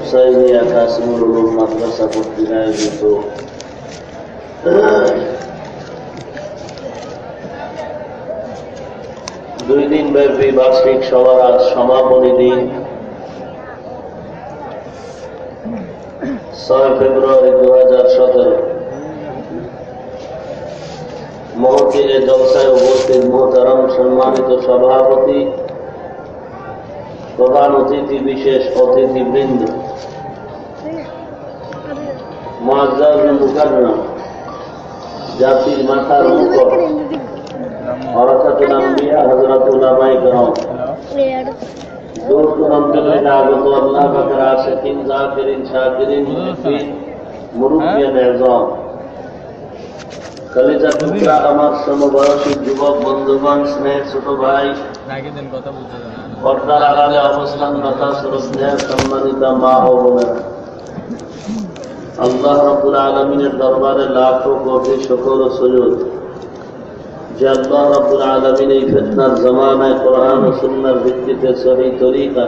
হুসাইনি কাসিমুল উলুম মাদ্রাসা কর্তৃক আয়োজিত দুই দিন ব্যাপী বার্ষিক সভার আজ সমাপনী দিন 6 ফেব্রুয়ারি 2017। মহফিলে জলসায় উপস্থিত মোহতারাম সম্মানিত সভাপতি, প্রধান অতিথি, বিশেষ অতিথিবৃন্দ, মুআজ্জাজুল মুকাররম, জাতির মাথার মুকুট, ওয়ারাসাতুল আম্বিয়া, হযরতুল উলামায়ে কেরাম, দূর দূরান্ত থেকে আগত আল্লাহ পাকের আশিকিন, জাকিরিন, শাকিরিন, মুহিব্বিন, মুরব্বিয়ান আযম, কলিজা টুকরা আমার সমবয়সী যুবক বন্ধুগণ, স্নেহের ছোট ভাই, পর্দার আড়ালে অবস্থানরত শ্রদ্ধেয় সম্মানিতা মা ও বোনেরা, আল্লাহ রাব্বুল আলামিনের দরবারে লাখো কোটি শুকর ও সুজুদ যে আল্লাহ রাব্বুল আলামিন এই ফিতনার জামানায় কোরআন ও সুন্নাহর ভিত্তিতে সহিহ তরিকা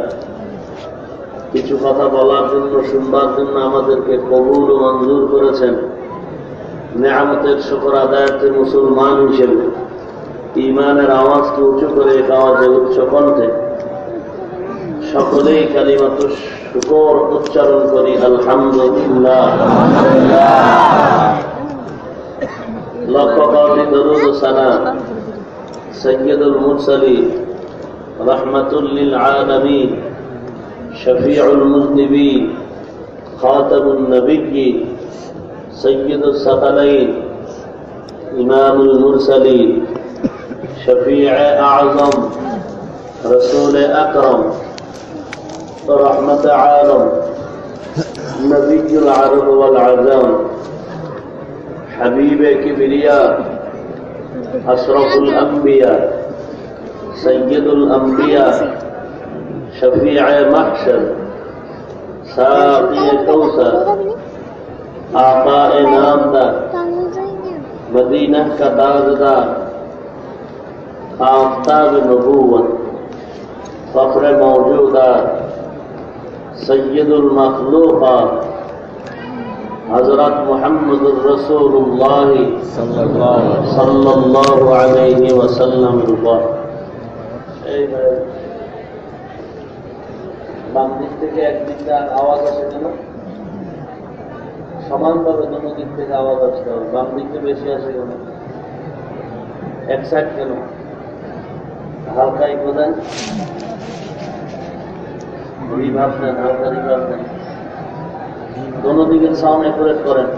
কিছু কথা বলার জন্য, শুনবার জন্য আমাদেরকে কবুল ও মঞ্জুর করেছেন। নেয়ামতের শুকর আদায়ার্থে মুসলমান হিসেবে ঈমানের আওয়াজকে উঁচু করে এক আওয়াজে উচ্চ কণ্ঠে সকলেই কালিমাতুশ শুকর উচ্চারণ করি, আলহামদুলিল্লাহ। লক্ষ কোটি দরুদ ও সালাম সাইয়্যিদুল মুরসালিন, রাহমাতুল লিল আলামিন, শফিউল মুযনিবিন, খাতামুন নবিয়্যিন, সৈয়দুস সাকালাইন, ইমামুল মুরসালিন, শফিউ আযম, রাসূল আকরাম, রহমত আলম, নবিয়ুল আরব ওয়াল আজম, হাবিবে কিবরিয়া, আশরাফুল আম্বিয়া, সৈয়দুল আম্বিয়া, শফিউ মাহশর, সাকিয়ে কৌসর, आक़ाए नामदार, मदीना का ताजदार, आफ़ताब नबूवत, फ़ख्र मौजूदात, सय्यदुल मखलूक़ात, हज़रत मुहम्मदुर रसूलुल्लाह सल्लल्लाहु अलैहि वसल्लम। বাম দিক থেকে একদিকে আওয়াজ আসে কেন? সমানভাবে দুটো দিক থেকে আওয়াজ আসতে হবে। বাম দিকে বেশি আসে কেন? এক সাইড কেন? হালকাই বোঝেন, রিভার্ব দেন, হালকা রিভার্ব দেন, দোনো দিকের সাউন্ড অ্যাকুরেট করেন।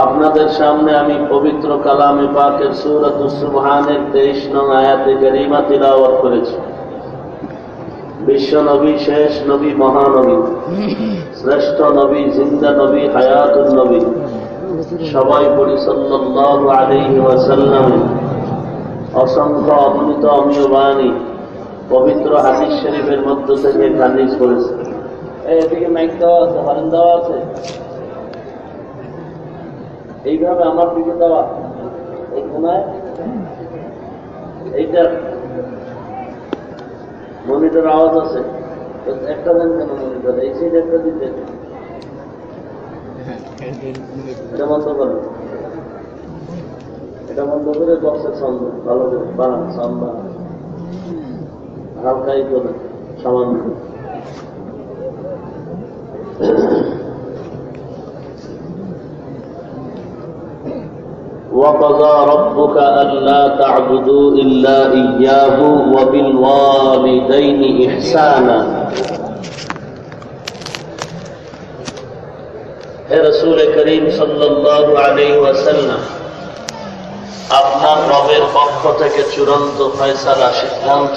আপনাদের সামনে আমি পবিত্র কালামে পাকের সূরাতুস সুবহানের 23 নং আয়াতে কারিমা তিলাওয়াত করেছি। বিশ্ব নবী, শেষ নবী, মহানবী, শ্রেষ্ঠ নবী, জিন্দা নবী, হায়াতুন নবী, সবাই পড়ি সাল্লাল্লাহু আলাইহি ওয়াসাল্লাম। অসংখ্য অগণিত অমীয় বাণী পবিত্র হাদিস শরীফের মধ্য থেকে খারিজ করেছে। এদিকে মাইক দেওয়া আছে, হরেন দেওয়া আছে, এইভাবে আমার দিকে দেওয়া, এই কোনায় এইটা মনিটর আওয়াজ আছে, একটা দেন কেন মনিটর? এই সাইড একটা দিতে, এটা বন্ধ করেন, এটা বন্ধ করে বক্সের সাউন্ড ভালো করে বাড়ান, সাউন্ড বাড়ান, হালকাই করেন, সামান্য। وَقَضَى رَبُّكَ أَلَّا تَعْبُدُوا إِلَّا إِيَّاهُ وَبِالْوَالِدَيْنِ إِحْسَانًا। হে রাসূল করিম সাল্লাল্লাহু আলাইহি ওয়াসাল্লাম, আপনার রবের পক্ষ থেকে চূড়ান্ত ফয়সালা, সিদ্ধান্ত,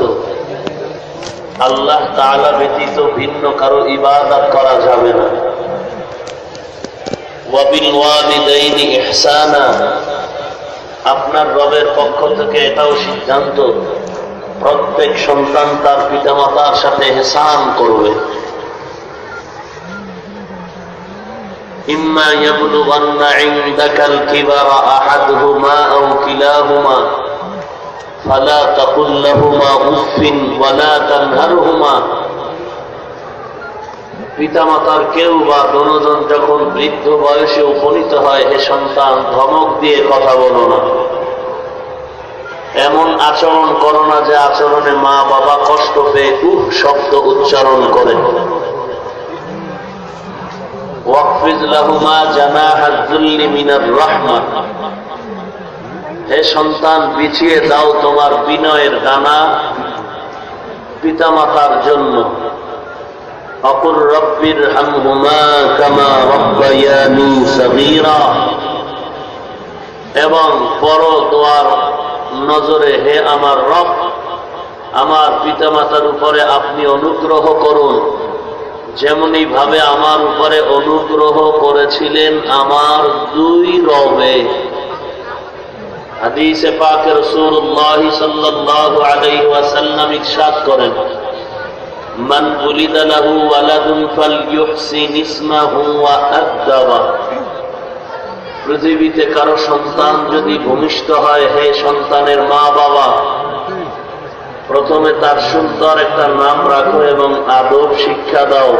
আল্লাহ তাআলা ব্যতীত ভিন্ন কারো ইবাদত করা যাবে না। وَبِالْوَالِدَيْنِ إِحْسَانًا, আপনার রবের পক্ষ থেকে এটাও সিদ্ধান্ত, প্রত্যেক সন্তান তার পিতামাতার সাথে ইহসান করবে। إما يبلغن عندك الكبر أحدهما أو كلاهما ফালা তাকুল লাহুমা উফিন ওয়ালা তানহারহুমা। পিতামাতার কেউ বা দোনোজন যখন বৃদ্ধ বয়সে উপনীত হয়, হে সন্তান, ধমক দিয়ে কথা বলো না, এমন আচরণ করো না যে আচরণে মা বাবা কষ্ট পেয়ে উফ শব্দ উচ্চারণ করে। ওয়াকফিজ লাহুমা জানাহাজ যুল্লি মিনার রাহমাহ। হে সন্তান, বিছিয়ে দাও তোমার বিনয়ের ডানা পিতামাতার জন্য। অকুর রব্বির হামহুমা কামা রব্বায়ানি সগীরা। এবং পর দোয়ার নজরে, হে আমার রব, আমার পিতামাতার উপরে আপনি অনুগ্রহ করুন যেমনি ভাবে আমার উপরে অনুগ্রহ করেছিলেন আমার দুই রবে। হাদিসে পাকে রাসূলুল্লাহ সাল্লাল্লাহু আলাইহি ওয়াসাল্লাম ইরশাদ করেন, মান উলিদা লাহু ওয়ালাদুন ফালইউহসিন ইসমাহু ওয়া আদবা। পৃথিবীতে কারো সন্তান যদি ভূমিষ্ঠ হয়, হে সন্তানের মা বাবা, প্রথমে তার সুন্দর একটা নাম রাখো এবং আদব শিক্ষা দাও।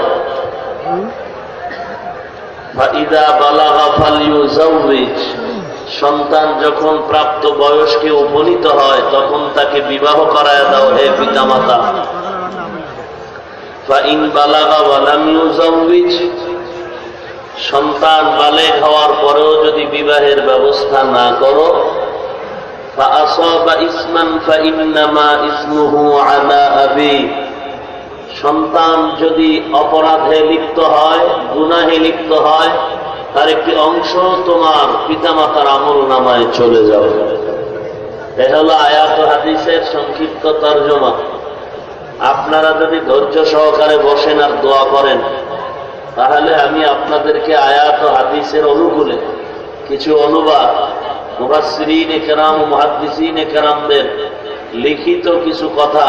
ফাইদা বালাগা ফালইউজাউইজ। সন্তান যখন প্রাপ্ত বয়সকে উপনীত হয়, তখন তাকে বিবাহ করায় দাও, হে পিতামাতা। ফাইন বালাগা ওয়ালাম ইউজাউইজ। সন্তান বালেগ হওয়ার পরেও যদি বিবাহের ব্যবস্থা না করো, ফাআসাবা ইসমান ফাইন্নামা ইসমুহু আলা আবি। সন্তান যদি অপরাধে লিপ্ত হয়, গুনাহে লিপ্ত হয়, তার একটি অংশ তোমার পিতামাতার আমলনামায় চলে যাবে। এ হলো আয়াত ও হাদিসের সংক্ষিপ্ত তরজমা। আপনারা যদি ধৈর্য সহকারে বসেন আর দোয়া করেন, তাহলে আমি আপনাদেরকে আয়াত ও হাদিসের অনুকূলে কিছু অনুবাদ মুফাসসিরিনে কেরাম ও মুহাদ্দিসিনে কেরামদের লিখিত কিছু কথা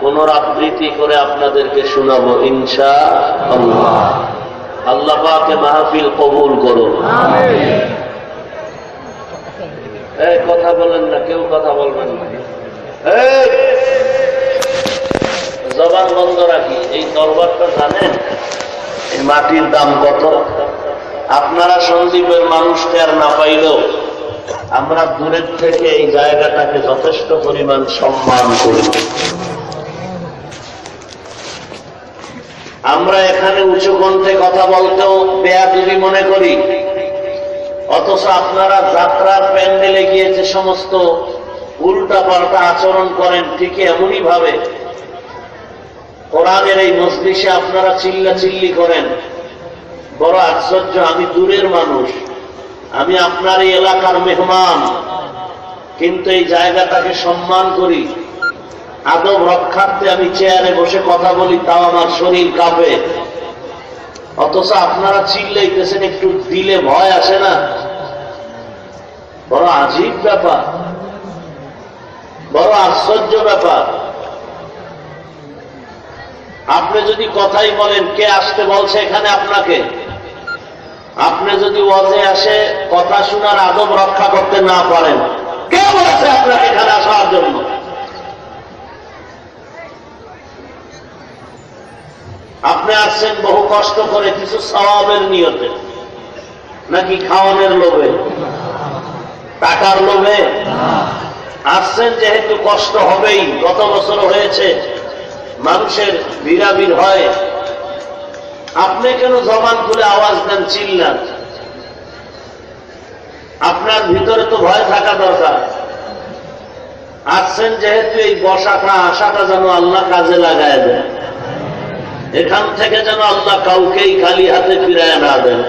পুনরাবৃত্তি করে আপনাদেরকে শোনাবো ইনশাআল্লাহ। আল্লাহ পাক মাহফিল কবুল করুন। আমিন। এই কথা বলেন না, কেউ কথা বলবেন না, জবান বন্ধ রাখি। এই দরবারটা জানেন এই মাটির দাম কত? আপনারা সন্দীপের মানুষকে আর না পাইলেও আমরা দূরের থেকে এই জায়গাটাকে যথেষ্ট পরিমাণ সম্মান করি। আমরা এখানে উঁচু কণ্ঠে কথা বলতেও বেয়াদবি মনে করি, অথচ আপনারা যাত্রার প্যান্ডেলে গিয়ে যে সমস্ত উল্টা পাল্টা আচরণ করেন, ঠিক এমনই ভাবে কোরআনের এই মজলিসে আপনারা চিল্লাচিল্লি করেন। বড় আশ্চর্য, আমি দূরের মানুষ, আমি আপনার এই এলাকার মেহমান, কিন্তু এই জায়গাটাকে সম্মান করি। আদব রক্ষার্থে আমি চেয়ারে বসে কথা বলি, তাও আমার শরীর কাঁপে। অথচ আপনারা চিল্লাইতেছেন, একটু দিলে ভয় আসে না? বড় আজীব ব্যাপার, বড় আশ্চর্য ব্যাপার। আপনি যদি কথাই বলেন, কে আসতে বলছে এখানে আপনাকে? আপনি যদি ওয়াজে আসে কথা শোনার আদব রক্ষা করতে না পারেন, কে বলেছে আপনাকে এখানে আসার জন্য? আপনি আসছেন বহু কষ্ট করে, কিছু সওয়াবের নিয়তে, নাকি খাওয়ানোর লোভে, টাকার লোভে? আসছেন যেহেতু কষ্ট হবেই। গত বছর হয়েছে, মানুষের ভিড়াভিড় হয়, আপনি কেন জবান খুলে আওয়াজ দেন, চিল্লান? আপনার ভিতরে তো ভয় থাকা দরকার। আসছেন যেহেতু এই বসাটা আশাটা যেন আল্লাহ কাজে লাগায় দেন, এখান থেকে যেন আল্লাহ কাউকেই খালি হাতে ফিরায় না দেন।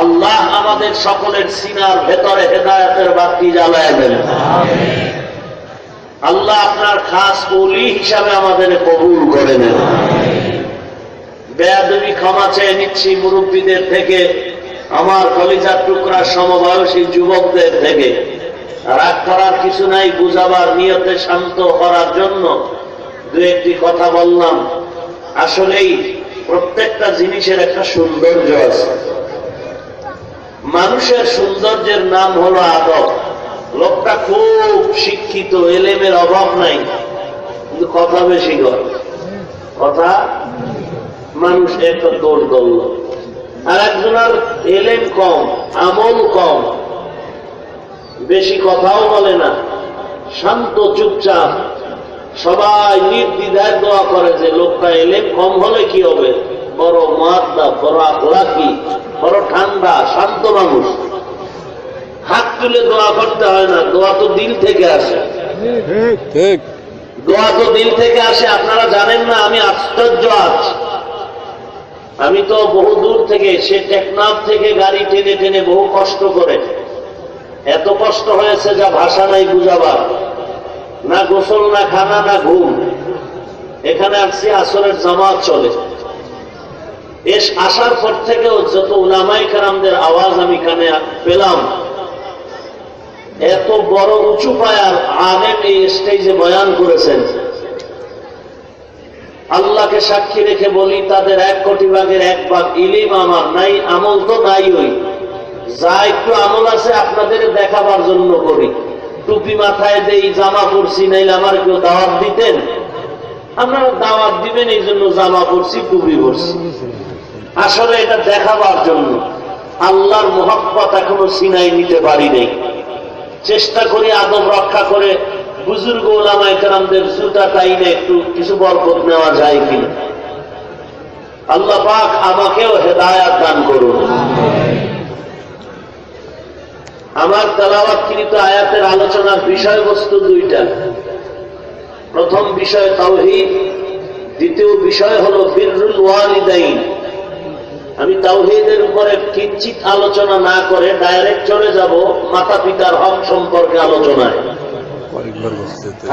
আল্লাহ আমাদের সকলের সিনার ভেতরে হেদায়েতের বাতি জ্বালায় দেন। আল্লাহ আপনার খাস ওলি হিসাবে আমাদের কবুল করে নেন। বেয়াদবি ক্ষমা চেয়ে নিচ্ছি মুরব্বীদের থেকে, আমার কলিজার টুকরা সমবয়সী যুবকদের থেকে। রাগ করার কিছু নাই, বুঝাবার নিয়তে শান্ত করার জন্য দু একটি কথা বললাম। আসলেই প্রত্যেকটা জিনিসের একটা সৌন্দর্য আছে। মানুষের সৌন্দর্যের নাম হলো আদব। লোকটা খুব শিক্ষিত শিক্ষিত, এলেমের অভাব নাই, কিন্তু কথা বেশি করে, কথা মানুষ একটা দৌড় দৌড়। আর একজনের এলেম কম, আমল কম, বেশি কথাও বলে না, শান্ত চুপচাপ, সবাই নির্দ্বিধায় দোয়া করে যে লোকটা এলেম কম হলে কি হবে, বড় মুআদ্দাব, বড় আখলাকি, বড় ঠান্ডা শান্ত মানুষ। হাত তুলে দোয়া করতে হয় না, দোয়া তো দিল থেকে আসে, দোয়া তো দিল থেকে আসে। আপনারা জানেন না, আমি আশ্চর্য আছি, আমি তো বহু দূর থেকে, সে টেকনাফ থেকে গাড়ি টেনে টেনে বহু কষ্ট করে, এত কষ্ট হয়েছে যা ভাষা নাই বুঝাবার, না গোসল, না খানা, না ঘুম। এখানে আসছি, আসরের জামাত চলে। আসার পর থেকেও যত উলামায়ে কেরামদের আওয়াজ আমি কানে পেলাম, এত বড় উঁচু পায়ার আলেম এই স্টেজে বয়ান করেছেন। আল্লাহকে সাক্ষী রেখে বলি, তাদের 1 কোটি ভাগের 1 ভাগ ইলিম আমার নাই, আমল তো নাই। ওই যা একটু আমল আছে আপনাদের দেখাবার জন্য করি। টুপি মাথায় দেই, জামা পরছি, নাইলে আমার কেউ দাওয়াত দিতেন? আপনারা দাওয়াত দিবেন এই জন্য জামা পরছি, টুপি পরছি, আসলে এটা দেখাবার জন্য। আল্লাহর মুহাব্বত এখনো সিনাই নিতে পারি নাই। চেষ্টা করি আদব রক্ষা করে বুজুর্গ উলামায়ে কেরামদের জুতা টাইনে একটু কিছু বরকত নেওয়া যায় কিনা। আল্লাহ পাক আমাকেও হেদায়াত দান করুন। আমার তেলাওয়াতকৃত আয়াতের আলোচনার বিষয়বস্তু 2টা। প্রথম বিষয় তাওহীদ, দ্বিতীয় বিষয় হলো বিররুল ওয়ালিদাইন। আমি তাওহীদের উপরে কিঞ্চিত আলোচনা না করে ডাইরেক্ট চলে যাব মাতা পিতার হক সম্পর্কে আলোচনায়।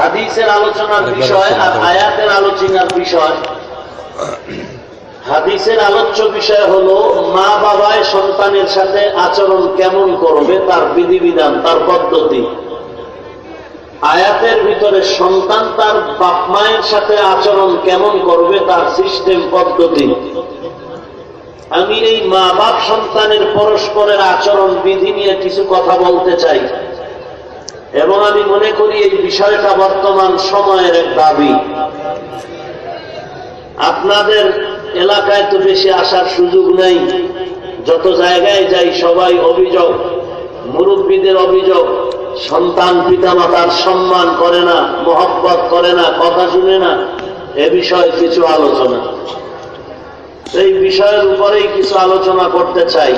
হাদিসের আলোচনার বিষয় আর আয়াতের আলোচনার বিষয়। হাদিসের আলোচ্য বিষয় হলো মা বাবায় সন্তানের সাথে আচরণ কেমন করবে, তার বিধিবিধান, তার পদ্ধতি। আয়াতের ভিতরে সন্তান তার বাপ মায়ের সাথে আচরণ কেমন করবে, তার সিস্টেম, পদ্ধতি। আমি এই মা বাপ সন্তানের পরস্পরের আচরণ বিধি নিয়ে কিছু কথা বলতে চাই, এবং আমি মনে করি এই বিষয়টা বর্তমান সময়ের এক দাবি। আপনাদের এলাকায় তো বেশি আসার সুযোগ নেই, যত জায়গায় যাই সবাই অভিযোগ, মুরব্বীদের অভিযোগ, সন্তান পিতামাতার সম্মান করে না, মহব্বত করে না, কথা শুনে না। এ বিষয়ে কিছু আলোচনা, এই বিষয়ের উপরেই কিছু আলোচনা করতে চাই।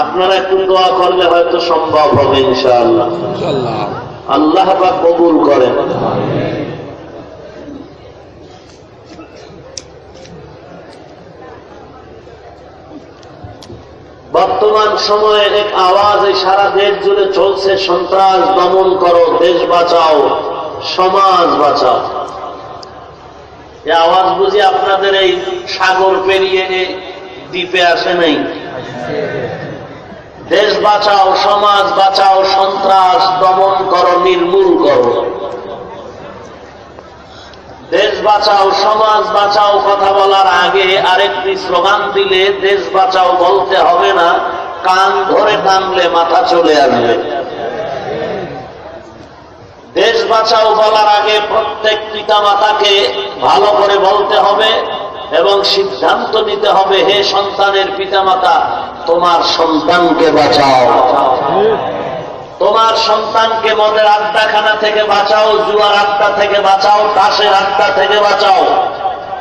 আপনারা একটু দোয়া করলে হয়তো সম্ভব হবে ইনশাআল্লাহ। আল্লাহ পাক কবুল করেন। বর্তমান সময়ে এক আওয়াজ এই সারা দেশ জুড়ে চলছে, সন্ত্রাস দমন করো, দেশ বাঁচাও, সমাজ বাঁচাও। এই আওয়াজ বুঝি আপনাদের এই সাগর পেরিয়ে দ্বীপে আসে নাই? দেশ বাঁচাও, সমাজ বাঁচাও, সন্ত্রাস দমন করো, নির্মূল করো। দেশ বাঁচাও, সমাজ বাঁচাও কথা বলার আগে আরেকটি স্লোগান দিলে দেশ বাঁচাও বলতে হবে না, কান ধরে টানলে মাথা চলে আসবে। দেশ বাঁচাও বলার আগে প্রত্যেক পিতামাতাকে ভালো করে বলতে হবে এবং সিদ্ধান্ত নিতে হবে, হে সন্তানের পিতামাতা, তোমার সন্তানকে বাঁচাও। তোমার সন্তানকে মদের আড্ডাখানা থেকে বাঁচাও, জুয়ার আড্ডা থেকে বাঁচাও, তাসের আড্ডা থেকে বাঁচাও।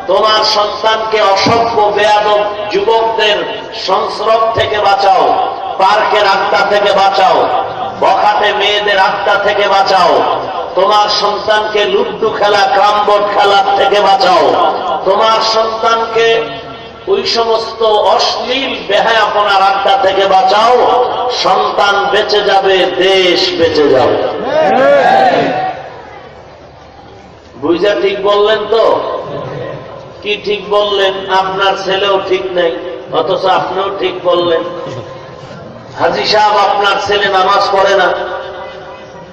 তোমার সন্তানকে অসভ্য বেয়াদব যুবকদের সংস্রব থেকে বাঁচাও, পার্কের আড্ডা থেকে বাঁচাও, বখাটে মেয়েদের আড্ডা থেকে বাঁচাও। তোমার সন্তানকে লুড্ডু খেলা, ক্রামবোর্ড খেলার থেকে বাঁচাও। তোমার সন্তানকে ওই সমস্ত অশ্লীল বেহায়াপনার আড্ডা থেকে বাঁচাও। সন্তান বেঁচে যাবে, দেশ বেঁচে যাবে। বুঝা ঠিক বললেন তো? কি ঠিক বললেন? আপনার ছেলেও ঠিক নেই, অথচ আপনিও ঠিক বললেন। হাজী সাহেব, আপনার ছেলে নামাজ পড়ে না।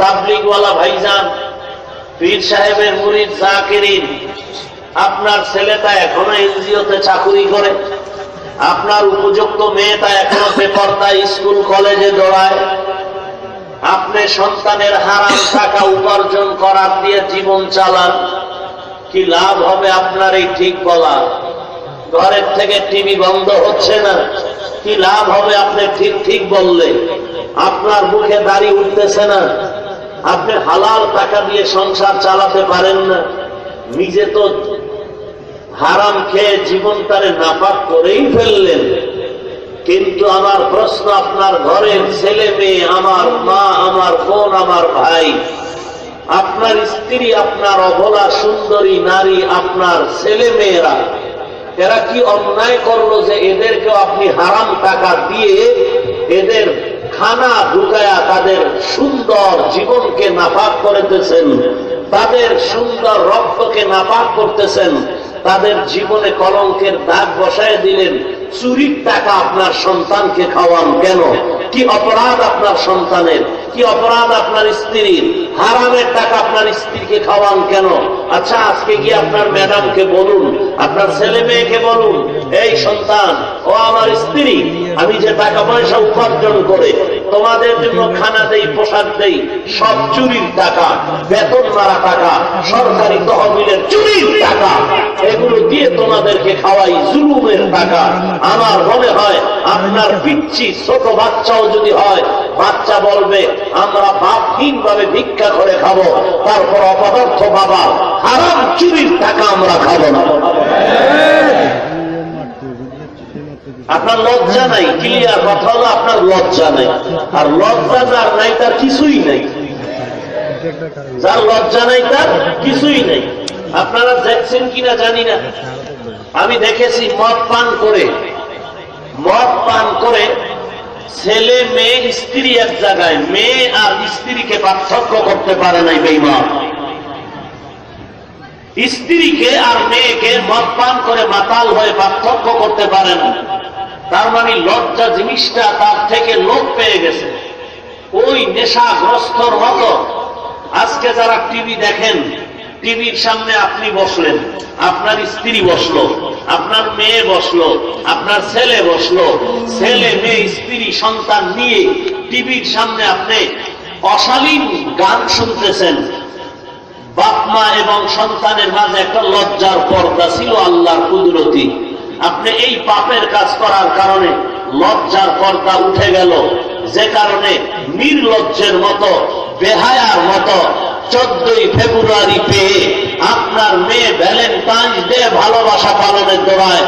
তাবলিগওয়ালা ভাইজান, পীর সাহেবের মুরিদ জাকিরিন, আপনার ছেলেটা এখনো এনজিওতে চাকুরি করে। আপনার উপযুক্ত মেয়েটা এখনো বেপরদায় স্কুল কলেজে দৌড়ায়। আপনি সন্তানের হারাম টাকা উপার্জন করার দিয়ে জীবন চালান, কি লাভ হবে আপনার এই ঠিক বলা? ঘরের থেকে টিভি বন্ধ হচ্ছে না, কি লাভ হবে আপনি ঠিক ঠিক বললে? আপনার মুখে দাড়ি উঠতেছে না, আপনি হালাল টাকা দিয়ে সংসার চালাতে পারেন না, নিজে তো হারাম খেয়ে জীবনটারে নাপাক করেই ফেললেন। কিন্তু আমার প্রশ্ন, আপনার ঘরের ছেলে মেয়ে, আমার মা, আমার বোন, আমার ভাই, আপনার স্ত্রী, আপনার অবলা সুন্দরী নারী, আপনার ছেলে মেয়েরা, এরা কি অন্যায় করলো যে এদেরকেও আপনি হারাম টাকা দিয়ে এদের খানা ঢুকায়া তাদের সুন্দর জীবনকে নাপাক করতেছেন, তাদের সুন্দর রক্তকে নাপাক করতেছেন, তাদের জীবনে কলঙ্কের দাগ বসায় দিলেন? চুরির টাকা আপনার সন্তানকে খাওয়ান কেন? কি অপরাধ আপনার সন্তানের? কি অপরাধ আপনার স্ত্রীর? হারামের টাকা আপনার স্ত্রীকে খাওয়ান কেন? আচ্ছা, আজকে গিয়ে আপনার ম্যাডামকে বলুন, আপনার ছেলে মেয়েকে বলুন, এই সন্তান ও আমার স্ত্রী, আমি যে টাকা পয়সা উপার্জন করে তোমাদের জন্য খানা দেই, পোশাক দেই, সব চুরির টাকা, বেতন মারা টাকা, সরকারি তহবিলের চুরির টাকা, এগুলো দিয়ে তোমাদেরকে খাওয়াই, জুলুমের টাকা। আমার মনে হয় আপনার পিচ্ছি ছোট বাচ্চাও যদি হয়, বাচ্চা বলবে আমরা বাপহীন ভাবে ভিক্ষা করে খাবো, তারপর অপদার্থ বাবা হারাম চুরির টাকা আমরা খাবো না। আপনার লজ্জা নাই? ক্লিয়ার কথা হলো আপনার লজ্জা নাই। আর লজ্জা যার নাই তার কিছুই নেই। যার লজ্জা নাই তার কিছুই নেই। আপনারা দেখছেন কিনা জানি না, আমি দেখেছি মদ পান করে ছেলে মেয়ে স্ত্রী এক জায়গায়, মেয়ে আর স্ত্রীকে পার্থক্য করতে পারে নাই বেঈমান। স্ত্রীকে আর মেয়েকে মদ পান করে মাতাল হয়ে পার্থক্য করতে পারে না। তার মানে লজ্জা জিনিসটা তার থেকে লোপ পেয়ে গেছে। ওই নেশাগ্রস্তর মতো আজকে যারা টিভি দেখেন, টিভির সামনে আপনি বসলেন, আপনার স্ত্রী বসলো, আপনার মেয়ে বসলো, আপনার ছেলে বসলো, ছেলে মেয়ে স্ত্রী সন্তান নিয়ে টিভির সামনে আপনি অশালীন গান শুনতেছেন। বাপ মা এবং সন্তানের মাঝে একটা লজ্জার পর্দা ছিল আল্লাহর কুদরতি। আপনি এই পাপের কাজ করার কারণে লজ্জার পর্দা উঠে গেল, যে কারণে নির্লজ্জের মতো, বেহায়ার মতো 14ই ফেব্রুয়ারি পেয়ে আপনার মেয়ে ভ্যালেন্টাইন্স ডে ভালোবাসা পালনের দৌড়ায়,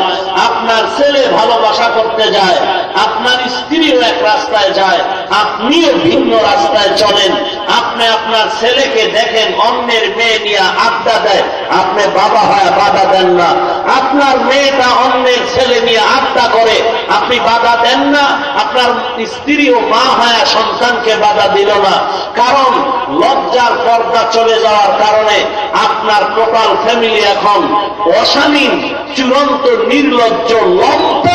আপনার ছেলে ভালোবাসা করতে যায়, আপনার স্ত্রীও এক রাস্তায় যায়, আপনিও ভিন্ন রাস্তায় চলেন। আপনি আপনার ছেলেকে দেখেন অন্যের মেয়ে নিয়ে আড্ডা দেয়, আপনি বাবা হয়ে বাধা দেন না। আপনার মেয়েটা অন্যের ছেলে নিয়ে আড্ডা করে, আপনি বাধা দেন না। আপনার স্ত্রীও মা হয়ে সন্তানকে বাধা দিল না। কারণ লজ্জার পর্দা চলে যাওয়ার কারণে আপনার টোটাল ফ্যামিলি এখন অশালীন, চূড়ান্ত নির্লজ্জ, লম্প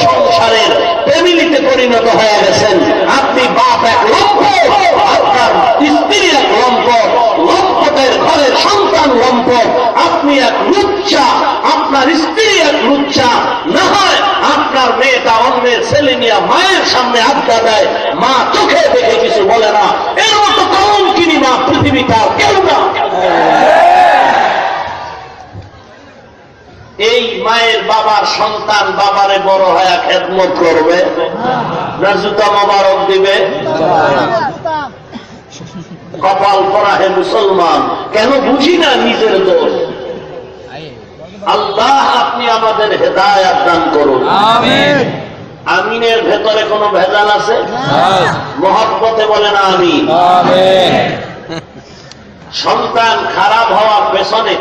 সংসারের ফ্যামিলিতে পরিণত হয়ে গেছেন। আপনি বাপ এক লম্প, আপনার স্ত্রী এক লম্প, লম্পটের ঘরের সন্তান লম্প, আপনি এক লুচ্চা, আপনার স্ত্রী এক লুচ্চা। না হয় আপনার মেয়েটা অন্যের ছেলে নিয়ে মায়ের সামনে আড্ডা দেয়, মা চোখে দেখে কিছু বলে না। এর মতো কম কিনি মা পৃথিবীতে আর কেউ না। এই মায়ের বাবার সন্তান বাবারে বড় হয়ে খেদমত করবে না জুতা মোবারক দিবে? কপাল পরা হে মুসলমান, কেন বুঝি না নিজের দোষ। আল্লাহ আপনি আমাদের হেদায়েত দান করুন। আমিন। আমিনের ভেতরে কোনো ভেজাল আছে? মহব্বতে বলেন আমিন। আমিন। সন্তান খারাপ হওয়ার পেছনে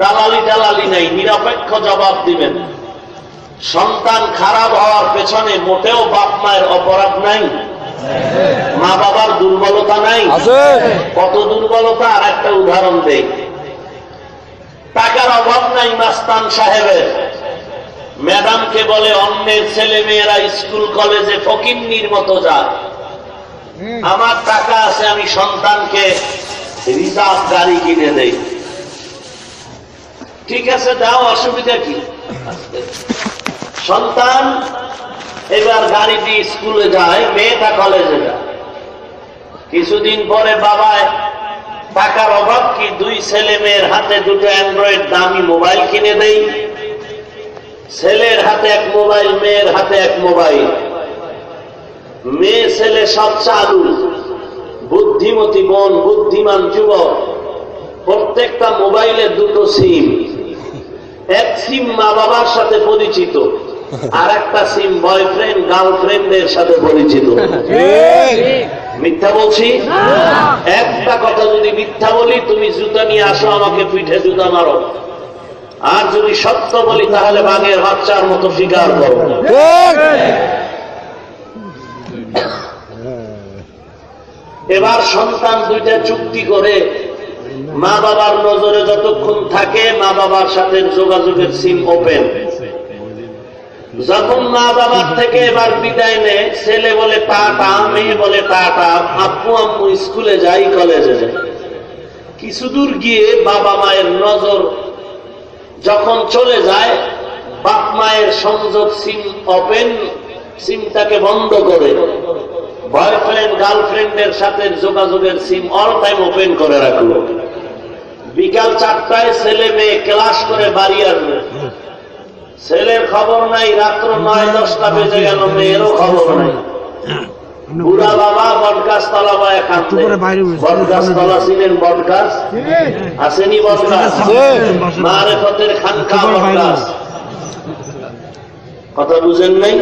দালালি নাই, নিরপেক্ষ জবাব দিবেন। সন্তান খারাপ হওয়ার পেছনে মোটেও বাপ মায়ের অপরাধ নাই, মা বাবার দুর্বলতা নাই। কত দুর্বলতা! আর একটা উদাহরণ দেই। টাকার অভাব নাই মাস্তান সাহেবের, ম্যাডামকে বলে অন্যের ছেলে মেয়েরা স্কুল কলেজে ফকিন্নির মতো যায়, আমার টাকা আছে, আমি সন্তানকে রিজার্ভ গাড়ি কিনে দেই। ঠিক আছে, দাও, অসুবিধা কি? সন্তান এবার গাড়ি দিয়ে স্কুলে যায়, মেয়েটা কলেজে যায়। কিছুদিন পরে বাবায় টাকার অভাব কি 2 ছেলে মেয়ের হাতে 2টো অ্যান্ড্রয়েড দামি মোবাইল কিনে দেই। ছেলের হাতে 1 মোবাইল, মেয়ের হাতে 1 মোবাইল। মেয়ে ছেলে সব চালু, বুদ্ধিমতী বোন, বুদ্ধিমান যুবক। প্রত্যেকটা মোবাইলে 2টো সিম। 1 সিম মা বাবার সাথে পরিচিত, আর একটা সিম বয়ফ্রেন্ড গার্লফ্রেন্ডের সাথে পরিচিত। মিথ্যা বলছি? একটা কথা যদি মিথ্যা বলি, তুমি জুতা নিয়ে আসো, আমাকে পিঠে জুতা মারো। আর যদি সত্য বলি, তাহলে বাঘের বাচ্চার মতো স্বীকার করো। এবার সন্তান 2টা চুক্তি করে মা বাবার নজরে যতক্ষণ থাকে মা বাবার সাথে যোগাযোগের সিম ওপেন। যখন মা বাবার থেকে এবার বিদায় নেয়, ছেলে বলে টাটা, মেয়ে বলে টাটা, আব্বু আম্মু স্কুলে যাই, কলেজে যাই। কিছু দূর গিয়ে বাবা মায়ের নজর যখন চলে যায়, বাপ মায়ের সংযোগ সিম ওপেন, সিমটাকে বন্ধ করে বয়ফ্রেন্ড গার্লফ্রেন্ডের সাথে যোগাযোগের সিম অল টাইম ওপেন করে রাখলো। বিকাল 4টায় ছেলে মেয়ে ক্লাস করে বাড়ি আসবে, ছেলের খবর নাই। রাত্র 9-10টা বেজে গেল, মেয়েরও খবর নাই। বুড়া বাবা বটগাছ তলা বা এখান বটগাছ তলা ছিলেন, বটগাছ আসেনি, বটগাছ মারেফতের খানকা বটগাছ। কথা বুঝেন নাই?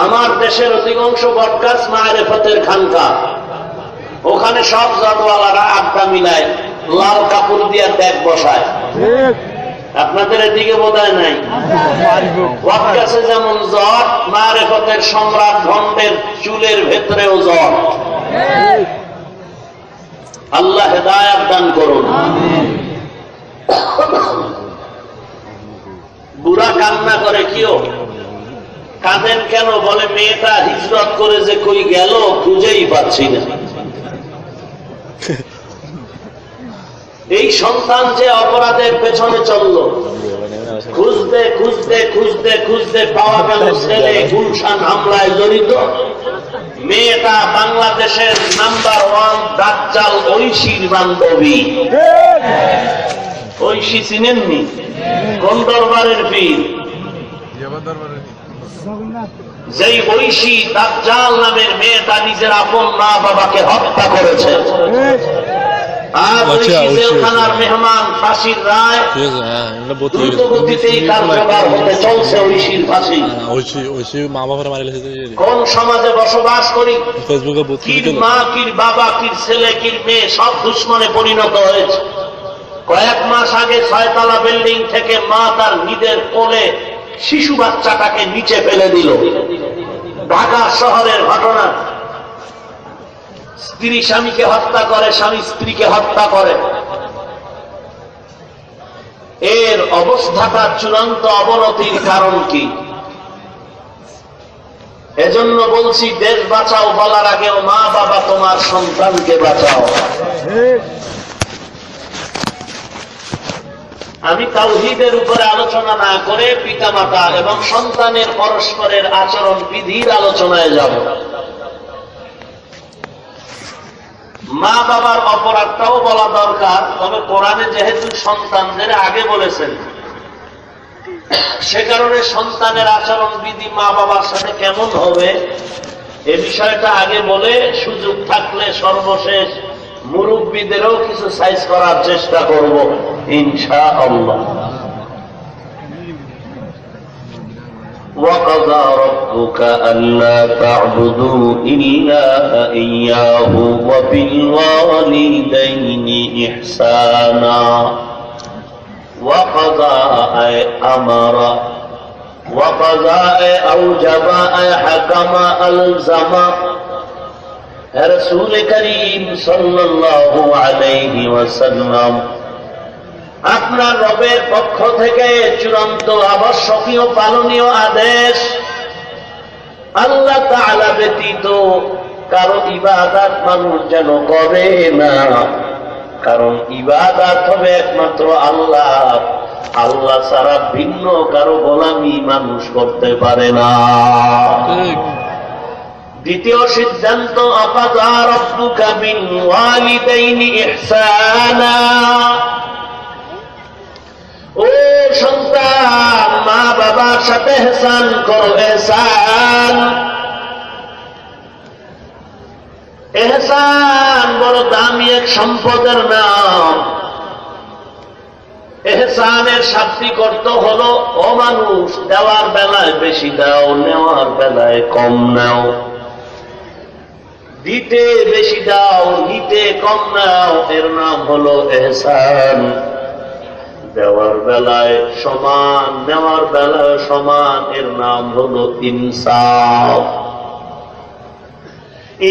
আমার দেশের অধিকাংশ বটগাছ মারেফতের খানকা। ওখানে সব জটওয়ালারা আড্ডা মিলায়, লাল কাপড় দিয়ে ব্যাগ বসায়। আপনাদের এদিকে বোধহয় নাই। বটগাছে যেমন জট, মারেফতের সম্রাট ভণ্ডের চুলের ভেতরেও জট। আল্লাহ হেদায়েত দান করুন। বুড়া কান্না করে, কিও কাঁদেন কেন? বলে মেয়েটা হিজরত করে যে কই গেল খুঁজেই পাচ্ছি না। এই সন্তান যে অপরাধের পেছনে চলল, খুঁজতে খুঁজতে খুঁজতে খুঁজতে পাওয়া গেল ছেলে গুলশান হামলায় জড়িত। মেয়েটা বাংলাদেশের নাম্বার 1 দাজ্জাল ঐশীর বান্ধবী। ঐশী চিনেননি? কোন দরবারের পীর? যেই ঐশী দাজ্জাল নামের মেয়েটা নিজের আপন মা বাবাকে হত্যা করেছে। আর জেলখানার মেহমান, ফাঁসির রায় দ্রুতগতিতেই কার্যকর হতে চলছে। ঐশীর ফাঁসি। কোন সমাজে বসবাস করি? কির মা, কির বাবা, কির ছেলে, কির মেয়ে সব দুশ্মনে পরিণত হয়েছে। কয়েক মাস আগে 6 তলা বিল্ডিং থেকে মা তার নিজের কোলে শিশু বাচ্চাটাকে নিচে ফেলে দিল। ঢাকা শহরের ঘটনা। স্ত্রী স্বামীকে হত্যা করে, স্বামী স্ত্রীকে হত্যা করে। এর অবস্থাটা চূড়ান্ত অবনতির কারণ কি? এজন্য বলছি, দেশ বাঁচাও বলার আগেও মা বাবা তোমার সন্তানকে বাঁচাও। আমি তাওহীদের উপরে আলোচনা না করে পিতামাতা এবং সন্তানের পরস্পরের আচরণ বিধির আলোচনায় যাব। মা বাবার অপরাধটাও বলা দরকার, তবে কোরআনে যেহেতু সন্তানদের আগে বলেছেন, সে কারণে সন্তানের আচরণ বিধি মা বাবার সাথে কেমন হবে এ বিষয়টা আগে বলে, সুযোগ থাকলে সর্বশেষ মুরব্বীদেরও কিছু সাইজ করার চেষ্টা করব ইনশাআল্লাহ। وَقَضَى رَبُّكَ أَلَّا تَعْبُدُوا إِلَّا إِيَّاهُ وَبِالْوَالِدَيْنِ إِحْسَانًا وَقَضَى أَيْ أَمَرَ وَقَضَى أَيْ أَوْجَبَ أَيْ حَكَمَ أَلْزَمَ। রাসূল করিম সাল্লাল্লাহু আলাইহি ওয়াসাল্লাম আপনার রবের পক্ষ থেকে চূড়ান্ত আবশ্যকীয় পালনীয় আদেশ, আল্লাহ তাআলা ব্যতীত কারো ইবাদত মানুষ যেন করে না। কারণ ইবাদত হবে একমাত্র আল্লাহ, আল্লাহ ছাড়া ভিন্ন কারো গোলামি মানুষ করতে পারে না। দ্বিতীয় সিদ্ধান্ত, আকাযা রাব্বুকা বিল ওয়ালিদাইনি ইহসানা। ও সন্তান, মা বাবার সাথে ইহসান করো। ইহসান ইহসান বড় দামি এক সম্পদের নাম। ইহসানের শাব্দিক অর্থ হলো, ও মানুষ, দেওয়ার বেলায় বেশি দাও, নেওয়ার বেলায় কম নাও। দিতে বেশি দাও, নিতে কম নাও, এর নাম হলো ইহসান। দেওয়ার বেলায় সমান, নেওয়ার বেলায় সমান, এর নাম হলো ইনসাফ।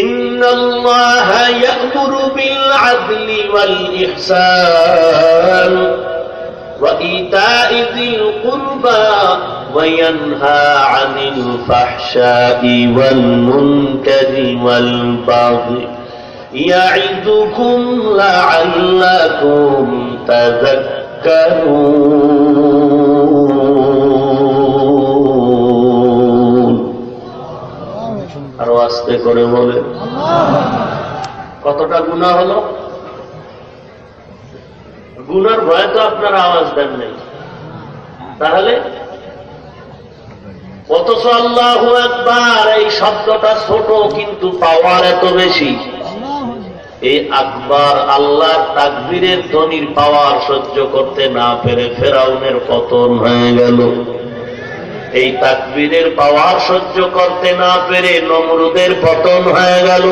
ইন্নাল্লাহা ইয়া'মুরু বিল আদলি ওয়াল ইহসান ওয়া ইতা'i যিল কুরবা ওয়া ইয়ানহা 'আনিল ফাহশা'i ওয়াল মুনকারি ওয়াল বাগই ইয়া'iদুকুম লা'আল্লাকুম তাযাক্কারুন। আরো আস্তে করে বলে। কতটা গুনাহ হলো? গুনার ভয়ে তো আপনারা আওয়াজ দেন নাই, তাহলে অথচ আল্লাহু আকবার এই শব্দটা ছোট, কিন্তু পাওয়ার এত বেশি। এই আকবার, আল্লাহর তাকবীরের ধ্বনির পাওয়ার সহ্য করতে না পেরে ফেরাউনের পতন হয়ে গেল। এই তাকবীরের পাওয়ার সহ্য করতে না পেরে নমরুদের পতন হয়ে গেল।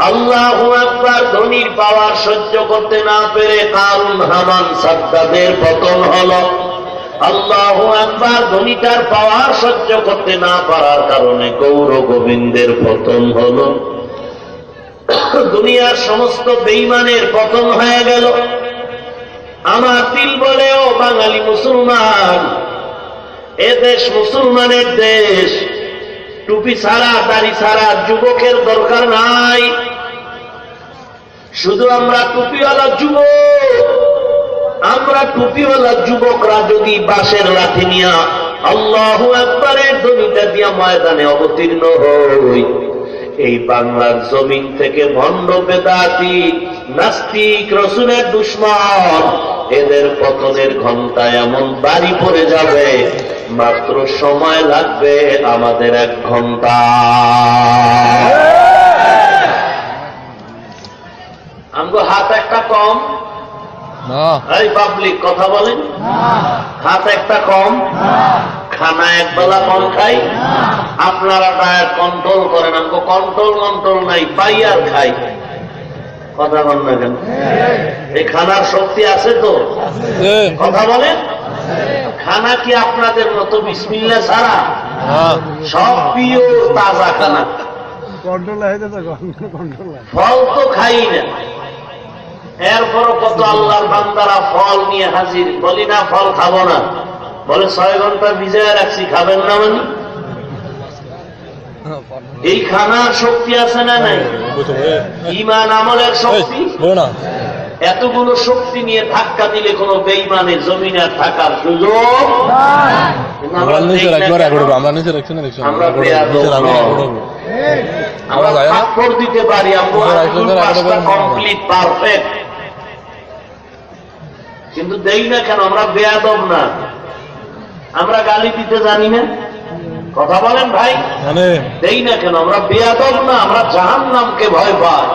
আল্লাহু আকবার ধ্বনির পাওয়ার সহ্য করতে না পেরে কারুন, হামান, সাদ্দাদের পতন হলো। আল্লাহু আকবার ধ্বনিটার পাওয়ার সহ্য করতে না পারার কারণে গৌর গোবিন্দের পতন হলো। দুনিয়ার সমস্ত বেঈমানের পতন হয়ে গেল। আমার দিল বলে, ও বাঙালি মুসলমান, এ দেশ মুসলমানের দেশ। টুপি ছাড়া, দাড়ি ছাড়া যুবকের দরকার নাই। শুধু আমরা টুপিওয়ালা যুবক, আমরা টুপিওয়ালা যুবকরা যদি বাঁশের লাঠি নিয়া আল্লাহু আকবারের ধ্বনিটা দিয়া ময়দানে অবতীর্ণ হই, এই বাংলার জমিন থেকে ভণ্ড, বেদাতি, নাস্তিক, রসুলের দুশমন, এদের পতনের ঘন্টা এমন বাড়ি পড়ে যাবে, মাত্র সময় লাগবে আমাদের 1 ঘন্টা। আমগো হাত একটা কম। এই পাবলিক কথা বলেন, হাত একটা কম, খানা একবেলা কম খাই। আপনারা ডায়েট কন্ট্রোল করেন, আমগো কন্ট্রোল নাই, পাই আর খাই। কথা বল না কেন? এই খানার শক্তি আছে তো? কথা বলেন। খানা কি আপনাদের মতো বিসমিল্লাহ ছাড়া? সব পিওর তাজা খানা। ফল তো খাই না, এরপরও কত আল্লাহর বান্দারা ফল নিয়ে হাজির। বলি না ফল খাবো না, বলে 6 ঘন্টা ভিজায় রাখছি, খাবেন না মানে? এই খানার শক্তি আছে না নাই? ঈমান আমলের শক্তি। এতগুলো শক্তি নিয়ে ধাক্কা দিলে কোন বেঈমানের জমিনে থাকার সুযোগ আমরা থাপ্পড় দিতে পারি, কমপ্লিট পারফেক্ট, কিন্তু দেই না কেন? আমরা বেয়াদব না, আমরা গালি দিতে জানি না। কথা বলেন ভাই, দেই না কেন? আমরা বেয়াদব না, আমরা জাহান্নামকে ভয় পাই।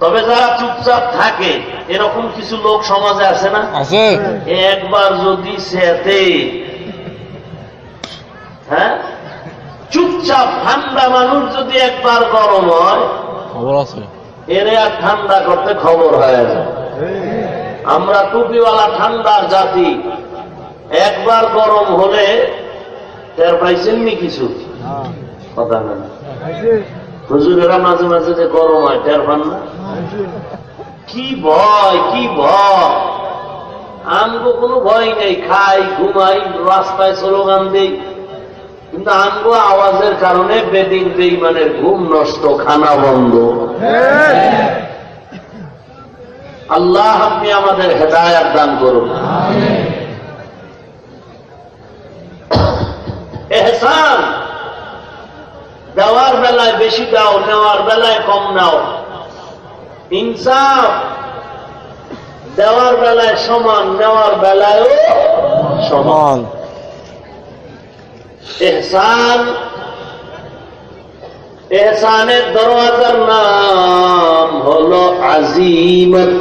তবে যারা চুপচাপ থাকে, এরকম কিছু লোক সমাজে আছে না? একবার যদি সেতে, হ্যাঁ, চুপচাপ ঠান্ডা মানুষ যদি একবার গরম হয়, খবর আছে, এরে আর ঠান্ডা করতে খবর হয়ে যায়। আমরা টুপিওয়ালা ঠান্ডার জাতি, একবার গরম হলে টের পাইছেননি কিছু? কথা না, হুজুরেরা মাঝে মাঝে যে গরম হয় টের পান না? কি ভয়, কি ভয়! আমগো কোনো ভয় নেই, খাই, ঘুমাই, রাস্তায় স্লোগান দেই, কিন্তু আমগো আওয়াজের কারণে বেদিন বেঈমানের ঘুম নষ্ট, খানা বন্ধ। আল্লাহ আপনি আমাদের হেদায়েত দান করুন। ইহসান বেলায় বেশি দাও, নেওয়ার বেলায় কম নাও। ইনসাফ দেওয়ার বেলায় সমান, নেওয়ার বেলায়ও সমান। ইহসান, ইহসানের দরওয়াজার নাম হলো আজিমত,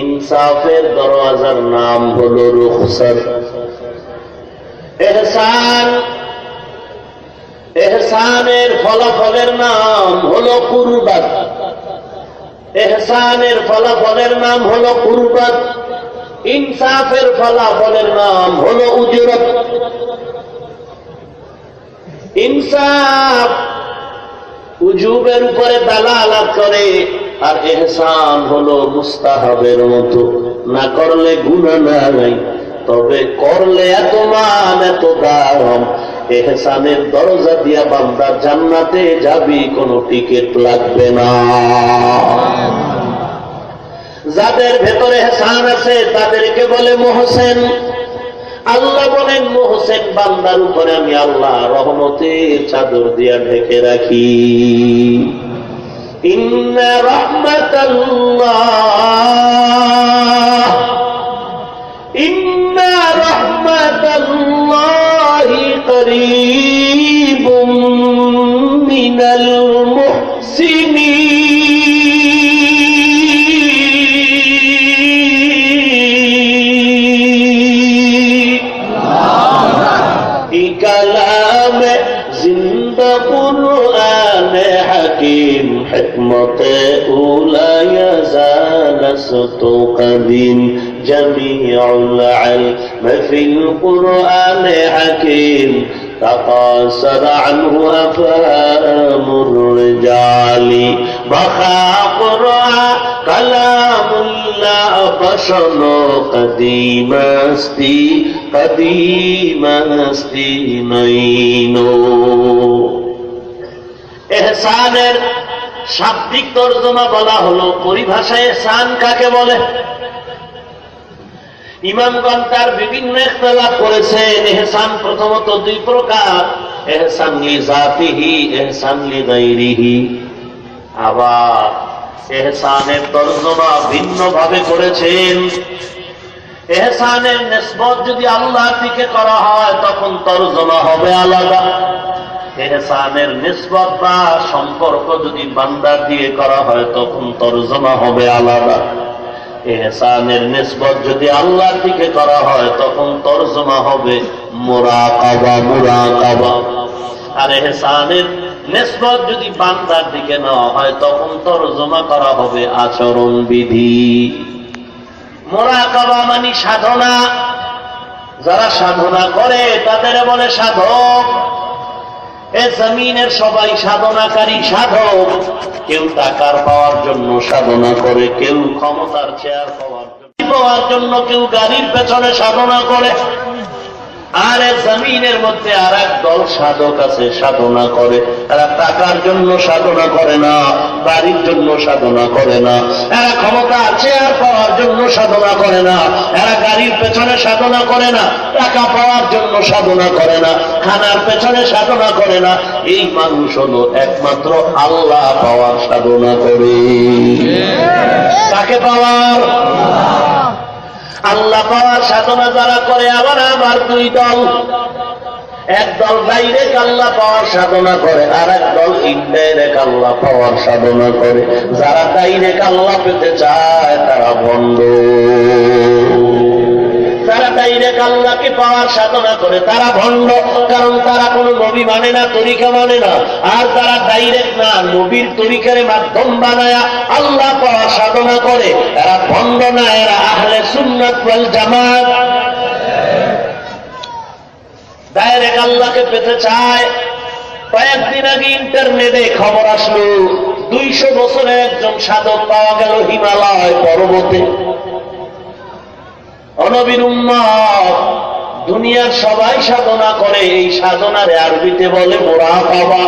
ইনসাফের দরওয়াজার নাম হলো রুখসাত। ইহসান, ইহসানের ফলাফলের নাম হলো কুরবাত, ইহসানের ফলাফলের নাম হলো কুরবাত, ইনসাফের ফলাফলের নাম হলো উজরত। ইনসাফ উজুবের উপরে দালালাত করে, আর ইহসান হলো মুস্তাহাবের মতো, না করলে গুনাহ নাই, তবে করলে এত মান এত দাম। ইহসানের দরজা দিয়া বান্দা জান্নাতে যাবি, কোনো টিকিট লাগবে না। যাদের ভেতরে ইহসান আছে তাদেরকে বলে মুহসিন। আল্লাহ বলেন মুহসিন বান্দার উপরে আমি আল্লাহ রহমতের চাদর দিয়া ঢেকে রাখি। ইন্না রাহমাতাল্লাহ, ইন্না রাহমাতাল্লাহি করিবুম মিনাল মুহসিনিন। কালাম জিন্দা কুরআন হাকিম হিকমতে উলা ইয়াজালাসতু কাদিম জামিউল ইলম ফিল কুরআন হাকিম تقاصر عنه أفهام الرجال وخاقرها كلام الله بشر قديم استی قديم استی نینو। ইহসানের শাব্দিক তরজমা বলা হলো, পরিভাষায় ইহসান কাকে বলে? ইমামগণ তার বিভিন্ন ইখতিলাফ করেছেন। ইহসান প্রথমত দুই প্রকার, ইহসান লিযাতিহি, ইহসান লিগাইরিহি। আবার ইহসানের তরজমা ভিন্ন ভাবে করেছেন। ইহসানের নিসবত যদি আল্লাহর দিকে করা হয় তখন তরজমা হবে আলাদা। ইহসানের নিসবত বা সম্পর্ক যদি বান্দার দিয়ে করা হয় তখন তরজমা হবে আলাদা। ইহসানের নিসবত যদি আল্লাহর দিকে করা হয় তখন তরজমা হবে মুরাকাবা, মুরাকাবা। আর ইহসানের নিসবত যদি বান্দার দিকে নেওয়া হয় তখন তরজমা করা হবে আচরণ বিধি। মুরাকাবা মানে সাধনা, যারা সাধনা করে তাদের বলে সাধক। এ জমিনের সবাই সাধনাকারী সাধক। কেউ টাকার পাওয়ার জন্য সাধনা করে, কেউ ক্ষমতার চেয়ার পাওয়ার জন্য, কেউ গাড়ির পেছনে সাধনা করে। আর জমিনের মধ্যে আর এক দল সাধক আছে, সাধনা করে। এরা টাকার জন্য সাধনা করে না, বাড়ির জন্য সাধনা করে না, এরা ক্ষমতা চেয়ার পাওয়ার জন্য সাধনা করে না, এরা গাড়ির পেছনে সাধনা করে না, টাকা পাওয়ার জন্য সাধনা করে না, খানার পেছনে সাধনা করে না। এই মানুষ হলো একমাত্র আল্লাহ পাওয়ার সাধনা করে। কাকে পাওয়ার? আল্লাহ পাওয়ার সাধনা যারা করে। আবার দুই দল, এক দল ডাইরেক্ট আল্লাহ পাওয়ার সাধনা করে, আর এক দল ইনডাইরেক্ট আল্লাহ পাওয়ার সাধনা করে। যারা ডাইরেক্ট আল্লাহ পেতে চায় তারা ভণ্ড। যারা ডাইরেক্ট আল্লাহকে পাওয়ার সাধনা করে তারা ভণ্ড, কারণ তারা কোনো নবী মানে না, তরিকা মানে না। আর যারা ডাইরেক্ট না, নবীর তরিকার মাধ্যম বানায়া আল্লাহ পাওয়ার সাধনা করে, এরা ভণ্ড না, এরা আহলে সুন্নাত ওয়াল জামাত। ডাইরেক্ট আল্লাহকে পেতে চায়। কয়েকদিন আগে ইন্টারনেটে খবর আসলো, 200 বছরের একজন সাধক পাওয়া গেল হিমালয় পর্বতে। নবীর উম্মত, দুনিয়ার সবাই সাধনা করে, এই সাধনারে আরবিতে বলে মুরাকাবা।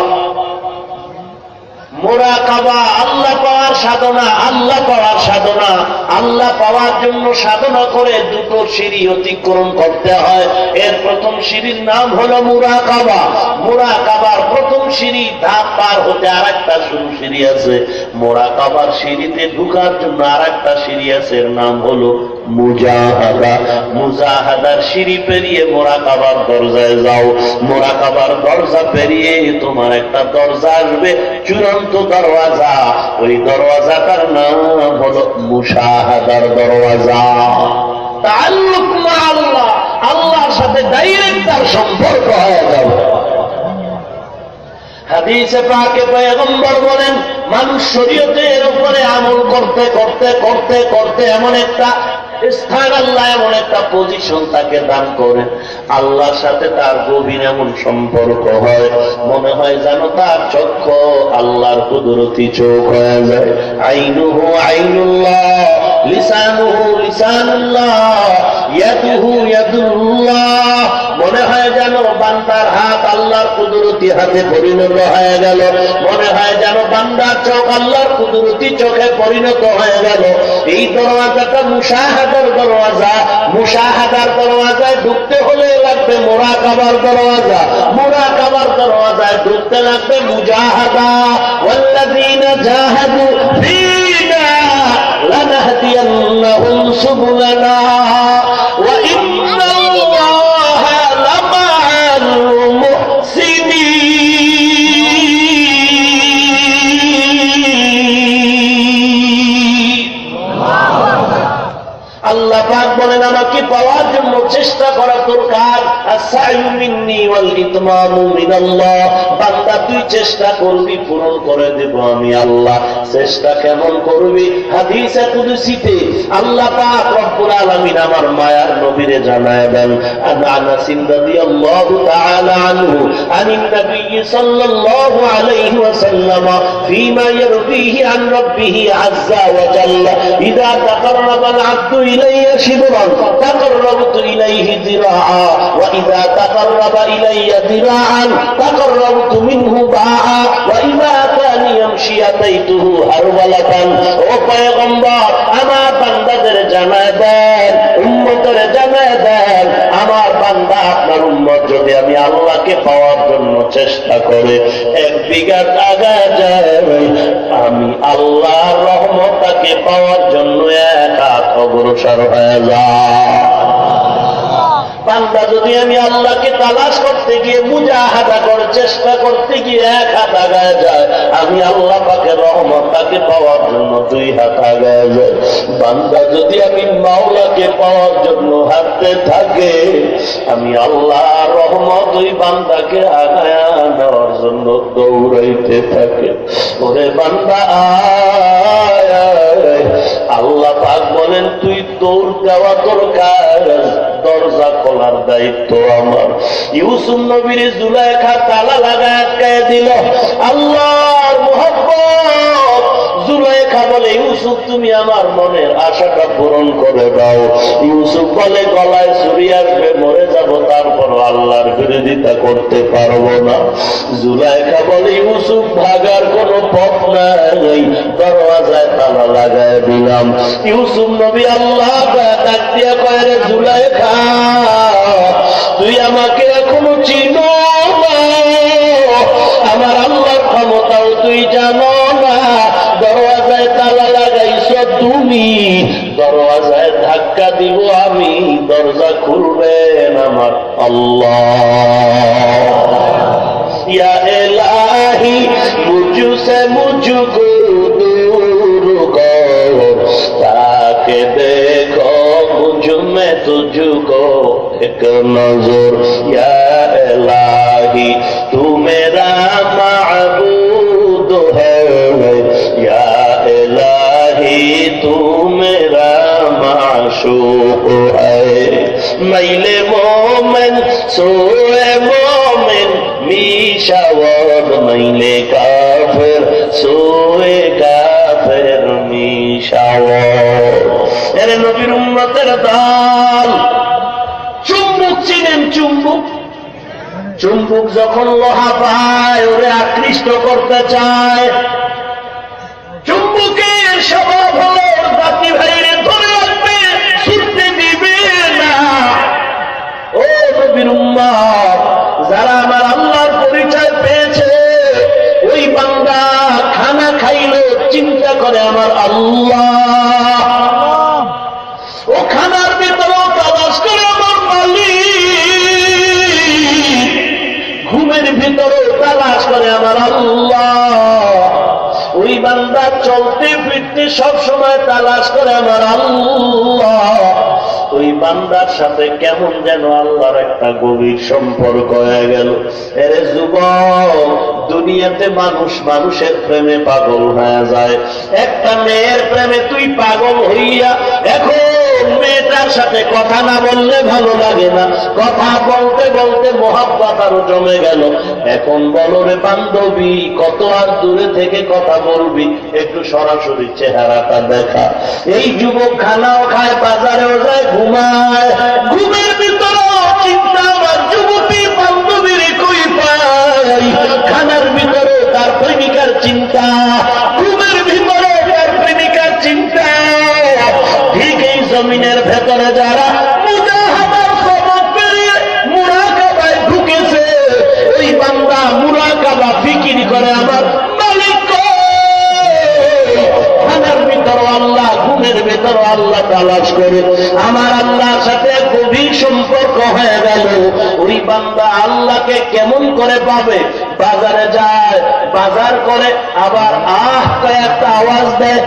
মুরাকাবা আল্লাহ পাওয়ার সাধনা, আল্লাহ পাওয়ার সাধনা। আল্লাহ পাওয়ার জন্য সাধনা করে দুটো সিঁড়ি অতিক্রম করতে হয়। এর প্রথম সিঁড়ির নাম হলো মুরাকাবা। মুরাকাবার প্রথম সিঁড়ি ধাপ পার হতে আর একটা শুরু সিঁড়ি আছে। মুরাকাবার সিঁড়িতে ঢুকার জন্য আর একটা সিঁড়ি আছে, এর নাম হলো মুজাহাদা। মুজাহাদার সিঁড়ি পেরিয়ে মুরাকাবার দরজায় যাও। মুরাকাবার দরজা পেরিয়ে তোমার একটা দরজা আসবে, চূড়ান্ত দরওয়াজা। ওই দরওয়াজাটার নাম হলো মুশাহাদার দরওয়াজা। তাআল্লুক মা আল্লাহ, আল্লাহর সাথে ডাইরেক্ট তার সম্পর্ক হয়ে যাবে। হাদিসে পাকে পয়গম্বর বলেন, মানুষ শরীয়তের উপরে আমল করতে করতে করতে করতে এমন একটা স্থান, আল্লাহ এমন একটা পজিশন তাকে দান করে, আল্লাহর সাথে তার গভীর এমন সম্পর্ক হয়, মনে হয় যেন তার চক্ষু আল্লাহর কুদরতি চোখ হয়ে যায়। আইনুহু আইনুল্লাহ, লিসানুহু লিসানুল্লাহ, ইয়াদুহু ইয়াদুল্লাহ। মনে হয় যেন বান্দার হাত আল্লাহর কুদরতি হাতে পরিণত হয়ে গেল। মনে হয় যেন বান্দার চোখ আল্লাহর কুদরতি চোখে পরিণত হয়ে গেল। এই দরওয়াজাটা মুশাহাদার দরওয়াজা। মুশাহাদার দরওয়াজায় ঢুকতে হলে লাগবে মুরাকাবার দরওয়াজা। মুরাকাবার দরওয়াজায় ঢুকতে লাগবে মুজাহাদা। ওয়াল্লাযীনা জাহাদু ফীনা লানাহদিয়ান্নাহুম সুবুলানা ওয়া ইন্নাল্লাহা লামা'আল মুহসিনিন। আল্লাহ পাক বলেন, আমাকে পাওয়ার জন্য চেষ্টা করা দরকার। আস-সা'য়ু মিন্নি ওয়াল ইতমামু মিনাল্লাহ। বান্দা তুই চেষ্টা করবি, পূরণ করে দেব আমি আল্লাহ। চেষ্টা কেমন করবি? হাদিসে কুদসিতে আল্লাহ পাক রব্বুল আলামিন আমার মায়ার নবীরে জানায় দেন, আনাস রাদিয়াল্লাহু তাআলা আনহু আনিন নবী সাল্লাল্লাহু আলাইহি ওয়াসাল্লাম ফীমা ইয়ারবিহি আন রাব্বিহি আযজা ওয়া জাল্লা, ইযা তাকাররাবা আল-আবদু ইলাইয়া শিবরান তাকাররাবতু ইলাইহি যিরাআ ওয়া ইযা তাকাররাবা ইলাইয়া যিরাআন তাকাররাবতু মিনহু বাআ ওয়া ইযা কানা ইয়ামশি আতাইতুহু হারওয়ালাতান। ও পয়গম্বর, আমার বান্দাদের জানায় দেন, উম্মতের জানায় দেন, আমার বান্দা আপনার উম্মত যদি আমি আল্লাহকে পাওয়ার জন্য চেষ্টা করে এক বিঘা আগায় যায়, আমি আল্লাহর রহমতকে পাওয়ার জন্য এক হাত অগ্রসর হয়ে যায়। বান্দা যদি আমি আল্লাহকে তালাশ করতে গিয়ে মুজাহাদা করে চেষ্টা করতে গিয়ে এক হাত আগায় যায়, আমি আল্লাহ পাকের রহমত তাকে পাওয়ার জন্য দুই হাত আগায় যায়। বান্দা যদি আমি মাওলাকে পাওয়ার জন্য হাঁটতে থাকে, আমি আল্লাহর রহমত ওই বান্দাকে আগায় নেওয়ার জন্য দৌড়াইতে থাকে। ওরে বান্দা আয় আয়, আল্লাহ পাক বলেন তুই দৌড় দেওয়া দরকার, দরজা খোলার দায়িত্ব আমার। ইউসুফ নবীর জুলাইখা তালা লাগায় আটকায় দিল। আল্লাহর মুহাব্বত। জুলাইখা বলে, ইউসুফ তুমি আমার মনের আশাটা পূরণ করে দাও। ইউসুফ বলে, গলায় ছুরি আসবে, মরে যাব, তারপর আল্লাহর বিরোধিতা করতে পারবো না। জুলাইখা বলে, ইউসুফ ভাগার কোনো পথ নাই, দরওয়াজায় তালা লাগায় দিলাম। ইউসুফ নবী আল্লাহ ডাক দিয়া কয়, রে জুলাইখা, তুই আমাকে এখনো চিনো না, আমার আল্লাহর ক্ষমতাও তুই জানো না। দরওয়াজায় তালা লাগাইছ তুমি, দরওয়াজায় ধাক্কা দিব আমি, দরজা খুলবেন আমার আল্লাহ। ইয়া ইলাহি মুঝসে মুঝকো दूर करो, ताके देखो मुझ में तुझको एक नजर। या इलाही तू मेरा माबूद है, या इलाही तू मेरा माशूक है। मैले मोमिन सोए मोमिन মিশাওয়ার, মাইলে কাফের সোয়ে কাফের মিশাওয়ার। এর নবীর উম্মতের দল। চুম্বক চিনেন? চুম্বক, চুম্বক যখন লোহা পায় ওরে আকৃষ্ট করতে চায়, চুম্বকে আমার আল্লাহ, ও খানার ভিতরে তালাশ করে আমার মালিক, ঘুমের ভিতরে তালাশ করে আমার আল্লাহ। ওই বান্দা চলতে ফিরতে সব সময় তালাশ করে আমার আল্লাহ। ওই বান্দার সাথে কেমন যেন আল্লাহর একটা গভীর সম্পর্ক হয়ে গেল। এরে যুবক, দুনিয়াতে মানুষ মানুষের প্রেমে পাগল হয়ে যায়। একটা মেয়ের প্রেমে তুই পাগল হইয়া এখন মেয়েটার সাথে কথা না বললে ভালো লাগে না, কথা বলতে বলতে মোহাব্বত আরো জমে গেল। এখন বলো রে বান্ধবী, কত আর দূরে থেকে কথা বলবি, একটু সরাসরি চেহারাটা দেখা। এই যুবক খানাও খায়, বাজারেও যায়, ঘুমায়, ঘুমের ভিতরে চিন্তা আমার যুবতী বান্ধবীর কই পাই। খানার ভিতরে তার প্রেমিকার চিন্তা, ঘুমের ভিতরে তার প্রেমিকার চিন্তা। ঠিক এই জমিনের ভেতরে যারা মুজাহাদার সবক পেরিয়ে মুরাকাবায় ঢুকেছে, ওই বান্দা মুরাকাবা ফিকির করে আমার মালিক খানার ভিতর আল্লাহ, ঘুমের ভেতর আল্লাহ তালাশ করে আমার আল্লাহর সাথে গভীর সম্পর্ক হয়ে গেল। ওই বান্দা আল্লাহকে কেমন করে পাবে? বাজারে যায়, বাজার করে, আবার আহ একটা আওয়াজ দেয়।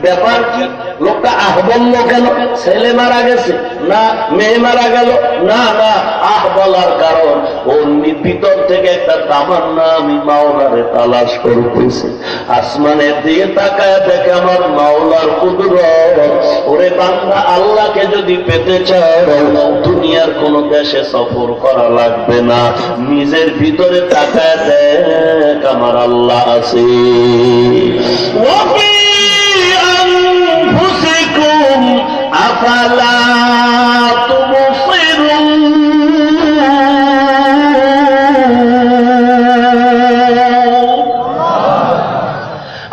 ব্যাপার কি? লোকটা আহ বলল কেন? ছেলে মারা গেছে না মেয়ে মারা গেল? না না, আহ বলার কারণ ওর ভিতর থেকে একটা তামান্না, আমি মাওলারে তালাশ করতেছি। আসমানের দিকে তাকায় দেখে আমার মাওলার কুদরত। ওরে বান্দা, আল্লাহকে যদি পেতে চাও দুনিয়ার কোন দেশে সফর করা লাগবে না, নিজের ভিতরে তাকায় দেখ আমার আল্লাহ আছে। আফালা তুবসিরুন,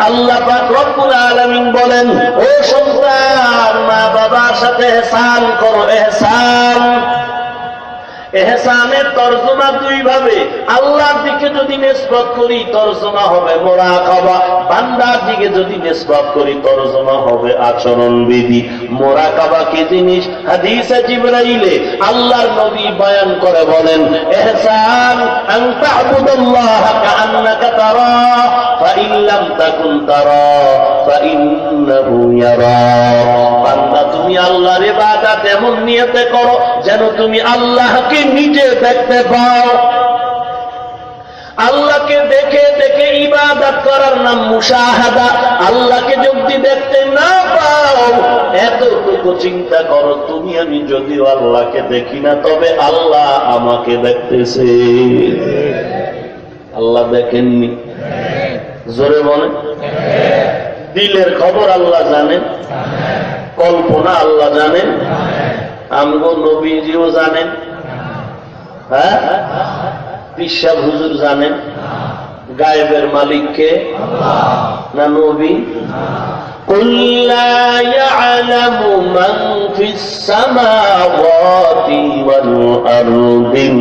আল্লাহ পাক রব্বুল আলামিন বলেন, ও সন্তান, মা বাবার সাথে ইহসান করো। ইহসান, এহসানের তরজমা দুই ভাবে। আল্লাহর দিকে যদি নিসবত করি তরজমা হবে মুরাকাবা, বান্দার দিকে যদি নিসবত করি তরজমা হবে আচরণবিধি। মুরাকাবা কি জিনিস? হাদিসে জিবরাইলে আল্লাহর নবী বয়ান করে বলেন, ইহসান আন তা'বুদাল্লাহ কাআন্নাকা তারা ফাইন লাম তাকুন তারা ফাইন্নাহু ইয়ারা। বান্দা, তুমি আল্লাহর ইবাদত এমন নিয়তে করো যেন তুমি আল্লাহকে নিজে দেখতে পাও। আল্লাহকে দেখে দেখে ইবাদত করার নাম মুশাহাদা। আল্লাহকে যদি দেখতে না পাও, এতটুকু চিন্তা করো, তুমি আমি যদিও আল্লাহকে দেখি না, তবে আল্লাহ আমাকে দেখতেছে। আল্লাহ দেখেননি? জোরে বলেন। দিলের খবর আল্লাহ জানেন, কল্পনা আল্লাহ জানেন, আমগো নবীজিও জানেন, হ্যাঁ, পিশাব হুজুর জানেন। গায়েবের মালিককে না নবী? কুল লা ইয়ালামু মান ফিস সামাওয়াতি ওয়াল আরদিল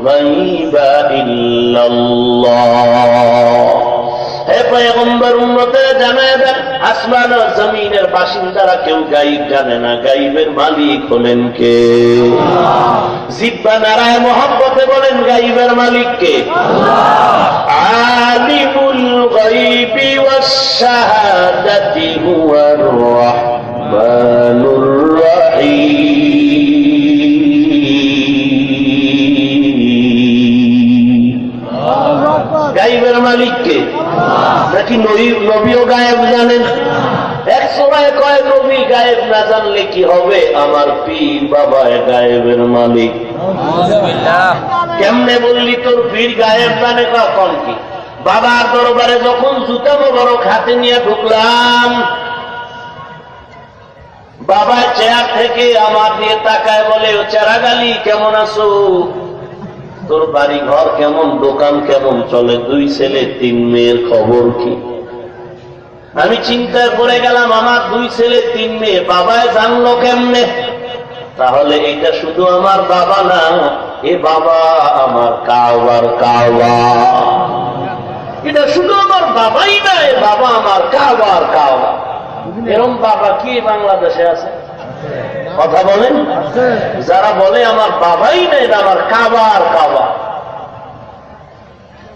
গায়বা ইল্লাল্লাহ। হে পয়গম্বর, উম্মতের জানায় দেন, আসমান ও জমিনের বাসিন্দারা কেউ গায়ব জানে না। গায়বের মালিক হলেন কে? জিহ্বা নারায় মহব্বতে বলেন, গায়বের মালিক কে? আলিমুল গায়বি ওয়াস শাহাদাতি হুয়ার রাহমানুর রাহিম। গায়বের মালিক কে? নাকি নবীও গায়েব জানেন? এক সময় কয় নবী গায়েব না জানলে কি হবে? আমার পীর বাবা গায়েবের মালিক। কেমনে বললি তোর পীর গায়েব জানে? কখন কি? বাবার দরবারে যখন জুতা মোবারক হাতে নিয়ে ঢুকলাম, বাবা চেয়ার থেকে আমার দিয়ে তাকায় বলে, ও চেরাগালি কেমন আছো? তোর বাড়ি ঘর কেমন, দোকান কেমন চলে, 2 ছেলে 3 মেয়ের খবর কি? আমি চিন্তায় পড়ে গেলাম, আমার 2 ছেলে 3 মেয়ে, বাবায় জানলো কেমনে? তাহলে এটা শুধু আমার বাবা না, এ বাবা আমার কাওয়ার কাওয়া। এটা শুধু আমার বাবাই নাই, বাবা আমার কাবা আর কাবা। এরকম বাবা কি বাংলাদেশে আছে? কথা বলেন। যারা বলে আমার বাবাই নাই, আমার কাবা আর কাবা,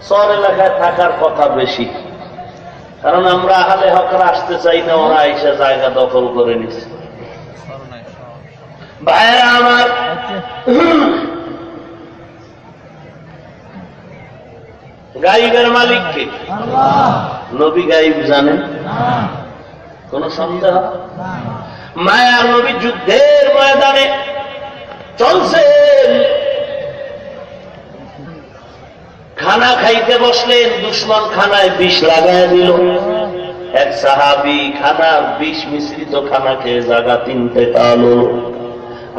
শহর এলাকায় থাকার কথা বেশি। কারণ আমরা আহলে হকরা আসতে চাই না, ওরা এসে জায়গা দখল করে নিচ্ছে। ভাইরা আমার, গাইবের মালিক কে? নবী গাইব জানেন? কোন সন্দেহ? মায়ার নবী যুদ্ধের ময়দানে চলছেন, খানা খাইতে বসলেন, দুশ্মন খানায় বিষ লাগায় দিল। এক সাহাবী খানার বিষ মিশ্রিত খানা খেয়ে জায়গা তিনটে কালো।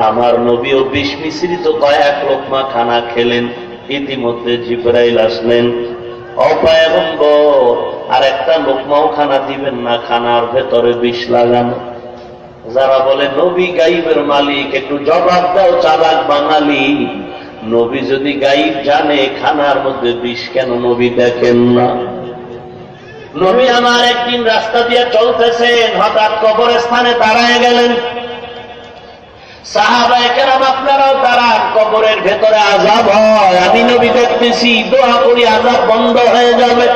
আমার নবীও বিষ মিশ্রিত কয়েক লোকমা খানা খেলেন। ইতিমধ্যে জিবরাইল আসলেন, ও পয়গম্বর, আর একটা লোকমাও খানা দিবেন না, খানার ভেতরে বিষ লাগানো। যারা বলে নবী গাইবের মালিক, একটু জবাব দাও চালাক বাঙালি। নবী যদি গাইব জানে, খানার মধ্যে বিষ কেন নবী দেখেন না? নবী আমার একদিন রাস্তা দিয়ে চলতেছেন, হঠাৎ কবরস্থানে দাঁড়ায় গেলেন। সাহাবায়ে কেরাম আপনারাও দাঁড়ান, কবরের ভেতরে আযাব হয়, আমি নবী দেখতেছি, দোয়া করি আযাব বন্ধ হয়ে যাবে।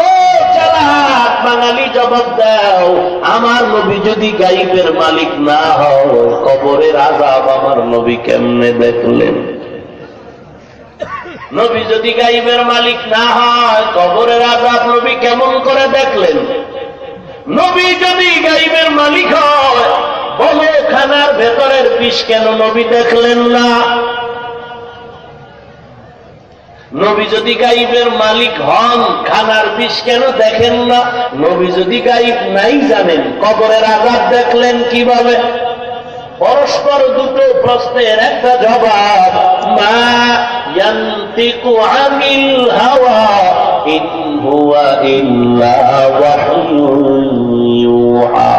ও চালাক বাঙালি, জবাব দাও, আমার নবী যদি গাইবের মালিক না হয়, কবরের আযাব আমার নবী কেমনে দেখলেন? নবী যদি গাইবের মালিক না হয়, কবরের আযাব নবী কেমন করে দেখলেন? নবী যদি গাইবের মালিক হয়, বলে খানার ভেতরের বিষ কেন নবী দেখলেন না? নবী যদি গাইবের মালিক হন, খানার বিষ কেন দেখেন না? নবী যদি গাইব নাই জানেন, কবরের আযাব দেখলেন কিভাবে? পরস্পর দুটো প্রশ্নের একটা জবাব। মা ইয়ান্তিকু আনিল হাওয়া ইন হুয়া ইল্লা ওয়াহয়ুন ইউহা।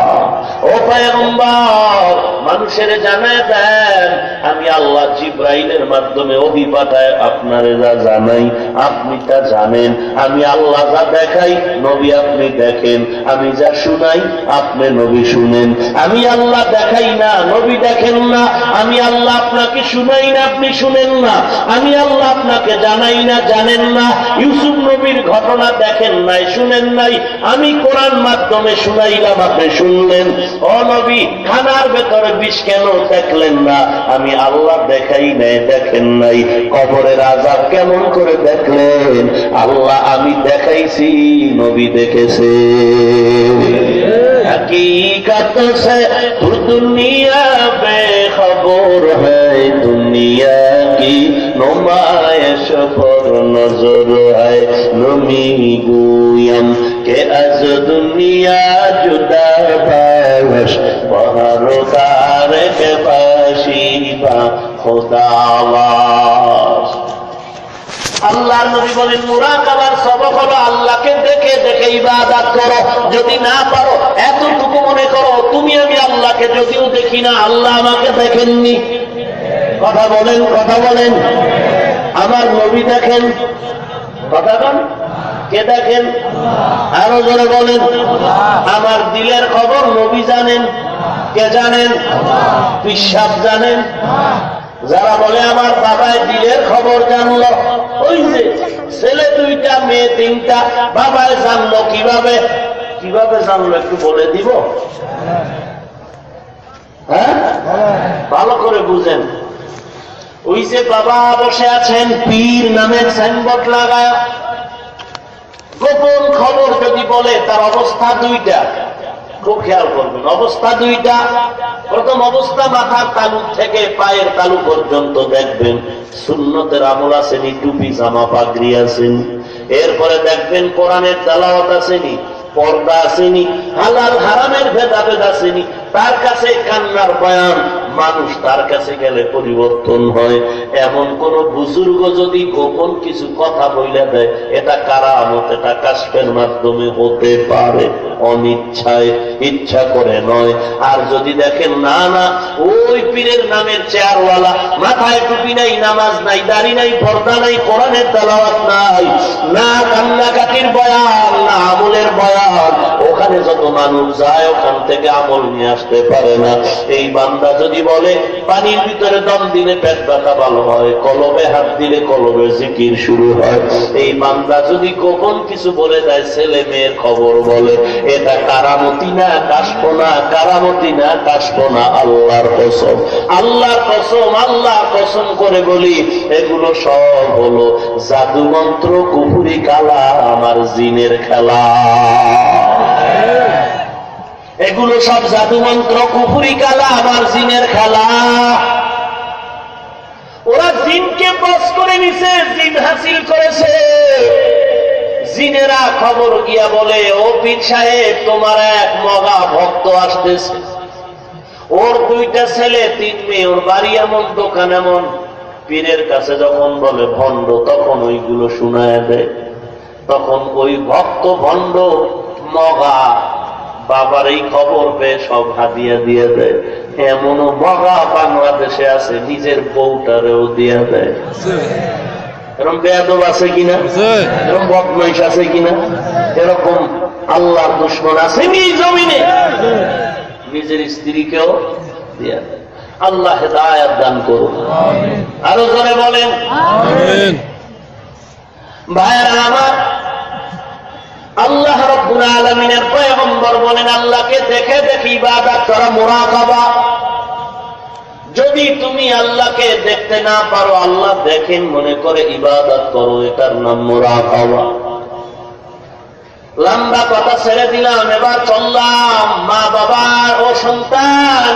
ও পয়গম্বর, মানুষের জানায় দেন, আমি আল্লাহ জিবরাইলের মাধ্যমে ওহী পাঠায় আপনারে যা জানাই আপনি তা জানেন। আমি আল্লাহ যা দেখাই নবী আপনি দেখেন, আমি যা শুনাই আপনি নবী শুনেন। আমি আল্লাহ দেখাই না, নবী দেখেন না। আমি আল্লাহ আপনাকে শুনাই না, আপনি শুনেন না। আমি আল্লাহ আপনাকে জানাই না, জানেন না। ইউসুফ নবীর ঘটনা দেখেন নাই, শুনেন নাই। আমি কোরআন মাধ্যমে শুনাইলাম, আপনি শুনলেন। ও নবী, খানার ভেতরে বিষ কেন দেখলেন না? আমি আল্লাহ দেখাই নাই, দেখেন নাই। কবরের আযাব কেমন করে দেখলেন? আল্লাহ আমি দেখাইছি, নবী দেখেছে। हकीकत से तू दुनिया बेखबर है, दुनिया की नुमाइश पर नजर है। नमी गुयम के अज दुनिया जुदा बाश, बहरदार के पाशीबा खुदावास। আল্লাহর নবী বলেন, মুরাকাবার সবক হলো আল্লাহকে দেখে দেখে ইবাদত করো। যদি না পারো, এতটুকু মনে করো, তুমি আমি আল্লাহকে যদিও দেখি না, আল্লাহ আমাকে দেখেননি। কথা বলেন, কথা বলেন। আমার নবী দেখেন, কথা বলেন। কে দেখেন? আরো জোরে বলেন। আমার দিলের খবর নবী জানেন। কে জানেন? পিশাব জানেন। যারা বলে আমার বাবায় দিলের খবর জানলো, ওই যে ছেলে দুইটা মেয়ে তিনটা, বাবায় জানলো কিভাবে? কিভাবে জানলো একটু বলে দিব? হ্যাঁ, ভালো করে বুঝেন। ওই যে বাবা বসে আছেন, পীর নামের সাইনবোর্ড লাগায়, গোপন খবর যদি বলে, তার অবস্থা দুইটা। খুব খেয়াল করবেন, অবস্থা দুইটা। প্রথম অবস্থা, মাথার তালু থেকে পায়ের তালু পর্যন্ত দেখবেন সুন্নতের আমল আসেনি, টুপি জামা পাগড়ি আসেনি। এরপরে দেখবেন কোরআনের তেলাওয়াত আসেনি, পর্দা আসেনি, হালাল হারামের ভেদাভেদ আসেনি। তার কাছে কান্নার বয়ান, মানুষ তার কাছে গেলে পরিবর্তন হয়। এমন কোন বুজুর্গ যদি গোপন কিছু কথা বইলে দেয়, এটা কারামত, এটা কাশফের মাধ্যমে হতে পারে, অনিচ্ছায়, ইচ্ছা করে নয়। আর যদি দেখেন না না ওই পীরের নামের চেয়ারওয়ালা, মাথায় টুপি নাই, নামাজ নাই, দাড়ি নাই, পর্দা নাই, কোরআনের তেলাওয়াত নাই, না কান্নাকাটির বয়ান, না আমলের বয়ান, ওখানে যত মানুষ যায় ওখান থেকে আমল নিয়ে আসতে পারে না। এই বান্দা যদি বলে পানির ভিতরে দম দিলে পেট ব্যথা ভালো হয়, কলবে হাত দিলে কলবে জিকির শুরু হয়, এই বান্দা যদি গোপন কিছু বলে দেয়, ছেলে মেয়ের খবর বলে, এটা কারামতি না, কাশফনা, কারামতি না, কাশফনা। আল্লাহর কসম, আল্লাহর কসম, আল্লাহর কসম করে বলি, এগুলো সব হলো জাদু মন্ত্র, কুফরি কালা, আমার জিনের খেলা। এগুলো সব জাদু মন্ত্র, কুফরি কালা, আমার জিনের খেলা। ওরা জিনকে বশ করে নিছে, জিন হাসিল করেছে। জিনেরা খবর গিয়া বলে, ও পীর সাহেব, তোমার এক মগা ভক্ত আসতেছে, ওর 2টা ছেলে 3 মেয়ে, ওর বাড়ি এমন, দোকান এমন। পীরের কাছে যখন বলে ভণ্ড, তখন ওইগুলো শোনায় দেয়। তখন ওই ভক্ত ভণ্ড মগা বাবার এই খবর পেয়ে সব হাদিয়া দিয়ে দেয়। এমনও মগা বাংলাদেশে আছে, নিজের বউটারেও দিয়ে দেয়। এরকম বেয়াদব আছে কিনা? এরকম বদমাইশ আছে কিনা? এরকম আল্লাহর দুশমন আছে জমিনে, নিজের স্ত্রীকেও দিয়ে দেয়। আল্লাহ হেদায়েত দান করুন। আরো জোরে বলেন আমিন। ভাইরা আমার, আল্লাহ রাব্বুল আলামিনের পয়গম্বর বলেন, আল্লাহকে দেখে দেখে ইবাদত করা মুরাকাবা। যদি তুমি আল্লাহকে দেখতে না পারো, আল্লাহ দেখেন মনে করে ইবাদত করো, এটার নাম মুরাকাবা। লম্বা কথা ছেড়ে দিলাম, এবার চললাম মা বাবার ও সন্তান,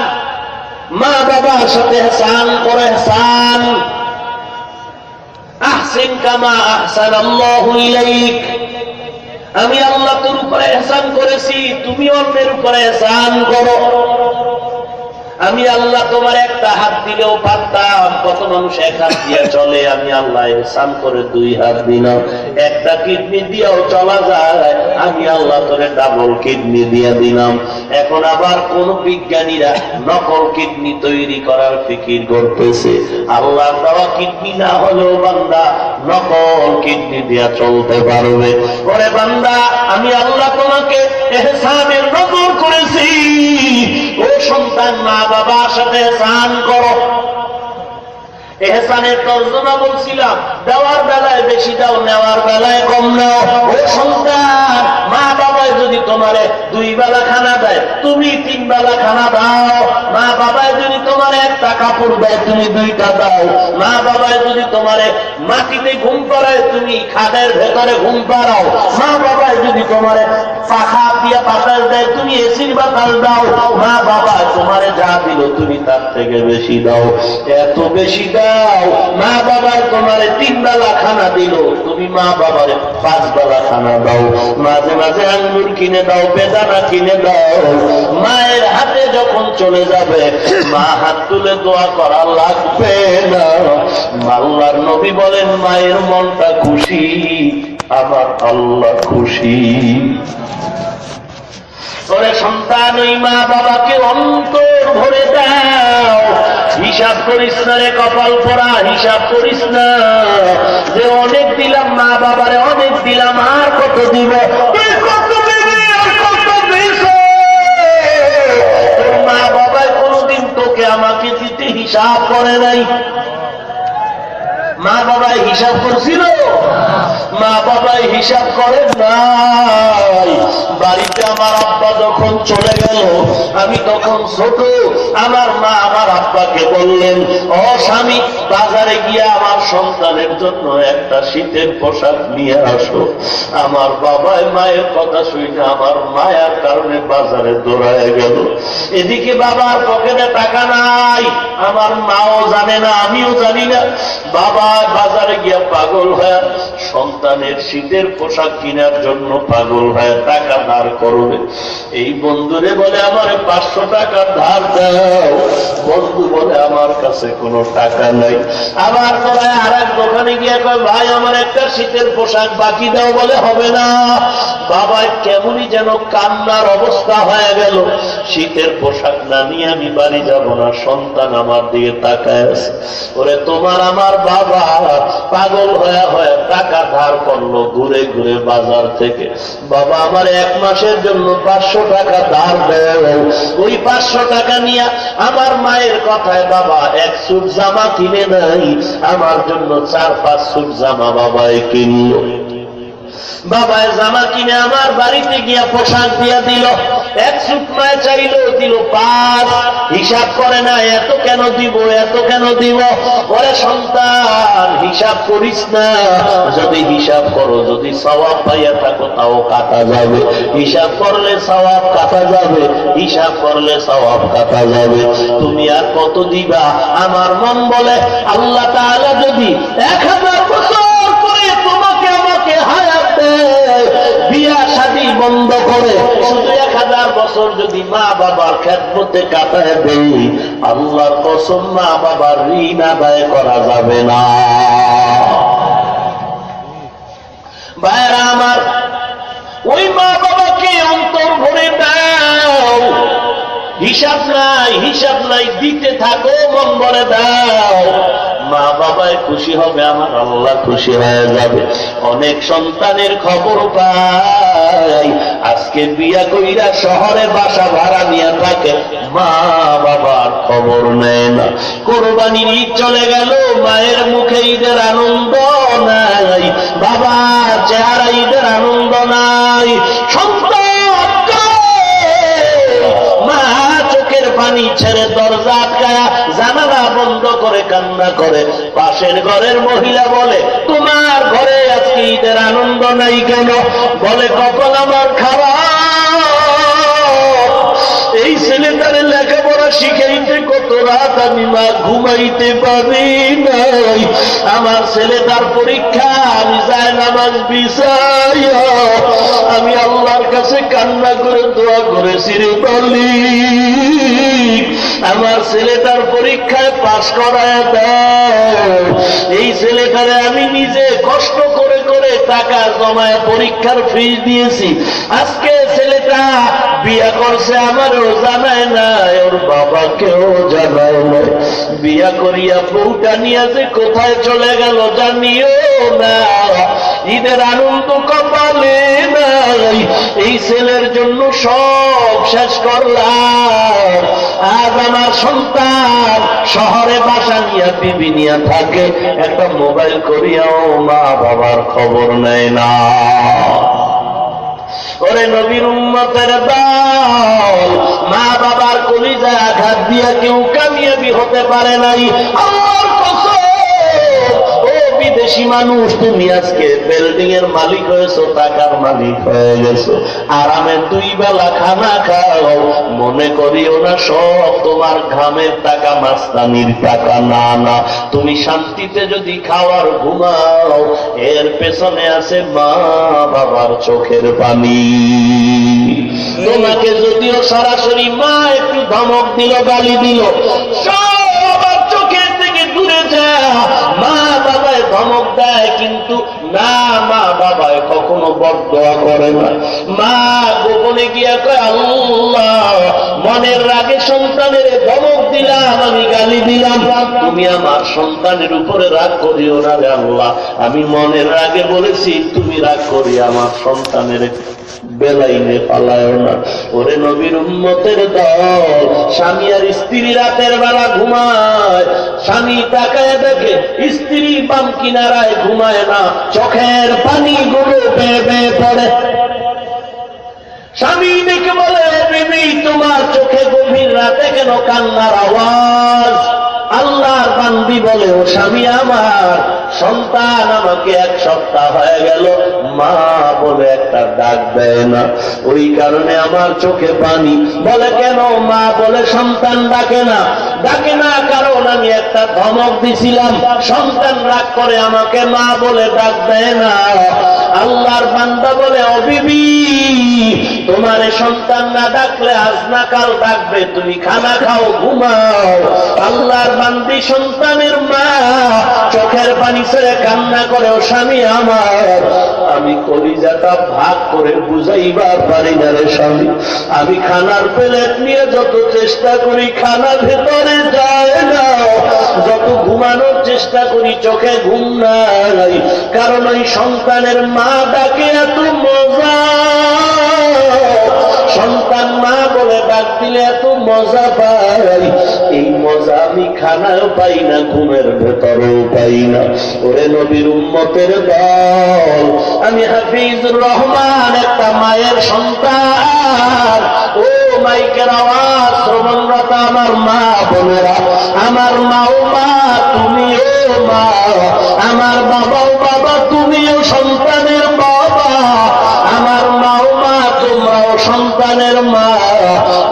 মা বাবার সাথে ইহসান করে, ইহসান আহসিন কামা আহসানাল্লাহু ইলাইক। আমি আল্লাহ তোর উপরে ইহসান করেছি, তুমি অন্যের উপরে ইহসান করো। আমি আল্লাহ তোমার একটা হাত দিলেও পারতাম, কত মানুষ 1 হাত দিয়ে চলে, আমি আল্লাহ ইহসান করে 2 হাত দিলাম। একটা কিডনি দিয়েও চলা যায়, আমি আল্লাহ তোরে ডাবল কিডনি দিয়ে দিলাম। এখন আবার কোন বিজ্ঞানীরা নকল কিডনি তৈরি করার ফিকির করতেছে। আল্লাহর দেওয়া কিডনি না হলেও বান্দা নকল কিডনি দিয়া চলতে পারবে। ওরে বান্দা, আমি আল্লাহ তোমাকে ইহসানের নজর করেছি। ও সন্তান, মা বাবার সাথে ইহসান করো। ইহসানের তর্জমা বলছিলাম, দেওয়ার বেলায় বেশি দাও, নেওয়ার বেলায় কম নাও। ও সন্তান, মা বাবায় যদি তোমারে 2 বেলা খানা দেয়, তুমি 3 বেলা খানা দাও। মা বাবায় যদি তোমার একটা কাপড় দেয়, তুমি 2টা দাও। মা বাবায় যদি তোমারে মাটিতে ঘুম পাড়ায়, তুমি খাদের ভেতরে ঘুম পাড়াও। মা বাবায় যদি তোমারে পাখা দিয়া বাতাস দেয়, তুমি এসির বাতাস দাও। মা বাবা তোমারে যা দিল, তুমি তার থেকে বেশি দাও। এত বেশি দাও, মা বাবার তোমারে 3 বেলা খানা দিল, তুমি মা বাবারে 5 বেলা খানা দাও। মাঝে মাঝে আঙ্গুর কিনে দাও, বেদানা কিনে দাও। মায়ের হাতে যখন চলে যাবে, মা হাত তুলে দোয়া করা লাগবে না। আল্লাহর নবী বলেন, মায়ের মনটা খুশি, আমার আল্লাহ খুশি। ওরে সন্তান, ওই মা বাবাকে অন্তর ভরে দাও। হিসাব করিস না রে কপাল পোড়া, হিসাব করিস না যে অনেক দিলাম মা বাবারে, অনেক দিলাম, আর কত দিব। মা বাবায় কোনদিন তোকে আমাকে দিতে হিসাব করে নাই। মা বাবায় হিসাব করছিল? মা বাবায় হিসাব করে নাই। বাড়িতে আমার আব্বা যখন চলে গেল, আমি তখন ছোট, আমার মা আমার আব্বাকে বললেন, ও স্বামী, বাজারে গিয়ে আমার সন্তানের জন্য একটা শীতের পোশাক নিয়ে আসো। আমার বাবায় মায়ের কথা শুনে আমার মায়ার কারণে বাজারে দৌড়ায় গেল। এদিকে বাবার পকেটে টাকা নাই, আমার মাও জানে না, আমিও জানি না। বাবা বাজারে গিয়া পাগল হয়ে সন্তানের শীতের পোশাক কেনার জন্য পাগল হয়ে টাকা ধার করবে। এই বন্ধুরে বলে, বলে আমার 500 টাকা ধার দাও, বন্ধু বলে আমার কাছে কোনো টাকা নাই। আবার পরে আর এক দোকানে গিয়ে কয় ভাই আমার একটা শীতের পোশাক বাকি দাও, বলে হবে না। বাবা কেমনই যেন কান্নার অবস্থা হয়ে গেল। শীতের পোশাক না নিয়ে আমি বাড়ি যাব না। সন্তান আমার দিকে তাকায় আছে। ওরে তোমার আমার বাবা পাগল হয়ে হয়ে টাকা ধার করলো ঘুরে ঘুরে বাজার থেকে। বাবা আমার 1 মাসের জন্য 500 টাকা ধার দেয়। ওই 500 টাকা নিয়ে আমার মায়ের কথায় বাবা 1 স্যুট জামা কিনে নাই, আমার জন্য 4-5 স্যুট জামা বাবাই কিনলো। বাবায় জামা কিনে আমার বাড়িতে গিয়া পোশাক দিয়া দিল। 1 স্যুট মায় চাইল, দিল 5। হিসাব করে না, এত কেন দিব, এত কেন দিব। ওরে সন্তান হিসাব করিস না, যদি হিসাব করো, যদি সওয়াব পাইয়া থাকো তাও কাটা যাবে। হিসাব করলে সওয়াব কাটা যাবে, হিসাব করলে সওয়াব কাটা যাবে। তুমি আর কত দিবা? আমার মন বলে আল্লাহ তাআলা যদি 1000 বছর করে তোমাকে আমাকে হায়াত দেয়, বিয়া শাদী বন্ধ করে শুধু 1000 বছর যদি মা বাবার খেদমতে কাটায় দেই, আল্লাহর কসম মা বাবার ঋণ আদায় করা যাবে না। ভাইরা আমার, ওই মা বাবাকে অন্তর ভরে দাও। হিসাব নাই, হিসাব নাই, দিতে থাকো, মন ভরে দাও। মা বাবায় খুশি হবে, আমার আল্লাহ খুশি হয়ে যাবে। অনেক সন্তানের খবর পাই আজকে বিয়া কইরা শহরে বাসা ভাড়া নিয়ে থাকে, মা বাবার খবর নেয় না। কোরবানির ঈদ চলে গেল, মায়ের মুখে ঈদের আনন্দ নাই, বাবার চেহারা ঈদের আনন্দ নাই। সন্তান মা চোখের পানি ছেড়ে দরজা আটকায়া জানালা বন্ধ করে কান্না করে। পাশের ঘরের মহিলা বলে তোমার ঘরে আজকে ঈদের আনন্দ নাই কেন? বলে কপাল আমার খারাপ, এই ছেলেটারে লেখাপড়া শিখাইতে কত রাত আমি মা ঘুমাইতে পারি নাই। আমার ছেলেটার পরীক্ষা, আমি যায় নামাজ বিছাইয়া আমি আল্লাহর কাছে কান্না করে দোয়া করেছি রে বলি আমার ছেলেটার পরীক্ষায় পাস করায় দাও। এই ছেলেটারে আমি নিজে কষ্ট করে করে টাকা জমায় পরীক্ষার ফিস দিয়েছি। আজকে ছেলেটা বিয়া করছে, আমারও জানায় না, ওর বাবাকেও জানায় না। বিয়া করিয়া বউটা নিয়ে যে কোথায় চলে গেল জানিও না। ঈদের আনন্দ কপালে নাই, এই ছেলের জন্য সব শেষ করলাম। আজ আমার সন্তান শহরে বাসা নিয়ে বিবি নিয়ে থাকে, একটা মোবাইল করিয়াও মা বাবার খবর নেয় না। ওরে নবীর উম্মতের দল, মা বাবার কলিজায় আঘাত দিয়া কেউ কামিয়াবি হতে পারে নাই। আল্লাহর কসম, ও বিদেশি মানুষ, তুমি আজকে বিল্ডিং এর মালিক হয়েছো, টাকার মালিক হয়ে গেছো, আরামে 2 বেলা খানা খাও, মনে করিও না সব তোমার ঘামের টাকা, মাস্তানির টাকা। না না, তুমি শান্তিতে যদি খাওয়ার ঘুমাও, এর পেছনে আছে মা বাবার চোখের পানি। তোমাকে যদিও সরাসরি মা একটু ধমক দিল, গালি দিল, সবার চোখের থেকে দূরে যা। মা বাবায় ধমক দেয় কিন্তু না, মা বাবায় কখনো বদদোয়া করে না। মা গোপনে গিয়া কয় আল্লাহ, মনের রাগে সন্তানের ধমক দিলাম, আমি গালি দিলাম, তুমি আমার সন্তানের উপরে রাগ করিও না রে আল্লাহ। আমি মনের রাগে বলেছি, তুমি রাগ করি আমার সন্তানের বেলাইনে পালায় না। ওরে নবীর উম্মতের দল, স্বামী আর স্ত্রী রাতের বেলা ঘুমায়, স্বামী তাকায় দেখে স্ত্রী বাম কিনারায় ঘুমায় না, চোখের পানি গুলো বেয়ে বেয়ে পড়ে। স্বামী দেখে বলে বিবি, তোমার চোখে গভীর রাতে কেন কান্নার আওয়াজ? আল্লাহর বান্দি বলে ও স্বামী আমার, সন্তান আমাকে 1 সপ্তাহ হয়ে গেল মা বলে একটা ডাক দেয় না, ওই কারণে আমার চোখে পানি। বলে কেন? মা বলে সন্তান ডাকে না। ডাকে না কারণ আমি একটা ধমক দিছিলাম, সন্তান রাগ করে আমাকে মা বলে ডাক দেয় না। আল্লাহর বান্দা বলে ও বিবি, তোমার তোমারে সন্তান না ডাকলে আজ না কাল ডাকবে, তুমি খানা খাও, ঘুমাও। আল্লাহর বান্দি সন্তানের মা চোখের পানি ছেড়ে কান্না করে, ও স্বামী আমার, আমি কলিজাটা ভাগ করে বুঝাইবার পারি না রে স্বামী। আমি খানার প্লেট নিয়ে যত চেষ্টা করি খানা ভেতরে যায় না, যত ঘুমানোর চেষ্টা করি চোখে ঘুম নাই। কারণ ওই সন্তানের মা ডাকে এত মজা, সন্তান মা বলে ডাক দিলে এত মজা পাই, এই মজা আমি খানাও পাই না, ঘুমের ভেতরেও পাই না। ওরে নবীর উম্মতের দল, আমি হাফিজুর রহমান, একটা মায়ের সন্তান। ও মাইকের আওয়াজ শ্রবণরত আমার মা বোনেরা, আমার মাও মা, তুমিও মা, আমার বাবাও বাবা, তুমিও সন্তানের বাবা, আমার মাও মা, তোমরাও সন্তানের মা।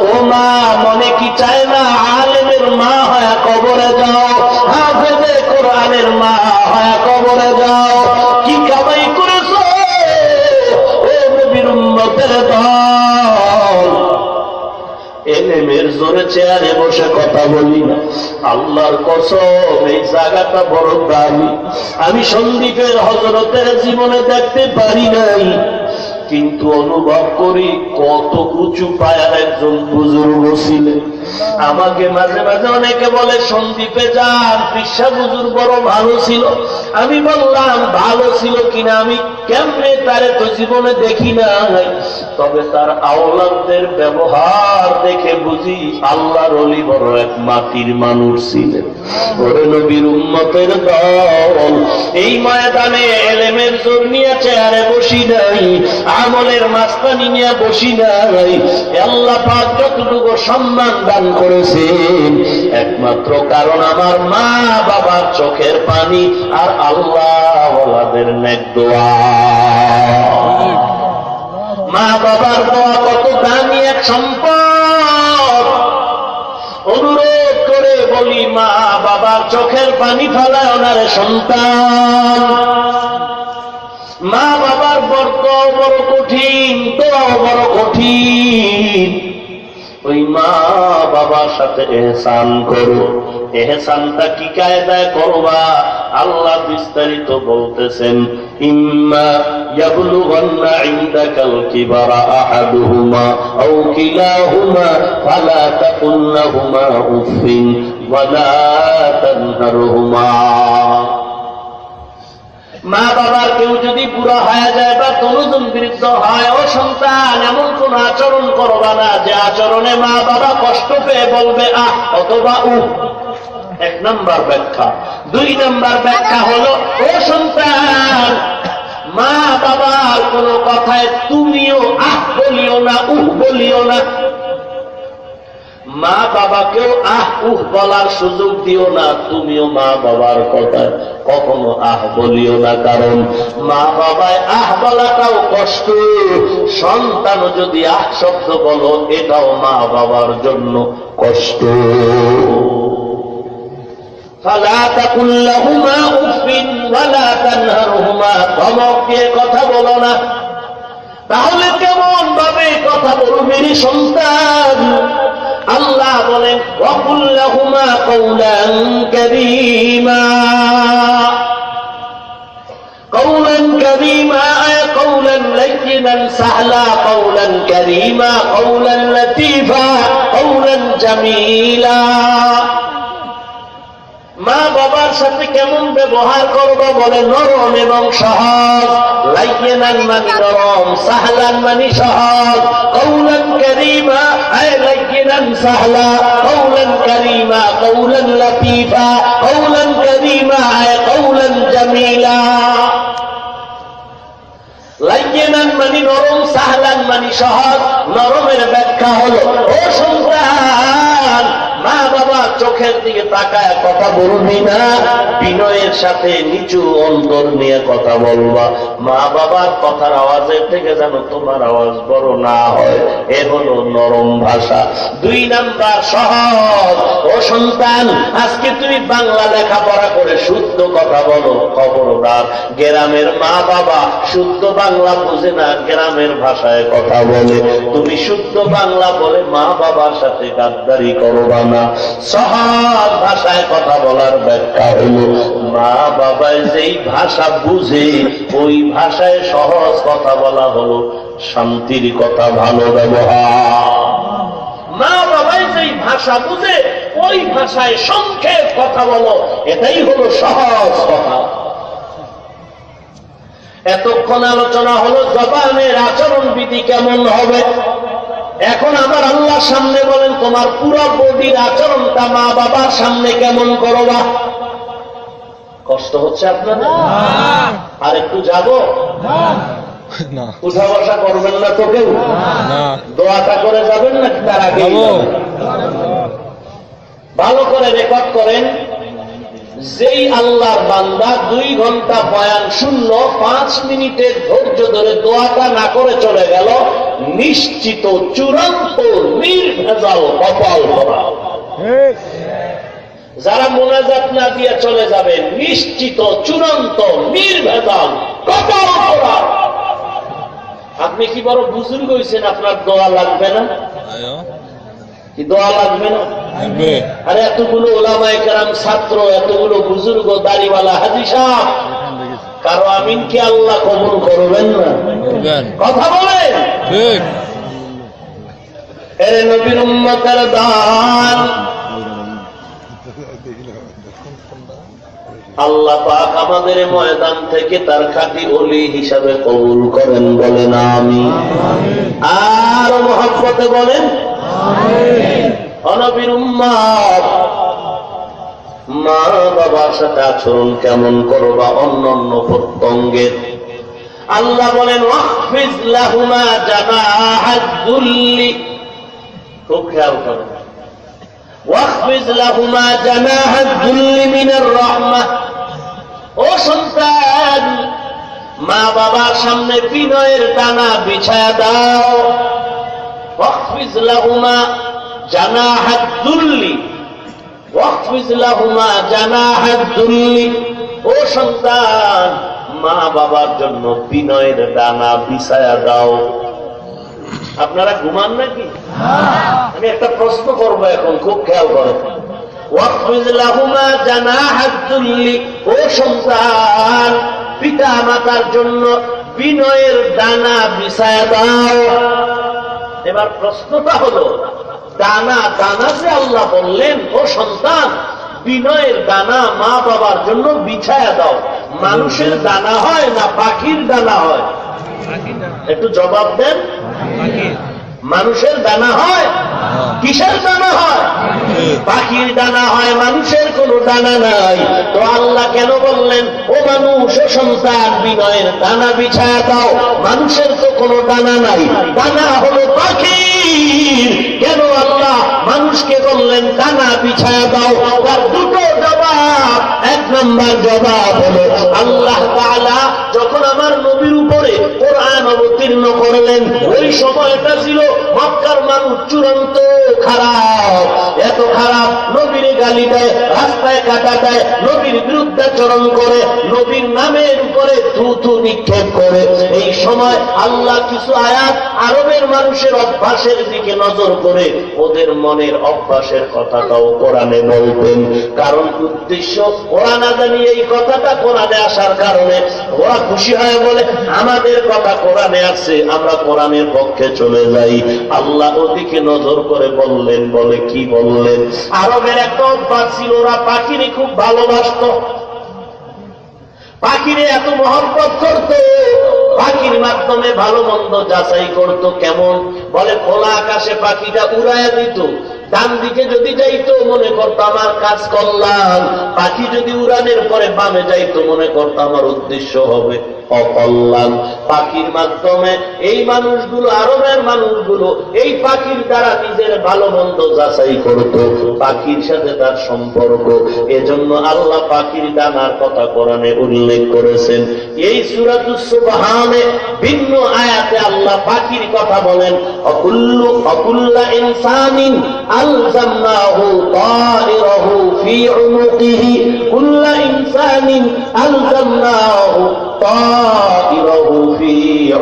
ও মা, মনে কি চায় না আলেমের মা হয় কবরে যাও, হাফেজে কোরআনের মা হয় কবরে যাও? কি কামাই করেছো ও নবীর উম্মতের দল? এলেমের জোরে চেয়ারে বসে কথা বলি না, আল্লাহর কসম এই জায়গাটা বড় দামি। আমি সন্দীপের হযরতের জীবনে দেখতে পারি নাই, কিন্তু অনুভব করি কত উঁচু পায়ার একজন বুজুর্গ ছিলেন। আমাকে মাঝে মাঝে অনেকে বলে সন্দীপে যান, পিসা বুজুর বড় ভালো ছিল। আমি বললাম ভালো ছিল কিনা আমি কেমনে তারে তো জীবনে দেখি না, তবে তার আওলাদদের ব্যবহার দেখে বুঝি আল্লাহর ওলি বড় এক মাটির মানুষ ছিলেন। ওরে নবীর উম্মতের দল, এই ময়দানে এলেমের জোর নিয়ে চেয়ারে বসি নাই, আমলের মাস্তানি নিয়ে বসি নাই। আল্লাহ পাক যতটুকু সম্মান দান করেছেন একমাত্র কারণ আমার মা বাবার চোখের পানি আর আল্লাহ ওয়ালাদের নেক দোয়া। মা বাবার দোয়া কত দামি এক সম্পদ। অনুরোধ করে বলি, মা বাবার চোখের পানি ফেলায় ওনারে সন্তান। মা বাবার বর্ত বড় কঠিন, দোয়াও বড় কঠিন। ওই মা বাবার সাথে এহসান করো। এহসানটা কি কায়দায় করবা? আল্লাহ বিস্তারিত বলতেছেন, ইম্মা ইয়াবলুগান্না ইনদাকাল কিবারা আহাদুহুমা আও কিলাহুমা ফালা তাকুল লাহুমা উফিন ওয়ালা তানহারহুমা। মা বাবার কেউ যদি বুড়া হয়ে যায় বা তরুণ বৃদ্ধ হয়, ও সন্তান এমন কোন আচরণ করবা না যে আচরণে মা বাবা কষ্ট পেয়ে বলবে আহ অথবা উহ। এক নম্বর ব্যাখ্যা। দুই নম্বর ব্যাখ্যা হলো, ও সন্তান মা বাবার কোন কথায় তুমিও আহ বলিও না, উহ বলিও না। মা বাবাকেও আহ উহ বলার সুযোগ দিও না, তুমিও মা বাবার কথায় কখনো আহ বলিও না। কারণ মা বাবায় আহ বলাটাও কষ্ট, সন্তানও যদি আহ শব্দ বলো এটাও মা বাবার জন্য কষ্ট। ফালা তাকুল লাহুমা উফিন ওয়ালা তানহারহুমা, ধমক দিয়ে কথা বলো না। তাহলে কেমন ভাবে কথা বলবে সন্তান? আল্লাহ বলেন, ওয়াকুল লাহুমা কওলান কারীমা। কওলান কারীমা আয় কওলান লাইয়িনান সাহলা, কওলান কারীমা কওলান লতীফা কওলান জামিলা। মা বাবার সাথে কেমন ব্যবহার করবো বলে, নরম এবং সহজ। লাইয়িনান মানে নরম, সাহলান মানে সহজ। কওলান কারীমা আয় লাইয়িনান সাহলা, কওলান কারীমা কওলান লতীফা, কওলান কারীমা আয় কওলান জামিলা। লাইয়িনান মানে নরম, সাহলান মানে সহজ। নরমের ব্যাখ্যা হলো, ও সন্তান মা বাবা চোখের দিকে তাকায় কথা বলবি না, বিনয়ের সাথে নিচু অন্তর নিয়ে কথা বলবা। মা বাবার কথার আওয়াজের থেকে যেন তোমার আওয়াজ বড় না হয়, এ হলো নরম ভাষা। 2 নাম্বার সহজ। ও সন্তান, আজকে তুমি বাংলা লেখাপড়া করে শুদ্ধ কথা বলো, খবরদার গ্রামের মা বাবা শুদ্ধ বাংলা বোঝে না, গ্রামের ভাষায় কথা বলে। তুমি শুদ্ধ বাংলা বলে মা বাবার সাথে গাদ্দারি করবা না। সহজ ভাষায় কথা বলার ব্যাখ্যা হলো, মা বাবায় যেই ভাষা বুঝে ওই ভাষায় সহজ কথা বলা হলো শান্তির কথা, ভালো ব্যবহার। মা বাবাই যেই ভাষা বুঝে ওই ভাষায় সংক্ষেপ কথা বলো, এটাই হলো সহজ কথা। এতক্ষণ আলোচনা হলো জবানের আচরণ বিধি কেমন হবে। এখন আমার আল্লাহর সামনে বলেন তোমার পুরো বডির আচরণটা মা বাবার সামনে কেমন করবা। কষ্ট হচ্ছে আপনাদের? আর একটু যাবো? উঠা বসা করবেন না তো কেউ? দোয়াটা করে যাবেন না তার আগে? ভালো করে রেকর্ড করেন। যেই আল্লাহর বান্দা 2 ঘন্টা বয়ান শুনল, 5 মিনিটের ধৈর্য ধরে দোয়াটা না করে চলে গেল, নিশ্চিত চূড়ান্ত নির্ভেজাল কপাল করা। যারা মোনাজাত না দিয়ে চলে যাবে, নিশ্চিত চূড়ান্ত নির্ভেজাল কপাল করা। আপনি কি বড় বুজুর্গ হয়েছেন, আপনার দোয়া লাগবে না? কি দোয়া লাগবে না? আরে এতগুলো ওলামায়ে কেরাম ছাত্র, এতগুলো বুজুর্গ, দাড়িওয়ালা হাজী সাহেব, কারো আমিন কি আল্লাহ কবুল করবেন না? কথা বলেন। এরে নবীর উম্মতের দান, আল্লাহ পাক আমাদের ময়দান থেকে তার খাঁটি ওলি হিসাবে কবুল করেন, বলেন আমিন। আর মহব্বতে বলেন নবীর উম্মত, মা বাবার সাথে আচরণ কেমন করবা অন্যান্য প্রত্যঙ্গের। আল্লাহ বলেন ওয়াহফিজ লাহুমা জানাহাদ যুল্লি, খুব খেয়াল করেন, ওয়াহফিজ লাহুমা জানাহাদ যুল্লি মিনার রাহমাহ। ও সন্তান, মা বাবার সামনে বিনয়ের ডানা বিছায়া দাও। ওয়াহফিজ লাহুমা জানাহাদ যুল্লি, ওয়াহফিজ লাহুমা জানাহাদ যুল্লি। ও সন্তান, মা বাবার জন্য বিনয়ের ডানা বিছায়া দাও। আপনারা ঘুমান নাকি? আমি একটা প্রশ্ন করবো এখন, খুব খেয়াল করেন। ওয়াহফিজ লাহুমা জানাহাদ যুল্লি। ও সন্তান, পিতা মাতার জন্য বিনয়ের ডানা বিছায়া দাও। এবার প্রশ্নটা হলো, দানা দানা যে আল্লাহ বললেন, ও সন্তান বিনয়ের দানা মা বাবার জন্য বিছায়া দাও, মানুষের দানা হয় না পাখির দানা হয়? একটু জবাব দেন। মানুষের দানা হয়? কিসের দানা হয়? পাখির দানা হয়, মানুষের কোনো দানা নাই। তো আল্লাহ কেন বললেন ও মানুষ, ও সন্তান বিনয়ের দানা বিছায়া দাও? মানুষের তো কোনো দানা নাই, দানা হলো পাখির। কেন আল্লাহ মানুষকে বললেন দানা বিছায়া দাও? তার দুটো জবাব। 1 নম্বর জবাব হলো, আল্লাহ তাআলা যখন আমার নবীর উপরে কোরআন অবতীর্ণ করলেন, ওই সময়টা ছিল মক্কার মানুষ চূড়ান্ত খারাপ, এত খারাপ, নবীর গালি দেয়, রাস্তায় কাটা দেয়, নবীর বিরুদ্ধাচরণ করে, নবীর নামের উপরে থুথু নিক্ষেপ করে। এই সময় আল্লাহ কিছু আয়াত আরবের মানুষের অভ্যাসের দিকে নজর করে ওদের মনের অভ্যাসের কথাটাও কোরআনে বলতেন। কারণ উদ্দেশ্য, ওরা না জানি এই কথাটা কোরআনে আসার কারণে ওরা খুশি হয় বলে আমাদের কথা কোরআনে আসছে, আমরা কোরআনের পক্ষে চলে যাই। আল্লাহ ওদিকে নজর করে বললেন, বলে কি বললেন? আরবের একটা অভ্যাস ছিল, ওরা পাখিরে খুব ভালোবাসত, পাখিরে এত মহব্বত করত, পাখির মাধ্যমে ভালো মন্দ যাচাই করত। কেমন? বলে খোলা আকাশে পাখিটা উড়াইয়া দিত, ডান দিকে যদি যাইতো মনে করতো আমার কাজ করলাম, পাখি যদি উড়ানের পরে বামে যাইতো মনে করতো আমার উদ্দেশ্য হবে। অকল্যাণ। পাখির মাধ্যমে এই মানুষগুলো, আরবের মানুষগুলো এই পাখির দ্বারা নিজের ভালো মন্দ যাচাই করত, পাখির সাথে তার সম্পর্ক। এজন্য আল্লাহ পাখির ডানার কথা কোরআনে উল্লেখ করেছেন। এই সূরাতুস সুবহানে ভিন্ন আয়াতে আল্লাহ পাখির কথা বলেন, অকুল্লা ইনসানিন আলজামনাহু তাইরাহু ফি উনুকিহি, কুল্লা ইনসানিন আলজামনাহু তাইরাহু ফি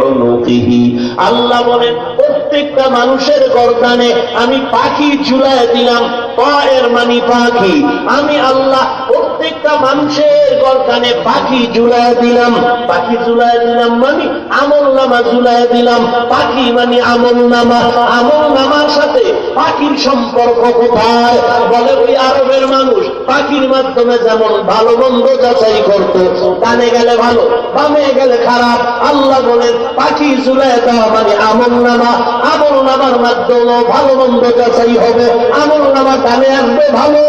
উনুকিহি। আল্লাহ বলেন প্রত্যেকটা মানুষের গর্দানে আমি পাখি ঝুলায় দিলাম। তায়ের মানে পাখি। আমি আল্লাহ প্রত্যেকটা মানুষের গর্দানে পাখি ঝুলায় দিলাম। পাখি ঝুলায় দিলাম মানে আমলনামা ঝুলায় দিলাম। পাখি মানে আমলনামা। আমলনামার সাথে পাখির সম্পর্ক কোথায়? বলে ওই আরবের মানুষ পাখির মাধ্যমে যেমন ভালো মন্দ যাচাই করত, ডানে গেলে ভালো, বামে গেলে খারাপ। আল্লাহ বলেন পাখি ঝুলায় দেওয়া মানে আমলনামা। আমলনামার মাধ্যমে ভালো মন্দ যাচাই হবে। আমলনামা ডানে আসবে ভালো,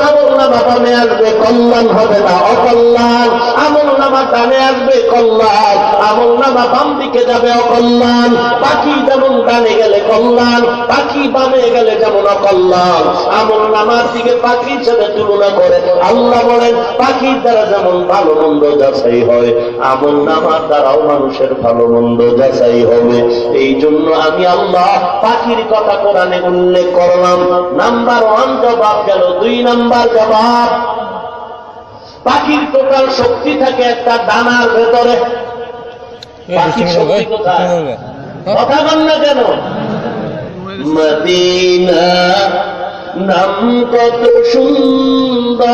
আমলনামা বামে আসবে কল্যাণ, হবে না অকল্যাণ। আমলনামা ডানে আসবে কল্যাণ, আমলনামা বাম দিকে যাবে অকল্যাণ। পাখি যেমন ডানে গেলে কল্যাণ, পাখি বামে গেলে যেমন অকল্যাণ। আমলনামার দিকে পাখির সাথে তুলনা করে আল্লাহ বলেন পাখির দ্বারা যেমন ভালো মন্দ যাচাই হয়, আমলনামার দ্বারাও মানুষের ভালো মন্দ যাচাই হবে। এই জন্য আমি আল্লাহ পাখির কথা কোরআনে উল্লেখ করলাম। নাম্বার 1 জবাব গেল। 2 নাম্বার জবাব, পাখির টোটাল শক্তি থাকে একটা ডানার ভেতরে। পাখির শক্তি কোথায়? কথা বল না কেন? মদিনা নাম কত সুন্দর,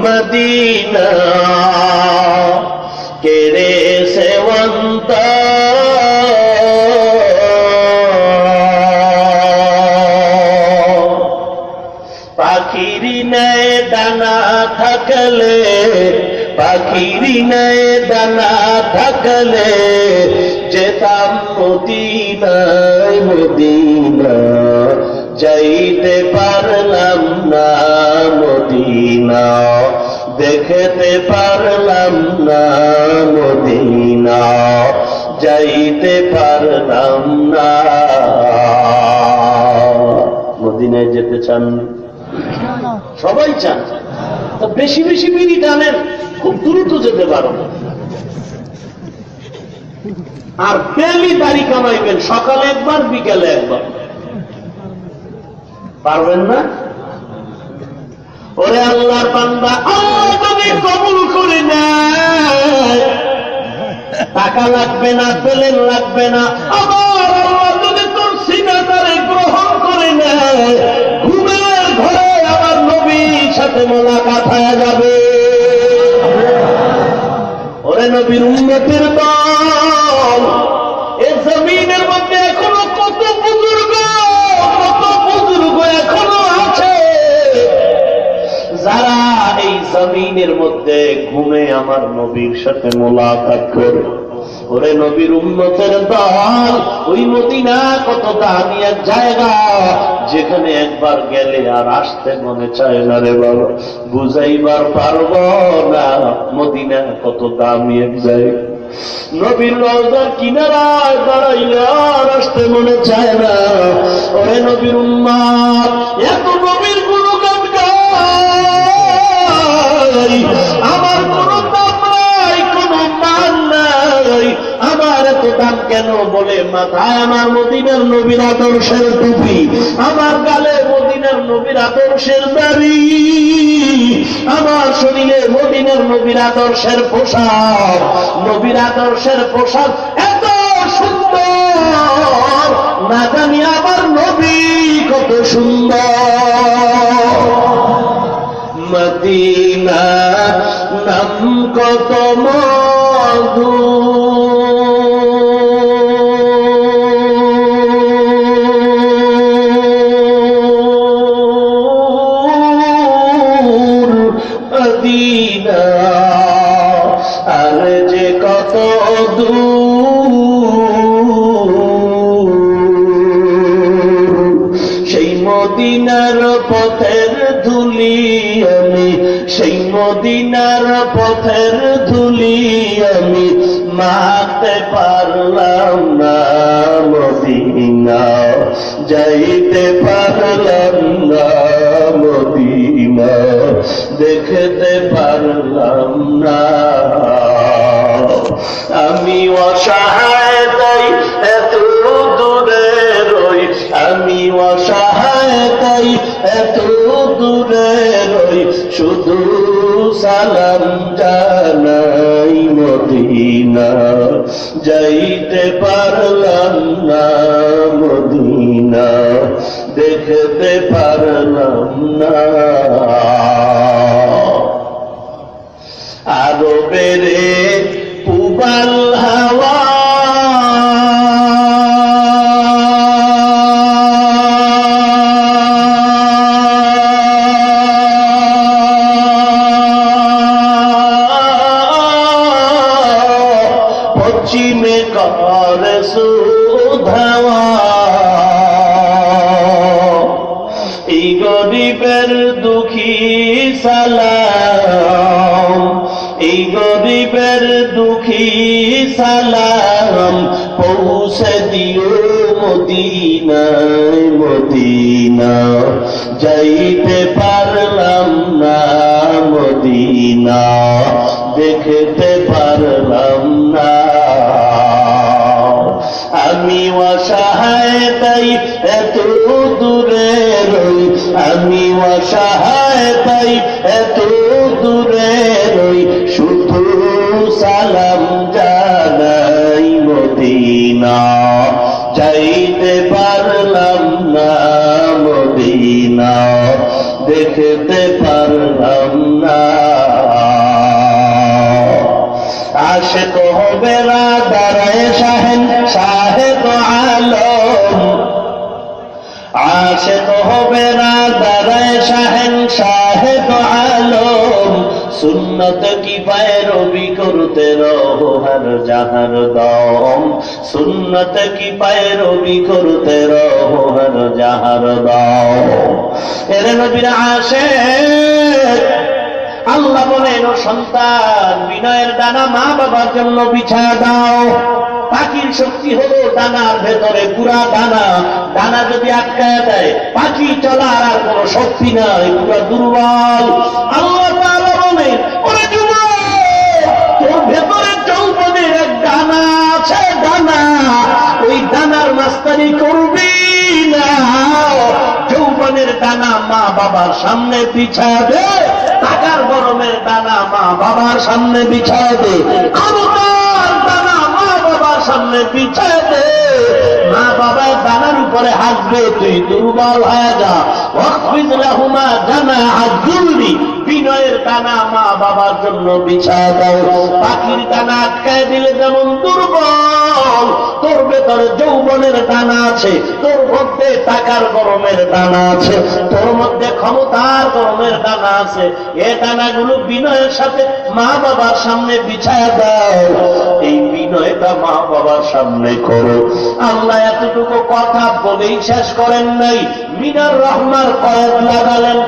মদিনা কেড়ে সেবন্ত পাখির নেয় ডানা থাকলে, পাখির নেয় ডানা থাকলে যেতাম মদিনায়, মদিনা যাইতে পারলাম না, মদিনা দেখতে পারলাম না, মদিনা যাইতে পারলাম না। মদিনায় যেতে চান? সবাই চান। তো বেশি বেশি বিড়ি টানেন, খুব দ্রুত যেতে পারো। আর ডেলি দাড়ি কামাইবেন, সকালে একবার বিকেলে একবার। পারবেন না? ওরে আল্লাহর বান্দা, আল্লাহ যদি কবুল করে নেয় টাকা লাগবে না, প্লেন লাগবে না। আবার আল্লাহ যদি তোর সিনাটারে গ্রহণ করে নেয়, ঘুমের ঘরে আমার নবীর সাথে মোলাকাত হয়ে যাবে। ওরে নবীর উম্মতের দল, এই জমিনের মধ্যে এখনো কত বুজুর্গ এখনো আছে যারা এই জমিনের মধ্যে ঘুমে আমার নবীর সাথে মোলাকাত করে। ওরে নবীর উম্মতের দল, ওই মদিনা কত দামি এক জায়গা, যেখানে একবার গেলে আর আসতে মনে চায় না রে বাবা, বুঝাইবার পারব না মদিনা কত দামি এক জায়গা। নবীর রওজার কিনারায় দাঁড়াইলে আর আসতে মনে চায় না। ওরে নবীর উম্মত, এত নবীর গুণগান গাই, আমার কোন দাম নাই, কোন মান নাই, আমার এত দাম কেন? বলে মাথায় আমার মদিনার নবীর আদর্শের টুপি, আমার গালে মদিনার নবীর আদর্শের দাড়ি, আমার শরীরে মদিনার নবীর আদর্শের পোশাক। নবীর আদর্শের পোশাক এত সুন্দর, না জানি আমার নবী কত সুন্দর। মদিনা নাম কত মধু, মদিনা আর যে কত দূর, সেই মদিনা মদিনার পথের ধুলি আমি মাখতে পারলাম না, মদিনা যাইতে পারলাম না, মদিনা দেখতে পারলাম না। আমি অসহায় তাই এত দূরে রই, আমি অসহায় তাই এত দূরে রই, শুধু সালাম জানাই মদিনা যাইতে পারলাম না, মদিনা দেখতে পারলাম না। আরবের পুবাল হাওয়া পশ্চিমে করে সুধাওয়া, এই গরিবের দুঃখী সালাম, এই গরিবের দুঃখী সালাম পৌঁছে দিও মদিনায়, মদিনা যাইতে পারলাম না, মদিনা দেখতে পারলাম না। আমি অসহায় তাই এত দূরে রই, আমি অসহায় তাই এত দূরে রই, শুধু সালাম জানাই মদিনা যাইতে পারলাম না, মদিনা দেখতে পারলাম না। আশিক হবে না দাঁড়ায় শাহেন শাহেদ আলম, আশিক হবে না দাঁড়ায় শাহেন শাহেদ আলম, সুন্নত কি पैरवी করতে রহো হর জাহার দম, সুন্নত কি पैरवी করতে রহো হর জাহার দম। এরে নবীর আশিক আল্লাহ বলেন, ও সন্তান বিনয়ের দানা মা বাবার জন্য বিছা দাও। পাখির শক্তি হলো দানার ভেতরে, পুরা দানা, দানা যদি আটকায় দেয় পাখি চলার আর কোন শক্তি নাই, পুরা দুর্বল। আল্লাহ তাআলা বলেন, ওরে যুবক তোর ভেতরে যৌবনের এক দানা আছে, দানা, ওই দানার মাস্তানি করবি না। যৌবনের দানা মা বাবার সামনে বিছা দে, টাকার গরমের দানা মা বাবার সামনে বিছায় দে, ক্ষমতার দানা মা বাবার সামনে বিছায় দে। মা বাবার দানার উপরে হাসবে, তুই দুর্বল হয়ে যা। ওয়াকফিজ লাহুমা জানাআত যুল্লি, বিনয়ের দানা মা বাবার জন্য বিছায় দাও। পাখির দানা আটকায় দিলে যেমন দুর্বল, তোর ভেতরে যৌবনের দানা আছে, তোর মধ্যে টাকার গরমের দানা আছে, তোর মধ্যে ক্ষমতার গরমের দানা আছে। এ দানাগুলো বিনয়ের সাথে মা বাবার সামনে বিছায়া দাও। এই বিনয়টা মা বাবার সামনে করো। আল্লাহ এতটুকু কথা বলেই শেষ করেন নাই, মিনার রহমার কয়েদ লাগালেন।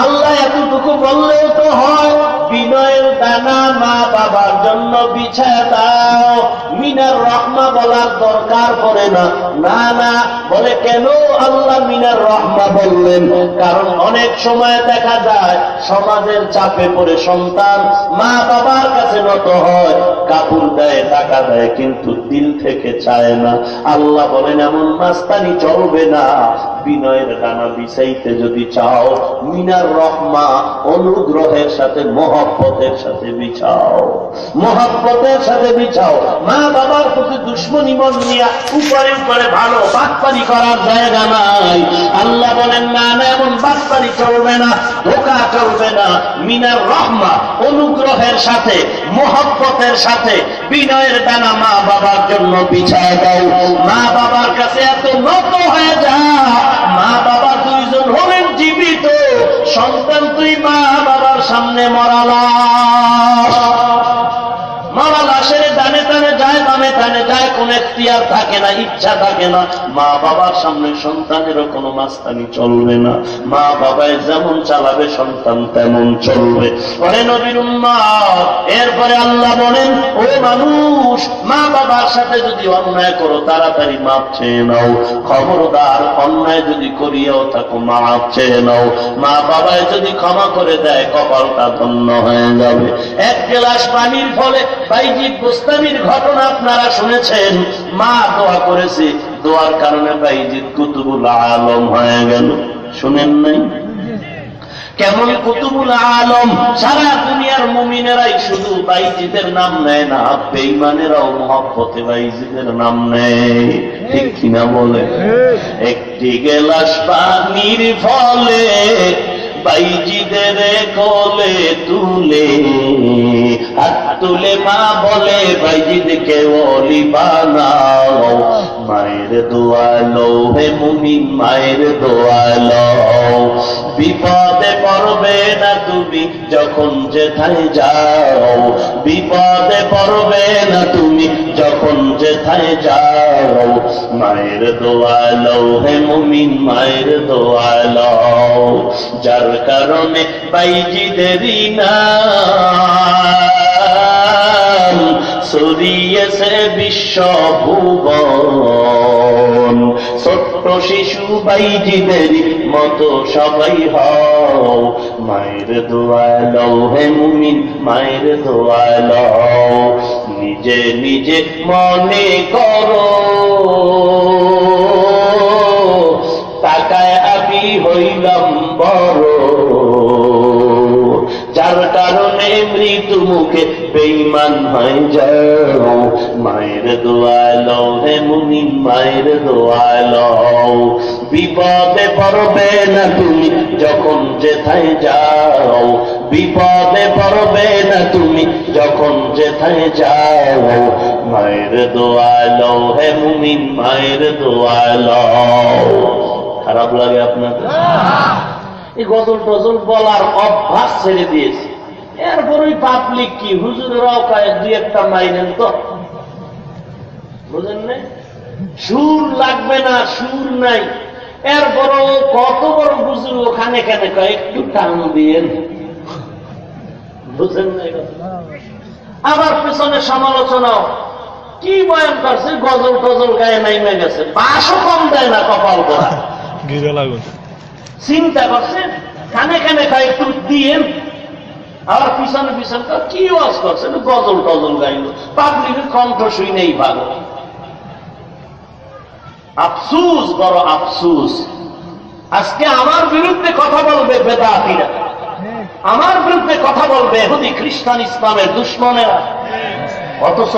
আল্লাহ এতটুকু বললেও তো হয়, বিনয়ের দানা মা বাবার জন্য বিছায় দাও। মিনার রহমা বলার দরকার পড়ে না। না না, বলে কেন আল্লাহ মিনার রহমা বললেন? কারণ অনেক সময় দেখা যায় সমাজের চাপে পড়ে সন্তান মা বাবার কাছে নত হয়, কাপড় দেয়, টাকা দেয়, কিন্তু দিল থেকে চায় না। আল্লাহ বলেন এমন মাস্তানি চলবে না। বিনয়ের দানা বিছাইতে যদি চাও, মিনার রহমা অনুগ্রহের সাথে মহব্বতের সাথে বিছাও, মহব্বতের সাথে বিছাও। মা বাবার প্রতি দুশ্মনী মন নিয়ে উপরে উপরে ভালো বাটপারি করার জায়গা নাই। আল্লাহ বলেন না না, এমন বাটপারি চলবে না, ধোঁকা চলবে না। মিনার রহমা অনুগ্রহের সাথে মহব্বতের সাথে বিনয়ের দানা মা বাবার জন্য বিছায় দাও। মা বাবার কাছে এত নত হয়ে যা। মা বাবা দুইজন হলেন জীবিত, সন্তান তুই মা বাবার সামনে মরা লাশ। মরা লাশের ডানে টানে যায়, বামে টানে যায়, কোন এখতিয়ার থাকে না, ইচ্ছা থাকে না। মা বাবার সামনে সন্তানেরও কোনো মাস্তানি চলবে না। মা বাবায় যেমন চালাবে সন্তান তেমন চলবে। ওরে নবীর উম্মত, এরপরে আল্লাহ বলেন, ও মানুষ, মা বাবার সাথে যদি অন্যায় করো তাড়াতাড়ি মাপ চেয়ে নাও। খবরদার, অন্যায় যদি করিয়াও থাকো মাপ চেয়ে নাও। মা বাবায় যদি ক্ষমা করে দেয় কপালটা ধন্য হয়ে যাবে। এক গ্লাস পানির ফলে বাইজিদ বুস্তামির ঘটনা আপনারা শুনেছেন। মা দোয়া করেছে, দোয়ার কারণে বাইজিদ কুতুবুল আলম হয়ে গেল। শুনেন নাই? কেমন কুতুবুল আলম? সারা দুনিয়ার মুমিনেরাই শুধু বাইজিদের নাম নেয় না, বেঈমানেরাও মহব্বতে বাইজিদের নাম নেয়। ঠিক কিনা বলে? একটি গ্লাস পানির ফলে বাইজিদের কোলে তুলে হাত তুলে মা বলে বাইজিদকে ওলি বানাও। মায়ের দোয়া লও হে মুমিন, মায়ের দোয়া লও। বিপদে পড়বে না তুমি যখন যেথায় যাও, বিপদে পড়বে না তুমি যখন যেথায় যাও। মায়ের দোয়া লও হে মুমিন, মায়ের দোয়া লও। যার কারণে বাইজিদেরই নাম ছড়িয়েছে বিশ্বভুবন। ছোট্ট শিশু বাইজিদেরই মতো সবাই হও। মায়ের দোয়া লও হে মুমিন, মায়ের দোয়া লও। নিজে নিজে মনে করো টাকায় আমি হইলাম বড়, যার কারণে মৃত্যু মুখে বেঈমান হয়ে যাও। মায়ের দোয়া লও হে মুমিন, মায়ের দোয়া লও। বিপদে পড়বে না তুমি যখন যেথায় যাও, বিপদে পড়বে না তুমি যখন যেথায় যাও। মায়ের দোয়া লও হে মুমিন, মায়ের দোয়া লও। খারাপ লাগে আপনাদের? এই গজল টজল বলার অভ্যাস ছেড়ে দিয়েছে। এরপর ওই পাবলিক কি হুজুরেরাও কায় দুই একটা মাইনেন তো, বুঝেন নাই? সুর লাগবে না, সুর নাই। এরপরও কত বড় হুজুর ওখানে কেন কয় একটু টান দিয়েন, বুঝেন নাই? আবার পেছনে সমালোচনাও কি বয়ান করছে, গজল টজল গায়ে নাইমে গেছে, বাসও কম দেয় না কপাল করা। চিন্তা করছেন? কানে কানে খায় একটু দিয়েন, আবার পিছনে পিছনে কি ওয়াজ করছে, গজল টজল গাইল, পাবলিকের কণ্ঠ শুই নেই ভালো। আফসুস, বড় আফসুস। আজকে আমার বিরুদ্ধে কথা বলবে বেদাতীরা, আমার বিরুদ্ধে কথা বলবে ইহুদি খ্রিস্টান ইসলামের দুশ্মনেরা, অথচ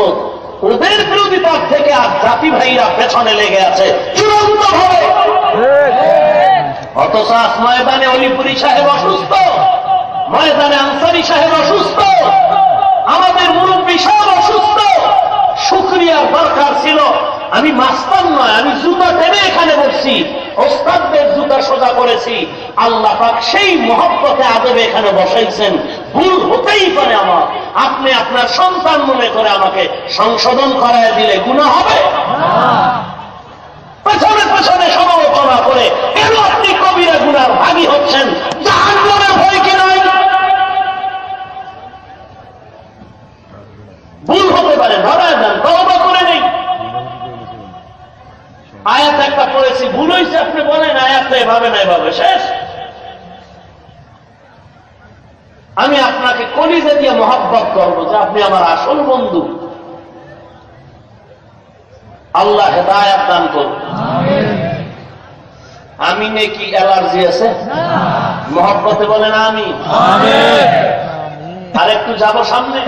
ওদের বিরোধিতার থেকে আর জাতি ভাইরা পেছনে লেগে আছে চূড়ান্ত ভাবে। অথচ আজ ময়দানে অলিপুরি সাহেব অসুস্থ, ময়দানে আনসারি সাহেব অসুস্থ, আমাদের মুরব্বী সাহেব অসুস্থ। শুকরিয়ার দরকার ছিল। আমি মাস্টার নয়, আমি জুতা টেনে এখানে বসছি, ওস্তাদদের জুতা সোজা করেছি। আল্লাহ পাক সেই মহব্বতে আদবে এখানে বসাইছেন। ভুল হতেই পারে আমার, আপনি আপনার সন্তান মনে করে আমাকে সংশোধন করায় দিলে গুনাহ হবে? পেছনে পেছনে সমালোচনা করে কেন আপনি কবিরা গুনার ভাগী হচ্ছেন? জাহান্নামের ভয় কি নাই? ভুল হতে পারে, ধরায় দেন, তওবা করে নেই। আয়াত একটা পড়েছি, ভুল হয়েছে আপনি বলেন আয়াতটা এভাবে না এভাবে, শেষ। আমি আপনাকে কলিজা দিয়ে মহব্বত করবো যে আপনি আমার আসল বন্ধু। আল্লাহ হেদায়েত দান করুন। আমি নাকি অ্যালার্জি আছে? মহব্বতে বলেন আমি। আর একটু যাব সামনে।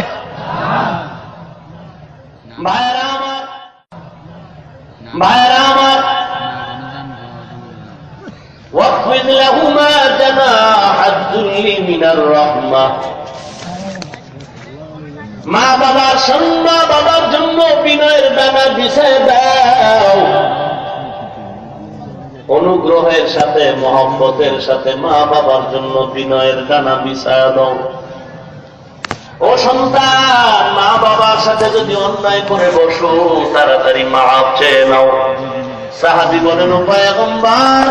ভাইরা আমার, ভাইরা আমার, ওয়াকফিদ লাহুমা জানাহাদ যুল্লি মিনার রাহমাহ। মা বাবার মা বাবার জন্য বিনয়ের ডানা বিছায় দাও। অনুগ্রহের সাথে মহব্বতের সাথে মা বাবার জন্য বিনয়ের ডানা বিছায় দাও। ও সন্তান, মা বাবার সাথে যদি অন্যায় করে বসো তাড়াতাড়ি মাফ চেয়ে নাও। সাহাবী বলেন, ও পয়গম্বর,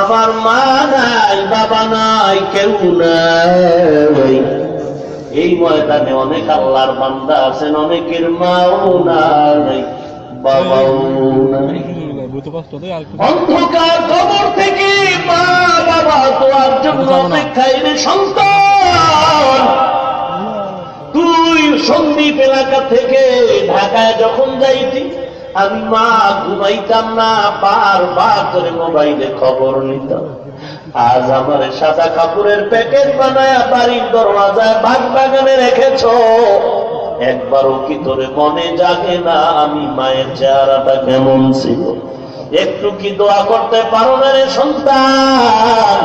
আমার মা নাই, বাবা নাই, কেউ নাই। এই ময়দানে অনেক আল্লাহর বান্দা আছেন, অনেকের মাও নাই, বাবাও নাই। অন্ধকার কবর থেকে মা বাবা তোয়ার জন্য অপেক্ষায় রে সন্তান। তুই সন্দীপ এলাকা থেকে ঢাকায় যখন যাইতি, আমি মা ঘুমাইতাম না, বারবার করে মোবাইলে খবর নিতাম। আজ আমার সাদা কাপড়ের প্যাকেট বানায় বাড়ির দরওয়াজায় বাগ বাগানে রেখেছ, একবারও কি তোরে মনে জাগে না আমি মায়ের চেহারাটা কেমন ছিল? একটু কি দোয়া করতে পারো না রে সন্তান?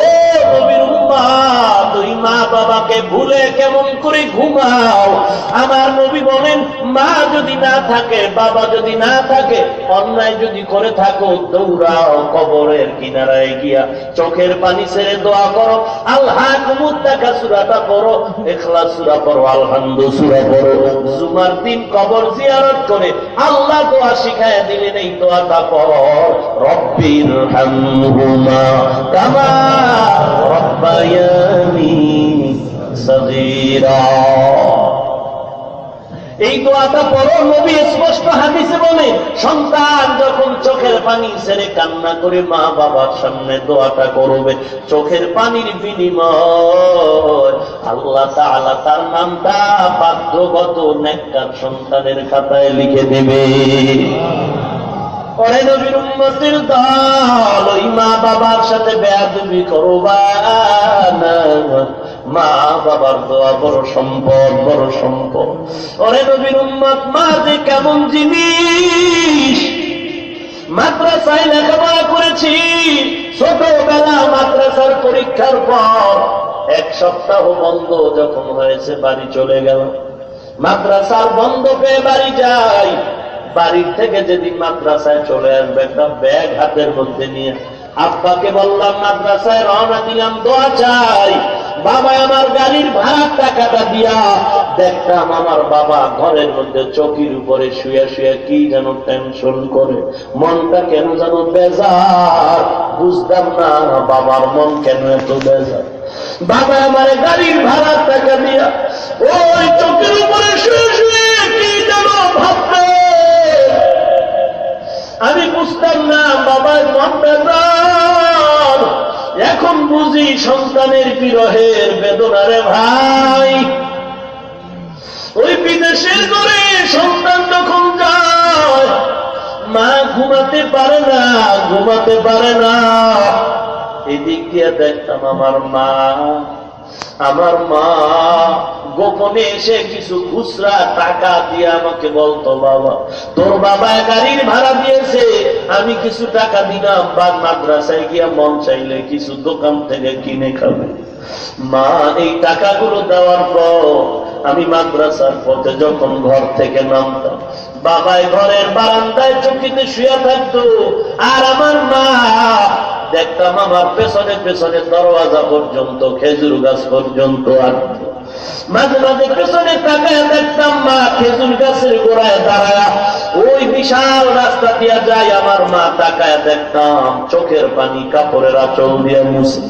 ও নবীর উম্মত, তুই মা বাবাকে ভুলে কেমন করে ঘুমাও? আমার নবী বলেন, মা যদি না থাকে, বাবা যদি না থাকে, অন্যায় যদি করে থাকো, দৌড়াও কবরের কিনারায় গিয়া চোখের পানি ছেড়ে দোয়া করো। আল্লাহুম্মা তাকাসুরাটা পড়ো, ইখলাস সূরা পড়ো, আলহামদু সূরা পড়ো। জুমার দিন কবর জিয়ারত করে আল্লাহ দোয়া শিখায় দিলেন, এই দোয়াটা পড়ো, রব্বির হামহুমা কামা রব্বায়ানি সগীরা। এই দোয়াটা পড়ো। নবী স্পষ্ট হাদিসে বলে, সন্তান যখন চোখের পানি ছেড়ে কান্না করে মা বাবার সামনে দোয়াটা করবে, চোখের পানির বিনিময় আল্লাহ তাআলা তার নামটা বাধ্যগত নেককার সন্তানের খাতায় লিখে দেবে। পরে নবীর উম্মতের দল, ওই মা বাবার সাথে বেয়াদবি করবা না। মা বাবার দোয়া বড় সম্পদ, বড় সম্পদ। ওরে নবীর উম্মত, মা যে কেমন জিনিস। মাদ্রাসায় লেখাপড়া করেছি, ছোটবেলা মাদ্রাসার পরীক্ষার পর 1 সপ্তাহ বন্ধ যখন হয়েছে বাড়ি চলে গেল। মাদ্রাসার বন্ধ পেয়ে বাড়ি যাই। বাড়ির থেকে যেদিন মাদ্রাসায় চলে আসবে, একটা ব্যাগ হাতের মধ্যে নিয়ে আব্বাকে বললাম, মাদ্রাসায় রওনা দিলাম, দোয়া চাই। বাবা আমার গাড়ির ভাড়ার টাকাটা দিয়া দেখতাম আমার বাবা ঘরের মধ্যে চৌকির উপরে শুয়ে শুয়ে কি যেন টেনশন করে, মনটা কেন যেন বেজার। বুঝতাম না বাবার মন কেন এত বেজার। বাবা আমার গাড়ির ভাড়ার টাকা দিয়া ওই চৌকির উপরে শুয়ে শুয়ে কি যেন ভাববে। আমি বুঝতাম না বাবার মন বেজার। এখন বুঝি সন্তানের বিরহের বেদনারে ভাই। ওই বিদেশের ঘরে সন্তান যখন যায়, মা ঘুমাতে পারে না, ঘুমাতে পারে না। এদিক দিয়ে দেখতাম আমার মা গোপনে এসে কিছু খুচরা টাকা দিয়ে আমাকে বলতো, বাবা তোর বাবা গাড়ির ভাড়া দিয়েছে, আমি কিছু টাকা দিলাম, বা মাদ্রাসায় গিয়া মন চাইলে কিছু দোকান থেকে কিনে খাবে। মা এই টাকাগুলো দেওয়ার পর আমি মাদ্রাসার পথে যখন ঘর থেকে নামতাম, বাবাই ঘরের বারান্দায় চৌকিতে শুয়ে থাকতো, আর আমার মা দেখতাম আমার পেছনে পেছনে দরওয়াজা পর্যন্ত, খেজুর গাছ পর্যন্ত আসতো। মাঝে মাঝে পেছনে তাকায় দেখতাম মা খেজুর গাছের গোড়ায় দাঁড়ায়, ওই বিশাল রাস্তা দিয়া যায়, আমার মা তাকায় দেখতাম চোখের পানি কাপড়ের আঁচল দিয়ে মুছে,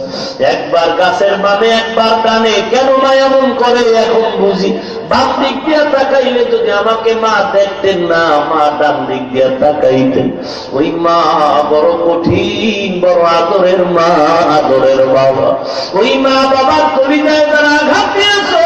একবার গাছের বামে একবার ডানে। কেন মা এমন করে এখন বুঝি। বাম দিক দিয়া তাকাইলে যদি আমাকে মা দেখতেন না, মা ডান দিক দিয়া তাকাইতেন। ওই মা বড় কঠিন, বড় আদরের মা, আদরের বাবা। ওই মা বাবার কলিজায় যারা আঘাত দিয়েছে,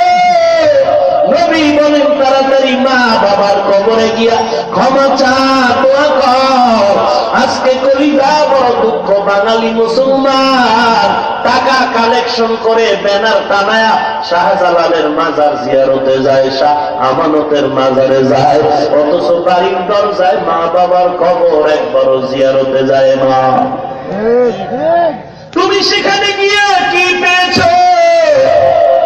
নবী বলেন তাড়াতাড়ি মা বাবার কবরে গিয়া ক্ষমা চা, দোয়া কর। আজকে কলিজা বড় দুঃখ, বাঙালি মুসলমান টাকা কালেকশন করে ব্যানার টানায়া শাহজালালের মাজার জিয়ারতে যায়, শাহ আমানতের মাজারে যায়, অথচ বাড়ির দরজায় মা বাবার কবর একবারও জিয়ারতে যায় না। তুমি সেখানে গিয়ে কি পেয়েছ?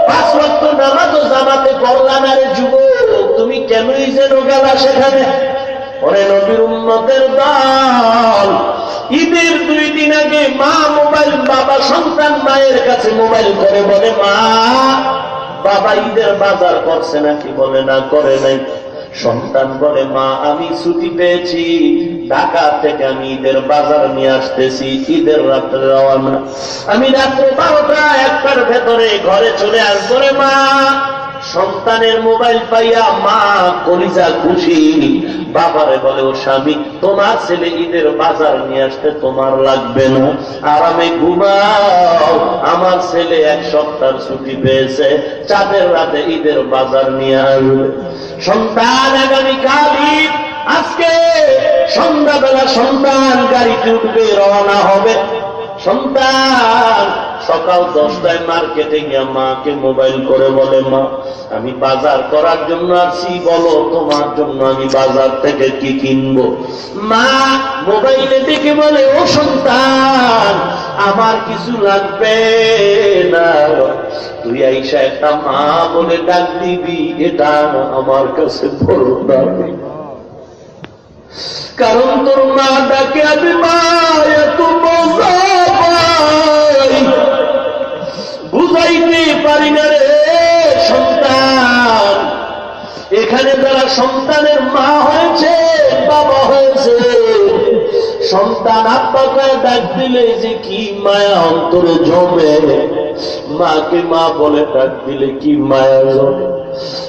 5 ওয়াক্ত নামাজও জামাতে পড়লা না রে যুবক, তুমি কেনই যেন গেলা সেখানে? ওরে নবীর উম্মতের দল, ঈদের 2 দিন আগে মা মোবাইল, বাবা সন্তান মায়ের কাছে মোবাইল করে বলে, মা বাবা ঈদের বাজার করছে নাকি? বলে না, করে নাই। সন্তান বলে, মা আমি ছুটি পেয়েছি, ঢাকা থেকে আমি ঈদের বাজার নিয়ে আসতেছি, ঈদের রাত্রে রওনা। আমি রাত্রে 12টা 1টার ভেতরে ঘরে চলে আসবো রে মা। সন্তানের মোবাইল পাইয়া মা কলিজা খুশি। বাবারে বলে, ও স্বামী, তোমার ছেলে ঈদের বাজার নিয়ে আসতে তোমার লাগবে না, আরামে ঘুমাও। আমার ছেলে 1 সপ্তাহ ছুটি পেয়েছে, চাঁদের রাতে ঈদের বাজার নিয়ে আসবে। সন্তান আগামীকাল ঈদ, আজকে সন্ধ্যাবেলা সন্তান গাড়িতে উঠবে, রওনা হবে। সন্তান সকাল 10টায় মার্কেটে গিয়ে মাকে মোবাইল করে বলে, মা আমি বাজার করার জন্য আসছি, বলো তোমার জন্য আমি বাজার থেকে কি কিনবো। মা মোবাইলে দেখে বলে, ও সন্তান আমার কিছু লাগবে না, তুই আইসা একটা মা বলে ডাক দিবি, এটা আমার কাছে বড় না, কারণ তোর মা ডাকে আমি মা এত মজা পাই, বুঝাইতে পারি না রে সন্তান। এখানে যারা সন্তানের মা হয়েছে, বাবা হয়েছে, সন্তান আব্বা করে ডাক দিলে যে কি মায়া অন্তরে জমে, মাকে মা বলে ডাক দিলে কি মায়া জমে।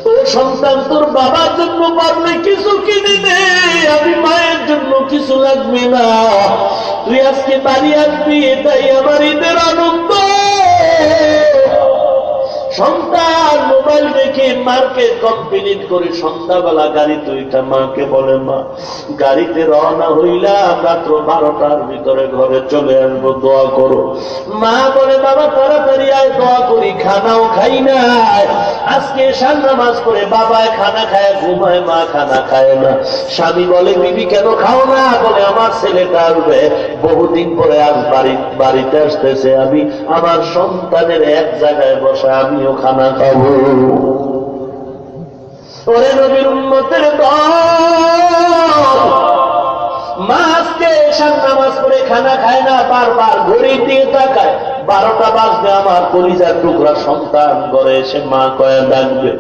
ও সন্তান, তোর বাবার জন্য পারলে কিছু কিনে দে, আমি মায়ের জন্য কিছু লাগবে না, তুই আজকে বাড়ি আসবি, এটাই আমার ঈদের আনন্দ। সন্তান মোবাইল দেখে মার্কেট কমপ্লিট করে সন্ধ্যাবেলা গাড়িতে ওইটা মাকে বলে, মা গাড়িতে রওনা হইলাম, রাত্র 12টার ভিতরে ঘরে চলে আসবো, দোয়া করো। মা বলে, বাবা তাড়াতাড়ি আয়, দোয়া করি। খানাও খাই নাই, আজকে এশার নামাজ করে বাবায় খানা খায় ঘুমায়, মা খানা খায় না। স্বামী বলে, বিবি কেন খাও না? বলে, আমার ছেলেটা আসবে, বহুদিন পরে আজ বাড়িতে আসতেছে, আমি আমার সন্তানের এক জায়গায় বসে আমিও খানা খাবো। ওরে নবীর উম্মতের দল, মা আজকে এশার নামাজ পড়ে খানা খায় না, বারবার ঘড়ির দিকে তাকায়, 12টা বাজবে, আমার কলিজার টুকরা সন্তান ঘরে এসে মা কয়ে ডাকবে।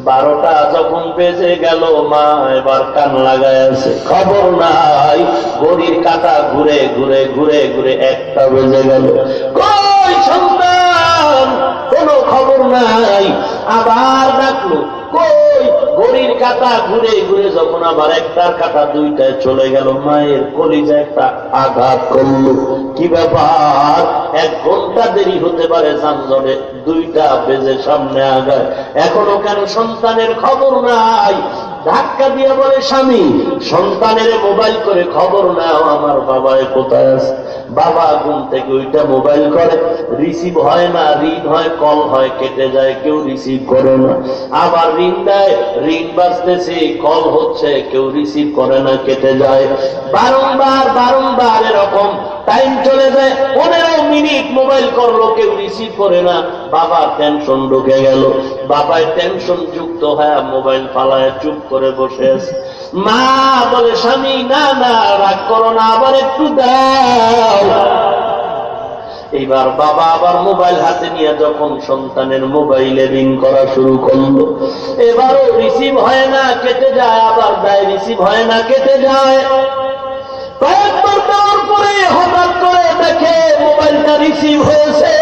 12টা যখন বেজে গেল, মা এবার কান লাগায় আছে, খবর নাই, ঘড়ির কাঁটা ঘুরে ঘুরে ঘুরে ঘুরে 1টা বেজে গেল, কই সন্তান? কোনো খবর নাই। আবার ডাকলো, কই? ঘড়ির কাঁটা ঘুরে ঘুরে যখন আবার 1টার কাঁটা 2টায় চলে গেল, মায়ের কলিজা একটা আঘাত করলো। কি ব্যাপার? 1 ঘন্টা দেরি হতে পারে যানজটে, 2টা বেজে সামনে আগায়, এখনো কেন সন্তানের খবর নাই? ধাক্কা দিয়ে বলে, স্বামী সন্তানের মোবাইল করে খবর নাও, আমার বাবায় কোথায় আছে। বাবা ঘুম থেকে ওইটা মোবাইল করে, রিসিভ হয় না, রিং হয়, কল হয়, কেটে যায়, কেউ রিসিভ করে না। আবার রিং দেয়, রিং বাজতেছে, কল হচ্ছে, কেউ রিসিভ করে না, কেটে যায়। বারংবার বারংবার এরকম টাইম চলে যায়, 15 মিনিট মোবাইল করলো, কেউ রিসিভ করে না। বাবার টেনশন ঢুকে গেল, বাবার টেনশন যুক্ত হয়ে মোবাইল ফালায় চুপ করে বসে আছে। মা বলে, স্বামী না না রাগ করো না, আবার একটু দাও। এইবার বাবা আবার মোবাইল হাতে নিয়ে যখন সন্তানের মোবাইলে রিং করা শুরু করলো, এবারও রিসিভ হয় না, কেটে যায়, আবার দেয়, রিসিভ হয় না, কেটে যায়। কয়েকবার দেওয়ার পরে হঠাৎ করে দেখে মোবাইলটা রিসিভ হয়েছে।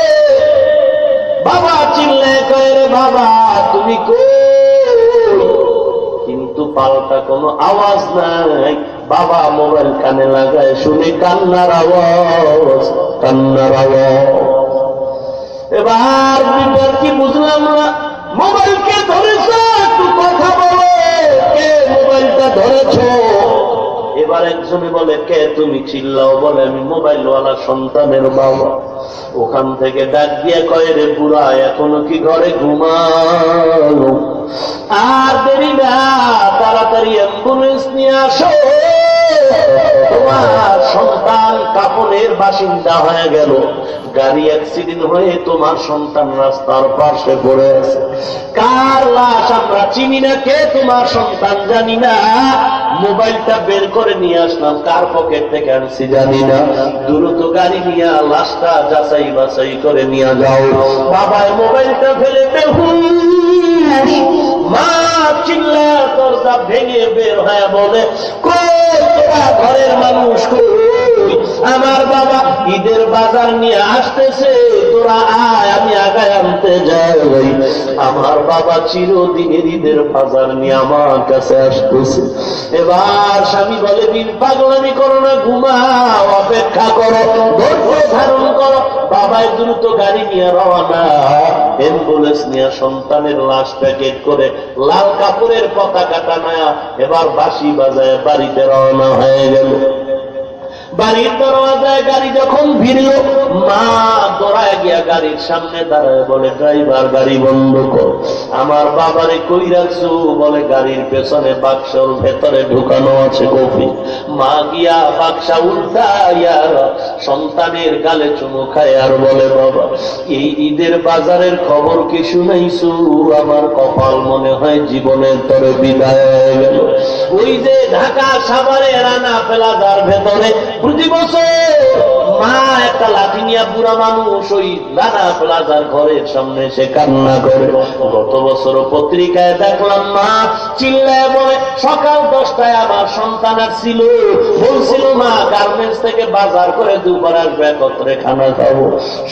বাবা চিল্লায় কয়, রে বাবা তুমি কই? কিন্তু পাল্টা কোনো আওয়াজ নাই। বাবা মোবাইল কানে লাগায়, শুনে কান্নার আওয়াজ, কান্নার আওয়াজ। এবার বিপদ কি বুঝলাম না, মোবাইলকে ধরেছ, একটু কথা বলো, কে মোবাইলটা ধরেছ? এবার একজনে বলে, কে তুমি? চিল্লাও। বলে, আমি মোবাইলওয়ালা সন্তানের বাবা। ওখান থেকে ডাক দিয়ে কয়, রে বুড়া এখনো কি ঘরে ঘুমানো? আর দেরি না, তাড়াতাড়ি অ্যাম্বুলেন্স নিয়ে আসো, তোমার সন্তান কাপড়ের বাসিন্দা হয়ে গেল, গাড়ি অ্যাক্সিডেন্ট হয়ে তোমার সন্তান রাস্তার পাশে পড়ে আছে। কার লাশ আমরা চিনি না, কে তোমার সন্তান জানি না, মোবাইলটা বের করে নিয়ে আসলাম, কার পকেট থেকে আনছি জানি না। দ্রুত গাড়ি নিয়ে লাশটা যাচাই বাছাই করে নিয়ে যাও। বাবায় মোবাইলটা ফেলে বেহুশ, মা চিল্লা দরজা ভেঙে বের হয়ে বলে, কই তোরা ঘরের মানুষ কই? আমার বাবা ঈদের বাজার নিয়ে আসতেছে, তোরা আয়, আমি আগায় আনতে যাই। আমার বাবা চিরদিনের ঈদের বাজার নিয়ে আমার কাছে আসতেছে। এবার স্বামী বলে, দিন পাগলামি করো না, ঘুমাও, অপেক্ষা করো, ধৈর্য ধারণ করো। বাবায় দ্রুত গাড়ি নিয়ে রওনা, অ্যাম্বুলেন্স নিয়ে সন্তানের লাশ প্যাকেট করে লাল কাপড়ের পতাকা টানায়া এবার বাঁশি বাজায় বাড়িতে রওনা হয়ে গেল। বাড়ির দরওয়াজায় গাড়ি যখন ভিড়ল, মা দৌড়ায় গিয়া গাড়ির সামনে দাঁড়ায় বলে, ড্রাইভার গাড়ি বন্ধ কর। আমার বাবারে কই রাখছো? বলে, গাড়ির পেছনে বাক্সর ভেতরে ঢুকানো আছে কফি। মা গিয়া বাক্সা উল্টাইয়া সন্তানের গালে চুমু খায় আর বলে, বাবা এই ঈদের বাজারের খবর কি শুনাইছো? আমার কপাল মনে হয় জীবনের তরে বিদায় হয়ে গেল। ওই যে ঢাকা সাভারে রানা প্লাজার ভেতরে প্রতি বছর মা একটা লাঠি নিয়ে বুড়া মানুষ ওই রানা প্লাজার ঘরের সামনে সে কান্না করে। গত বছর পত্রিকায় দেখলাম মা চিল্লায় বলে, সকাল 10টায় আমার সন্তান আসছিল, বলছিল মা গার্মেন্টস থেকে বাজার করে দুপুর আসবে, একত্রে খানা খাবো।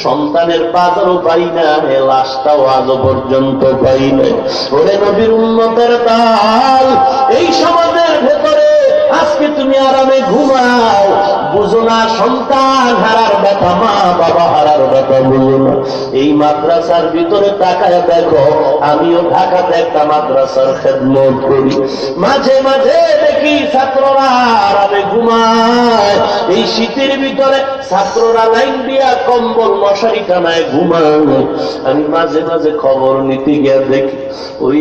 সন্তানের বাজারও পাই না, লাশটাও আজও পর্যন্ত পাই না। ওরে নবীর উম্মতের দল, এই সমাজের ভেতরে আজকে তুমি আরামে ঘুমাও, বুঝো না সন্তান হারার ব্যথা, মা বাবা হারার ব্যথা বুঝো না। এই মাদ্রাসার ভিতরে তাকায় দেখো, আমিও ঢাকাতে একটা মাদ্রাসার খেদমত করি, মাঝে মাঝে দেখি ছাত্ররা আরামে ঘুমায়। এই শীতের ভিতরে ছাত্ররা লাইন দিয়া কম্বল মশারি টানায় ঘুমায়। আমি মাঝে মাঝে খবর নিতে গিয়ে দেখি ওই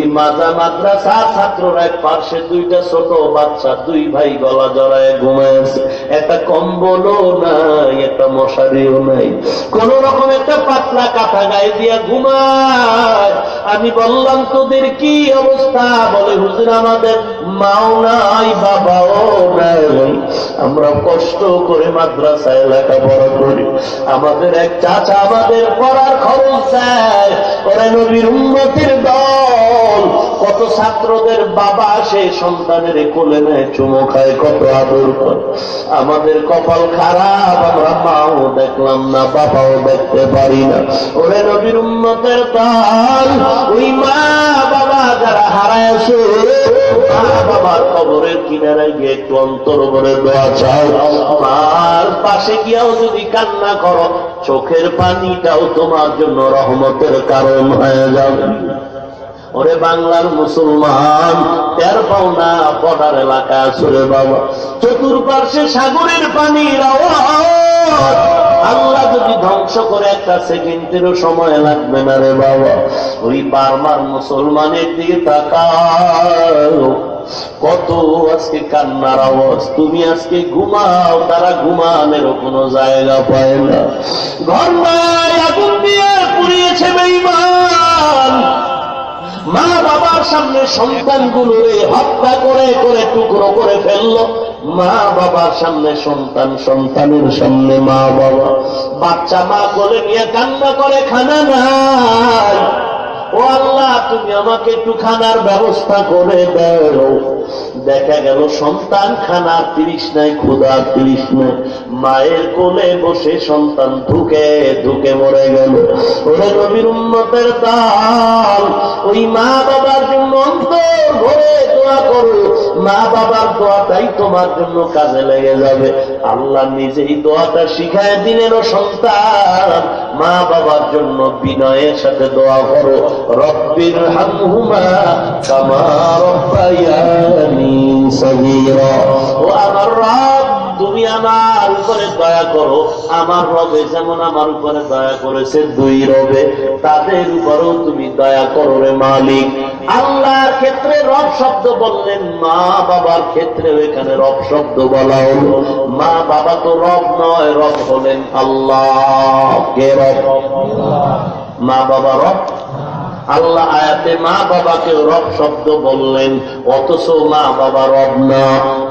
মাদ্রাসা ছাত্ররা এক পাশে দুইটা ছোট বাচ্চা, দুই ভাই গলা জড়ায় ঘুমায় আছে। একটা কম্বলও নাই, একটা মশারিও নাই, কোন রকম একটা পাতলা কাঁথা গায়ে দিয়া ঘুমায়। আমি বললাম, তোদের কি অবস্থা? বলে, হুজুর আমাদের মাও নাই, বাবাও নাই, আমরা কষ্ট করে মাদ্রাসায় লেখাপড়া করি, আমাদের এক চাচা আমাদের পড়ার খরচ দেয়। ওরে নবীর উম্মতের দল, কত ছাত্রদের বাবা সে সন্তানের কোলে নেয়, চুমো খায়, কত আদর করে। আমাদের কপাল খারাপ, আমরা মাও দেখলাম না, বাবাও দেখতে পারি না। ওরে নবীর উম্মতের দল, ওই মা বাবা যারা হারায়ছে, মা বাবার কবরের কিনারায় গিয়ে একটু অন্তর করে দোয়া চাও। মার পাশে গিয়াও যদি কান্না করো, চোখের পানিটাও তোমার জন্য রহমতের কারণ হয়ে যাবে। ওরে বাংলার মুসলমান, টের পাও না বর্ডার এলাকা আসলে বাবা, চতুর্পার্শ্বে সাগরের পানির আওয়াজ। আল্লাহ যদি ধ্বংস করে একটা সেকেন্ডেরও সময় লাগবে না রে বাবা। ওই বারবার মুসলমানের দিকে তাকাও, কত আজকে কান্নার আওয়াজ। তুমি আজকে ঘুমাও, তারা ঘুমানেরও কোনো জায়গা পায় না। ঘর নাই, আগুন দিয়ে পুড়িয়েছে বেঈমান। মা বাবার সামনে সন্তানগুলোরে হত্যা করে করে টুকরো করে ফেললো। মা বাবার সামনে সন্তান, সন্তানের সামনে মা বাবা। বাচ্চা মা কোলে নিয়ে কান্না করে, খানা নাই। ও আল্লাহ, তুমি আমাকে একটু খানার ব্যবস্থা করে দাও। দেখা গেল সন্তান খানার তৃষ্ণায়, ক্ষুধার তৃষ্ণায় মায়ের কোলে বসে সন্তান ধুকে ধুকে মরে গেল। ওরে নবীর উম্মতের দল, ওই মা বাবার জন্য অন্তর ভরে দোয়া করো। মা বাবার দোয়াটাই তোমার জন্য কাজে লেগে যাবে। আল্লাহ নিজেই দোয়াটা শিখায় দিলেন। ও সন্তান, মা বাবার জন্য বিনয়ের সাথে দোয়া করো, রব্বির হামহুমা কামা রব্বায়ানি সগীরা। ও আমার রব, তুমি আমার উপরে দয়া করো, আমার রবে যেমন আমার উপরে দয়া করেছে দুই রবে, তাদের উপরেও তুমি দয়া করো রে মালিক। আল্লাহর ক্ষেত্রে রব শব্দ বললেন, মা বাবার ক্ষেত্রে এখানে রব শব্দ বলা হলো। মা বাবা তো রব নয়, রব হলেন আল্লাহ। কে রব? মা বাবা রব, আল্লাহ আয়াতে মা বাবাকে রব শব্দ বললেন, অথচ মা বাবা রব না।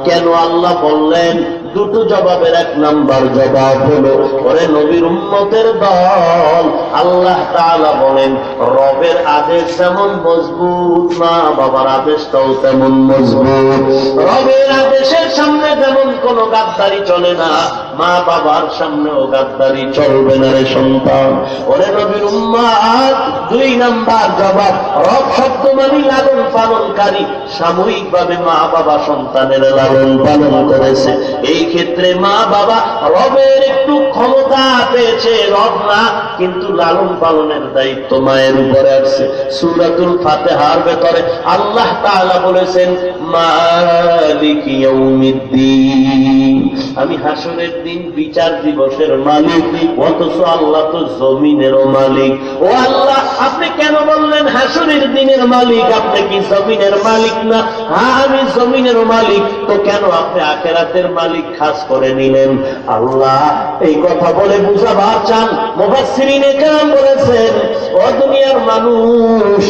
কেন আল্লাহ বললেন? দুটো জবাবের এক নাম্বার জবাব হলো, ওরে নবীর উম্মতের দল, আল্লাহ তাআলা বলেন রবের আদেশ যেমন মজবুত, মা বাবার আদেশটাও তেমন মজবুত। রবের আদেশের সামনে যেমন কোন গাদ্দারি চলে না, মা বাবার সামনেও গাদ্দারি চলবে না রে সন্তান। ওরে নবীর উম্মত, দুই নাম্বার জবাব, রব শব্দ মানে লালন পালনকারী। সাময়িকভাবে মা বাবা সন্তানের লালন পালন করেছে, এই ক্ষেত্রে মা বাবা রবের একটু ক্ষমতা পেয়েছে, রব না, কিন্তু লালন পালনের দায়িত্ব মায়ের উপরে আছে। সূরাতুল ফাতিহার ভেতরে আল্লাহ তাআলা বলেছেন মালিক ইয়াউমিদ্দিন, আমি হাসরের দিন বিচার দিবসের মালিক। অথচ আল্লাহ তো জমিনেরও মালিক। ও আল্লাহ, আপনি কেন বললেন হাসরের দিনের মালিক? আপনি কি জমিনের মালিক না? হ্যাঁ, আমি জমিনের মালিক। তো কেন আপনি আখিরাতের মালিক খাস করে নিলেন? আল্লাহ এই কথা বলে বুঝাবার চান। মুফাসসিরিনে কেরাম বলেছেন, ও দুনিয়ার মানুষ,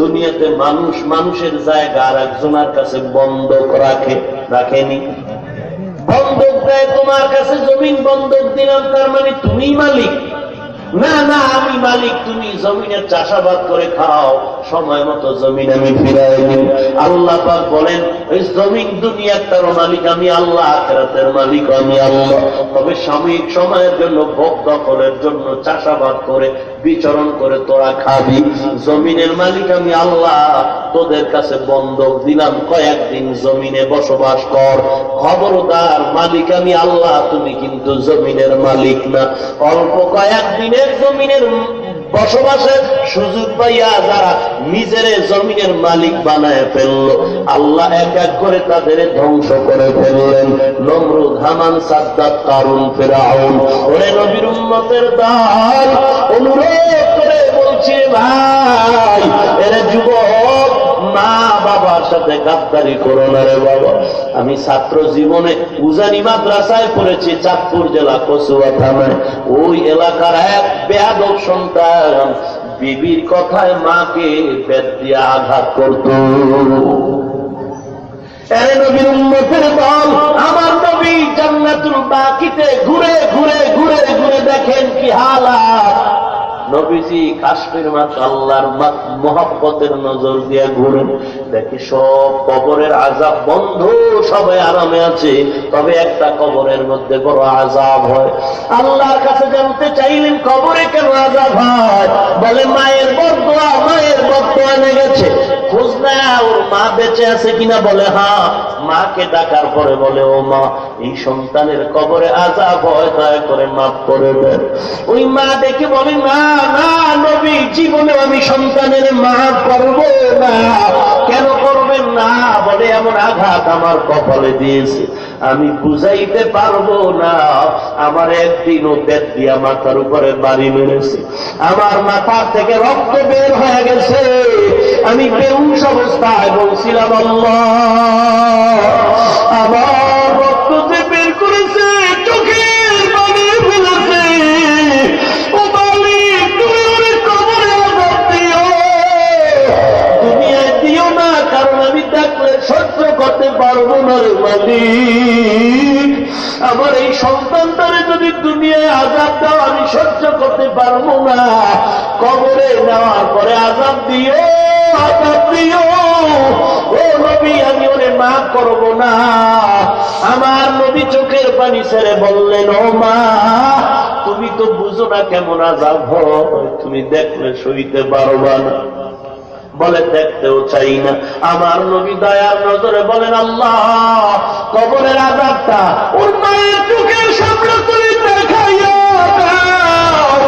দুনিয়াতে মানুষ মানুষের জায়গা আর একজনের কাছে বন্ধক রাখেনি। বন্ধক দেয়, তোমার কাছে জমিন বন্ধক দিলাম, তার মানে তুমি মালিক না? না, আমি মালিক, তুমি জমিনের চাষাবাদ করে খাও, সময় মতো জমিন আমি ফিরাই দিই। আল্লাহ পাক বলেন, ওই জমিন দুনিয়ার তার মালিক আমি আল্লাহ, আখিরাতের মালিক আমি আল্লাহ। তবে সাময়িক সময়ের জন্য ভোগ দখলের জন্য চাষাবাদ করে বিচরণ করে তোরা খাবি। জমিনের মালিক আমি আল্লাহ, তোদের কাছে বন্ধক দিলাম, কয়েকদিন জমিনে বসবাস কর। খবরদার, মালিক আমি আল্লাহ, তুমি কিন্তু জমিনের মালিক না। অল্প কয়েকদিনের জমিনের বসবাসের সুযোগ পাইয়া যারা নিজের জমিনের মালিক বানায় ফেললো, আল্লাহ এক এক করে তাদের ধ্বংস করে ফেললেন। নমরুদ, হামান, সাদ্দাত, কারুন, ফিরআউন। ওরে নবীর উম্মতের দল, অনুরোধ করে বলছি ভাই, এরা যুবক, মা বাবার সাথে গাদ্দারি করো না রে বাবা। আমি ছাত্র জীবনে উজানি মাদ্রাসায় পড়েছি, চাঁদপুর জেলা কচুয়া থানায়। ওই এলাকার এক বেয়াদব সন্তান বিবির কথায় মাকে বেত দিয়ে আঘাত করত। নবীর উম্মতের দল, আমার নবী জান্নাতুল বাকিতে ঘুরে ঘুরে ঘুরে ঘুরে দেখেন কি হালাত। নবীজি কাশ্মীর মাঠ আল্লাহর মহব্বতের নজর দিয়ে ঘুরেন, দেখি সব কবরের আযাব বন্ধ, সবাই আরামে আছে, তবে একটা কবরের মধ্যে বড় আযাব হয়। আল্লাহর কাছে জানতে চাইলেন কবরে কেন আযাব হয়? বলে মায়ের বদদোয়া, মায়ের বদদোয়া লেগেছে। খোঁজ নেয় ওর মা বেঁচে আছে কিনা, বলে হ্যাঁ। মাকে ডাকার পরে বলে, ও মা, এই সন্তানের কবরে আযাব হয়, দয়া করে মাফ করে দেন। ওই মা দেখে বলে, না না নবী, জীবনে আমি সন্তানের মাফ করবো না। কেন করবেন না? বলে এমন আঘাত আমার কপালে দিয়েছে, আমি বুঝাইতে পারবো না। আমার একদিনও বেত দিয়া মাথার উপরে বাড়ি মেরেছে, আমার মাথা থেকে রক্ত বের হয়ে গেছে, আমি বেহুশ অবস্থায় বলছিলাম আল্লাহ, আমার রক্ত যে বের করেছে, চোখের পানি ফেলেছে, ও মালিক, তুমি ওরে কবরে আযাব দিও, দুনিয়ায় দিও না, কারণ আমি দেখলে সহ্য করতে পারবো না রে মালিক। আমার এই সন্তানটারে যদি দুনিয়ায় আযাব দাও, আমি সহ্য করতে পারবো না, কবরে নেওয়ার পরে আযাব দিও, আযাব দিও। ও নবী, আমি ওরে মাফ করবো না। আমার নবী চোখের পানি ছেড়ে বললেন, ও মা, তুমি তো বুঝো না কেমন আযাব হয়, তুমি দেখলে সইতে পারবা না। বলে দেখতেও চাই না। আমার নবী দয়ার নজরে বলেন, আল্লাহ, কবরের আযাবটা ওর মায়ের চোখের সামনে তুমি দেখাইয়া দাও,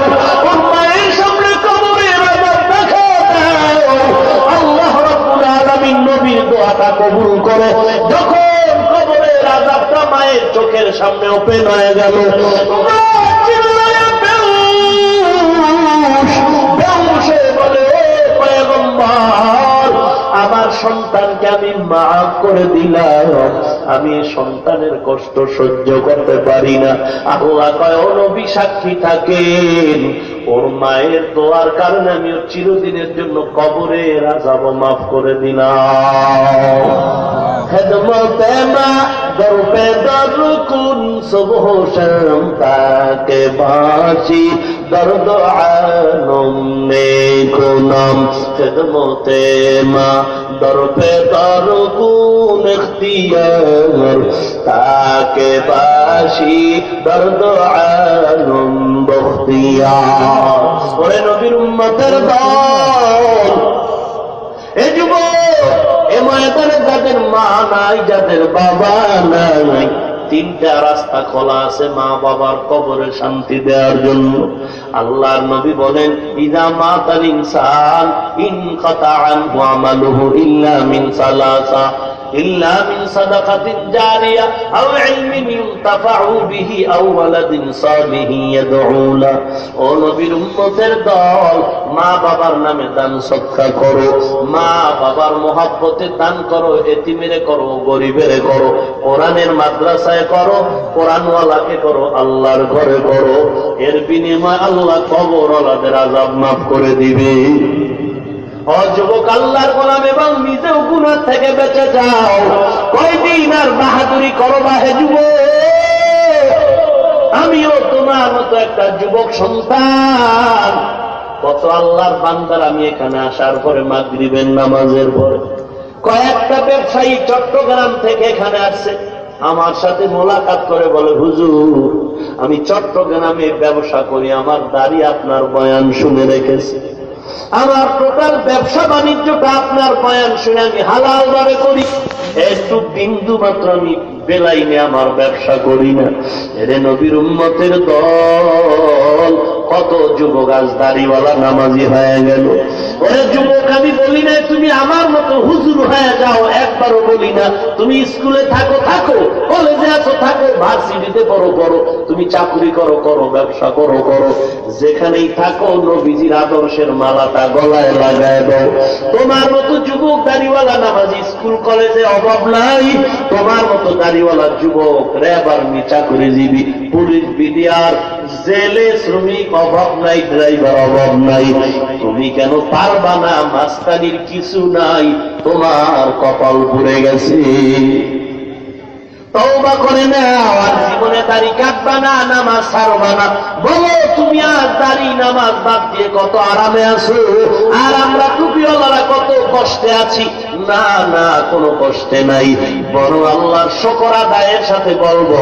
ওর মায়ের সামনে কবরের আযাব দেখা দাও। আল্লাহ রাব্বুল আলামিন নবীর দোয়াটা কবুল করে যখন কবরের আযাবটা মায়ের চোখের সামনে ওপেন হয়ে গেল, আমার সন্তানকে আমি মাফ করে দিলাম, আমি সন্তানের কষ্ট সহ্য করতে পারি না। আল্লাহ কয়, ও নবী সাক্ষী থাকেন, ওর মায়ের দোয়ার কারণে আমি ওর চিরদিনের জন্য কবরের আযাব মাফ করে দিলাম। খেদমতে মা দর পে দর কুন সুবহ শাম তাকে বাঁচি দর্দ আলম নেকুনম। খেদমতে মা দর পে দর কুন ইখতিয়ার তাকে বাঁচি দর্দ আলম বখতিয়ার। ওরে নবীর উম্মতের দল, এ যুবক, এ ময়দানে যাদের মা নাই, যাদের বাবা নাই, তিনটা রাস্তা খোলা আছে মা বাবার কবরে শান্তি দেওয়ার জন্য। আল্লাহর নবী বলেন, ইযা মাতাল ইনসান ইনকাতা আনহু আমালুহু ইল্লা মিন সালাসা ইল্লা মিন সাদাকাতিন জারিয়া আও ইলমিন ইউনতাফাউ বিহি আও ওয়ালাদিন সালিহিন ইয়াদউ লা। ও নবীর উম্মতের দল, মা বাবার নামে দান সদকা করো, মা বাবার মহব্বতে দান করো, এতিমেরে করো, গরিবেরে করো, কোরআনের মাদ্রাসায় করো, কোরআনওয়ালাকে করো, আল্লাহর ঘরে করো। এর বিনিময়ে আল্লাহ কবরওয়ালাদের আযাব মাফ করে দিবে। ও যুবক, আল্লাহর গোলাম এবং নিজেও গুনাহ থেকে বেঁচে যাও। কয়দিন আর বাহাদুরি করো বা হে যুবক? আমিও তোমার মতো একটা যুবক সন্তান। কত আল্লাহর বান্দার আমি এখানে আসার পরে মাগরিবের নামাজের পরে কয়েকটা ব্যবসায়ী চট্টগ্রাম থেকে এখানে আসছে, আমার সাথে মোলাকাত করে বলে, হুজুর আমি চট্টগ্রামে ব্যবসা করি, আমার দাড়ি আপনার বয়ান শুনে রেখেছি, আমার টোটাল ব্যবসা বাণিজ্যটা আপনার বয়ান শুনে আমি হালাল ভাবে করি, একটু বিন্দু মাত্র আমি বেলাইনে আমার ব্যবসা করি না। এরে নবীর উম্মতের দল, কত যুবক আজ দাড়িওয়ালা নামাজি হয়ে গেল। ওরে যুবক, আমি বলি না তুমি আমার মতো হুজুর হয়ে যাও, একবারও বলি না। তুমি স্কুলে থাকো থাকো, কলেজে আছো থাকো, ভার্সিটিতে পড়ো পড়ো, তুমি চাকরি করো করো, ব্যবসা করো করো, যেখানেই থাকো নবীজির আদর্শের মালাটা গলায় লাগায় দাও। তোমার মতো যুবক দাড়িওয়ালা নামাজি স্কুল কলেজে অভাব নাই, তোমার মতো দাড়িওয়ালা যুবক র্যাব আর্মি চাকরিজীবী, পুলিশ বিডিআর জেলে শ্রমিক অভাব নাই, ড্রাইভার অভাব নাই। তুমি কেন পারবা না? মাস্তানির কিছু নাই, তোমার কপাল পুড়ে গেছে। তওবা করে নাও, আর জীবনে দাড়ি কাটবা না, নামাজ ছাড়বা না। বলো তুমি আর দাড়ি নামাজ বাদ দিয়ে কত আরামে আছো, আর আমরা টুপিওয়ালারা কত কষ্টে আছি। না না, কোনো কষ্টে নাই, বরং আল্লাহর শুকর আদায়ের সাথে বলবো,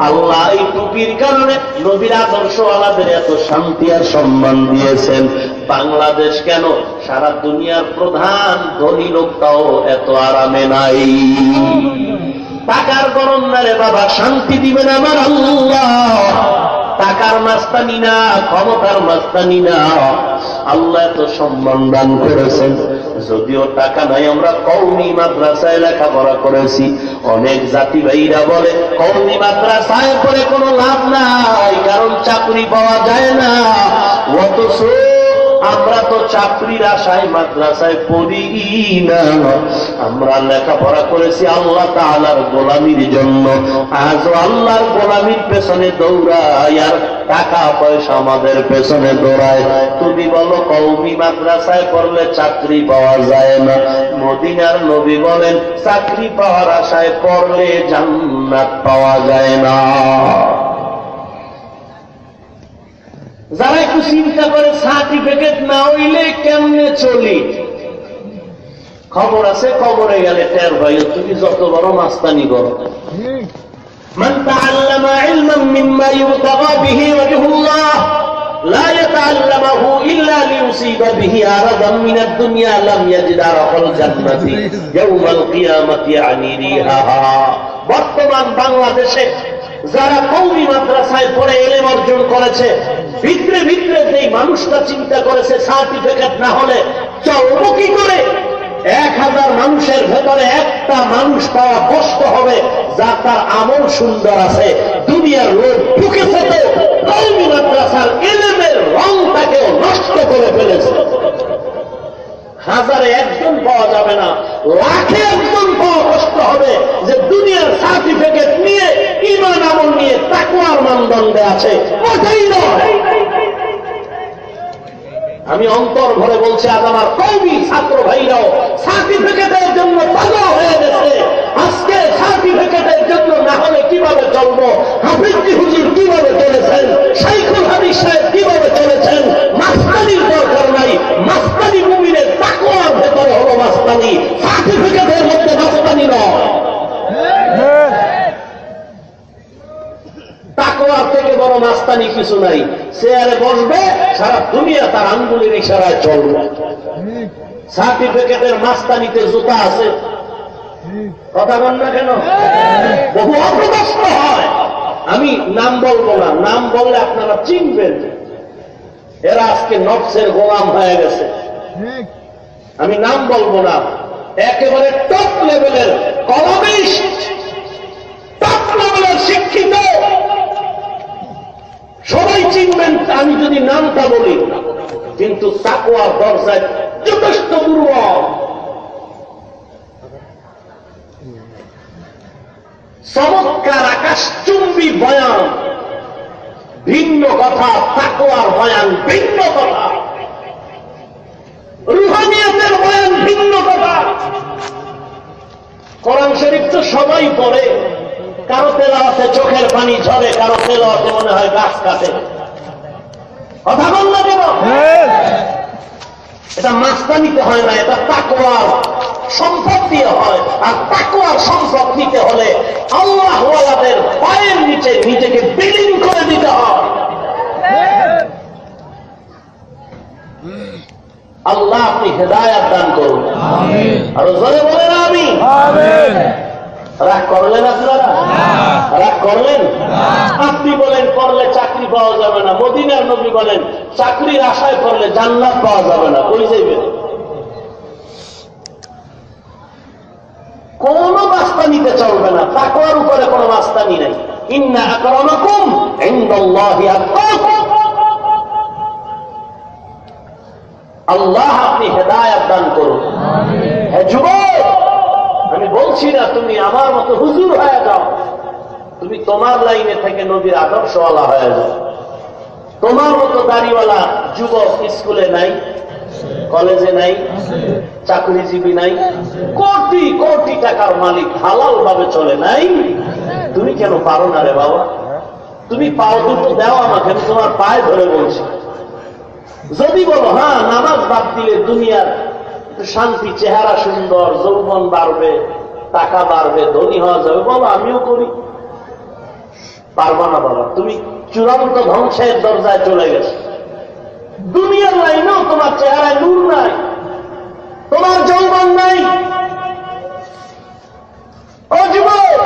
আল্লাহ এই টুপির কারণে নবীর আদর্শওয়ালাদের এত শান্তি আর সম্মান দিয়েছেন। বাংলাদেশ কেন, সারা দুনিয়ার প্রধান ধনী লোকটাও এত আরামে নাই। টাকার গরম না রে বাবা, শান্তি দিবেন আমার আল্লাহ। টাকার মাস্তানি না, ক্ষমতার মাস্তানি না, আল্লাহ এত সম্মান দান করেছেন। যদিও টাকা নাই, আমরা কওমি মাদ্রাসায় লেখাপড়া করেছি। অনেক জাতি ভাইরা বলে কওমি মাদ্রাসায় পড়ে কোনো লাভ নাই, কারণ চাকরি পাওয়া যায় না। অথচ আমরা তো চাকরির আশায় মাদ্রাসায় পড়ি না, আমরা লেখাপড়া করেছি আল্লাহ তাআলার গোলামির জন্য। আজও আল্লাহর গোলামির পেছনে দৌড়াই, আর টাকা পয়সা আমাদের পেছনে দৌড়ায়। তুমি বলো কওমি মাদ্রাসায় পড়লে চাকরি পাওয়া যায় না, মদিনার নবী বলেন চাকরি পাওয়ার আশায় পড়লে জান্নাত পাওয়া যায় না। যারা একটু চিন্তা করে সার্টিফিকেট না হইলে কেমনে চলি, খবর আছে কবরে গেলে টের ভাই, তুমি যত বড় মাস্তানি করো। মান তাআল্লামা ইলমান মিম্মা ইউতাগা বিহি ওয়াজহুল্লাহ লা ইয়াতাআল্লামুহু ইল্লা লিয়ুসিবা বিহি আরাদাম মিনাদ দুনিয়া লাম ইয়াজিদ আরাফাল জান্নাতি ইয়াউমাল কিয়ামাতি আনি রিহাহা। বর্তমান বাংলাদেশে যারা কওমি মাদ্রাসায় পড়ে ইলম অর্জন করেছে, ভিতরে ভিতরে যেই মানুষটা চিন্তা করেছে সার্টিফিকেট না হলে চলবো কি করে, 1000 মানুষের ভেতরে একটা মানুষ পাওয়া কষ্ট হবে যার তার আমল সুন্দর আছে। দুনিয়ার লোক ঢুকেছে তো কওমি মাদ্রাসার ইলমের রংটাকেও নষ্ট করে ফেলেছে। 1000-এ একজন পাওয়া যাবে না, লাখে একজন পাওয়া কষ্ট হবে যে দুনিয়ার সার্টিফিকেট নিয়ে ঈমান আমল নিয়ে তাকওয়ার মানদণ্ডে আছে। ওটাই নয়। আমি অন্তর ভরে বলছি, আজ আমার কওমি ছাত্র ভাইরাও সার্টিফিকেটের জন্য পাগল হয়ে গেছে। আজকে সার্টিফিকেটের জন্য না হলে কিভাবে চলবো? হাফিজি হুজুর কিভাবে চলেছেন, শাইখুল হাদিস সাহেব কিভাবে চলেছেন? মাস্তানির দরকার নাই। মাস্তানি মুমিনের তাকওয়ার ভেতরে হলো মাস্তানি, সার্টিফিকেটের মধ্যে মাস্তানি নয়। তাকওয়ার থেকে বড় মাস্তানি কিছু নাই। চেয়ারে বসবে, সারা দুনিয়া তার আঙ্গুলের ইশারায় চলবে। সার্টিফিকেটের মাস্তানিতে জুতা আছে, কথা বল না কেন? বহু অপকষ্ট হয়। আমি নাম বলবো না, নাম বললে আপনারা চিনবেন। এরা আজকে নফসের গোলাম হয়ে গেছে। আমি নাম বলবো না, একেবারে টপ লেভেলের কলামিস্ট, টপ লেভেলের শিক্ষিত, সবাই চিনবেন আমি যদি নামটা বলি, কিন্তু তাকওয়ার দরজায় যথেষ্ট দুর্বল। চমৎকার আকাশচুম্বী বয়ান ভিন্ন কথা, তাকওয়ার বয়ান ভিন্ন কথা, রুহানিয়াতের বয়ান ভিন্ন কথা। কোরআন শরীফ তো সবাই পড়ে, কারো তেলাওয়াতে চোখের পানি ঝরে, কারো তেলাওয়াতে মনে হয় গাছ কাটে। কথা বল না কেন? এটা মাস্তানিতে হয় না, এটা তাকওয়ার সম্পদ দিয়ে হয়। আর তাকওয়ার সম্পদ নিতে হলে আল্লাহওয়ালাদের পায়ের নিচে নিজেকে বিলীন করে দিতে হয়। আল্লাহ আপনি হেদায়েত দান করুন। আর জোরে বলেন আমিন। রাগ করলেন আপনারা? রাগ করলেন? আপনি বলেন করলে চাকরি পাওয়া যাবে না, মদিনার নবী বলেন চাকরির আশায় করলে জান্নাত পাওয়া যাবে না। কই যাইবেন? কোন মাস্তানিতে চলবে না, তাকওয়ার উপরে কোন মাস্তানি নাই। ইন্না আকরামাকুম ইনদাল্লাহি আতকাকুম। আল্লাহ আপনি হেদায়েত দান করুন। হে যুবক, আমি বলছি না তুমি আমার মতো হুজুর হয়ে যাও, তুমি তোমার লাইনে থেকে নবীর আদর্শওয়ালা হয়ে যাও। তোমার মতো দাড়িওয়ালা যুবক স্কুলে নাই, কলেজে নাই, চাকরিজীবী নাই, কোটি কোটি টাকার মালিক হালাল ভাবে চলে নাই। তুমি কেন পারো না রে বাবা? তুমি পাও দুটো দাও আমাকে, আমি তোমার পায়ে ধরে বলছি। যদি বলো হ্যাঁ নামাজ বাদ দিলে দুনিয়ার শান্তি, চেহারা সুন্দর, যৌবন বাড়বে, টাকা বাড়বে, ধনী হওয়া যাবে, বলো আমিও করি। পারবা না বাবা, তুমি চূড়ান্ত ধ্বংসের দরজায় চলে গেছে। দুনিয়ার লাইনেও তোমার চেহারায় নূর নাই, তোমার যৌবন নাই। ও যুবক,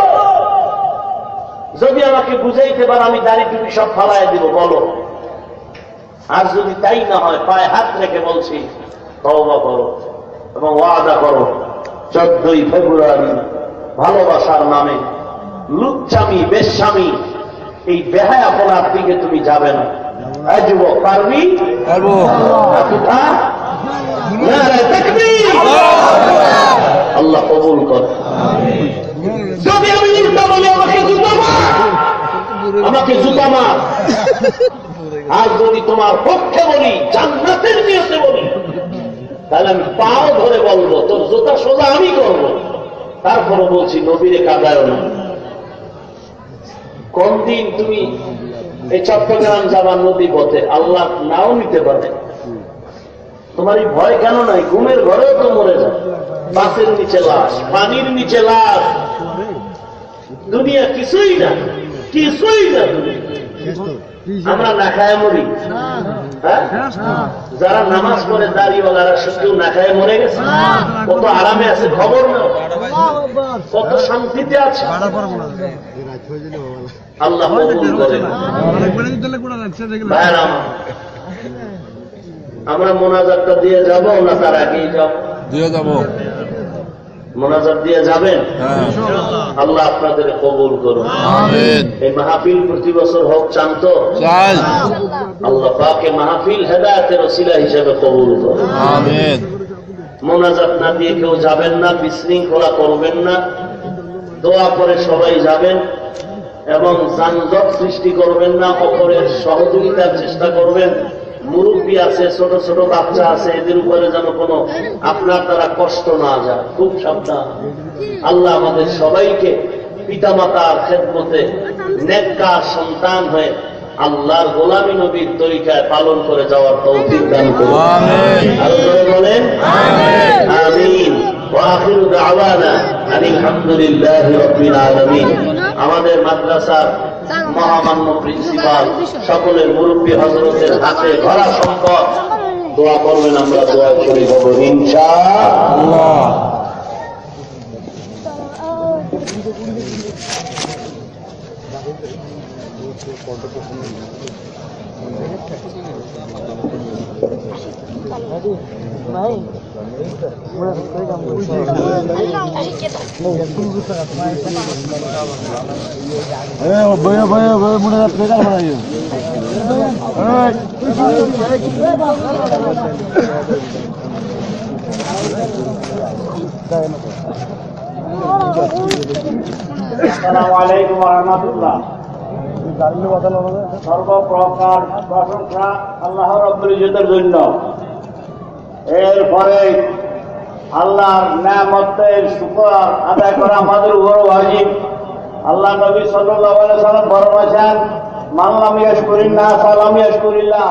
যদি আমাকে বুঝাইতে পারো আমি দাড়ি টুপি সব ফালাই দিব, বলো। আর যদি তাই না হয়, পায়ে হাত রেখে বলছি তওবা করো এবং ওয়াদা করো 14ই ফেব্রুয়ারি ভালোবাসার নামে লুচ্চামি, বেশ্যামি, এই বেহায়াপনার দিকে তুমি যাবে না। যুবক পারবি? পারবো। আল্লাহ কবুল কর। যদি আমি উল্টা বলি আমাকে জুতা মার, আমাকে জুতা মার। আর যদি তোমার পক্ষে বলি, জান্নাতের নিয়তে বলি, তাহলে আমি পাও ধরে বলবো তোর জুতা সোজা আমি করবো। তারপরে বলছি নবীরে কাঁদায় না। কোন দিন তুমি এই চট্টগ্রাম যাবার নদী পথে, আল্লাহ নাও নিতে পারে, তোমার এই ভয় কেন নাই? ঘুমের ঘরেও তো মরে যায়, বাসের নিচে লাশ, পানির নিচে লাশ, দুনিয়া কিছুই না, কিছুই না। আমরা না খায় মরি। হ্যাঁ, যারা নামাজ পড়ে দাঁড়িয়েওয়ালারা কেউ না খায় মরে গেছে, কত আরামে আছে খবর না, কত শান্তিতে আছে। আল্লাহ আমরা মোনাজাতটা দিয়ে যাব না তার আগেই যাব? দিয়ে যাব। মোনাজাত দিয়ে যাবেন? আল্লাহ আপনাদের কবুল করুন। এই মাহফিল প্রতি বছর হোক, চান তো? আল্লাহ পাক এই মাহফিল হেদায়েতের ওসিলা হিসেবে কবুল করুন। মোনাজাত না দিয়ে কেউ যাবেন না, বিশৃঙ্খলা করবেন না, দোয়া করে সবাই যাবেন এবং যানজট সৃষ্টি করবেন না, অপরের সহযোগিতার চেষ্টা করবেন। মুরব্বী আছে, ছোট ছোট বাচ্চা আছে, এদের উপরে যেন কোনো আপনার দ্বারা কষ্ট না যায়, খুব সাবধান। আল্লাহ আমাদের সবাইকে পিতামাতার খেদমতে নেককার সন্তান হয়ে আল্লাহর গোলামী নবীর তরিকায় পালন করে যাওয়ার তৌফিক দান করুন। আরো জোরে বলেন আমিন। ওয়া আখিরু দাওয়ানা আলহামদুলিল্লাহি রাব্বিল আলামিন। আমাদের মাদ্রাসার মহামান্য প্রিন্সিপাল, সকলের মুরব্বী হযরতের হাতে ভরা সম্পদ, দোয়া করবেন, আমরা দোয়া করি হব ইনশাআল্লাহ। আসসালামু আলাইকুম ওয়া রাহমাতুল্লাহ। সর্বপ্রকার প্রশংসা আল্লাহ রাব্বুল ইজ্জতের জন্য। এরপরে আল্লাহর নিয়ামতের শুকর আদায় করা আমাদের উপর ওয়াজিব। আল্লাহ নবী সাল্লাল্লাহু আলাইহি ওয়াসাল্লাম ফরমায়েছেন, মান লাম ইয়াশকুরিন নাস লাম ইয়াশকুরিল্লাহ।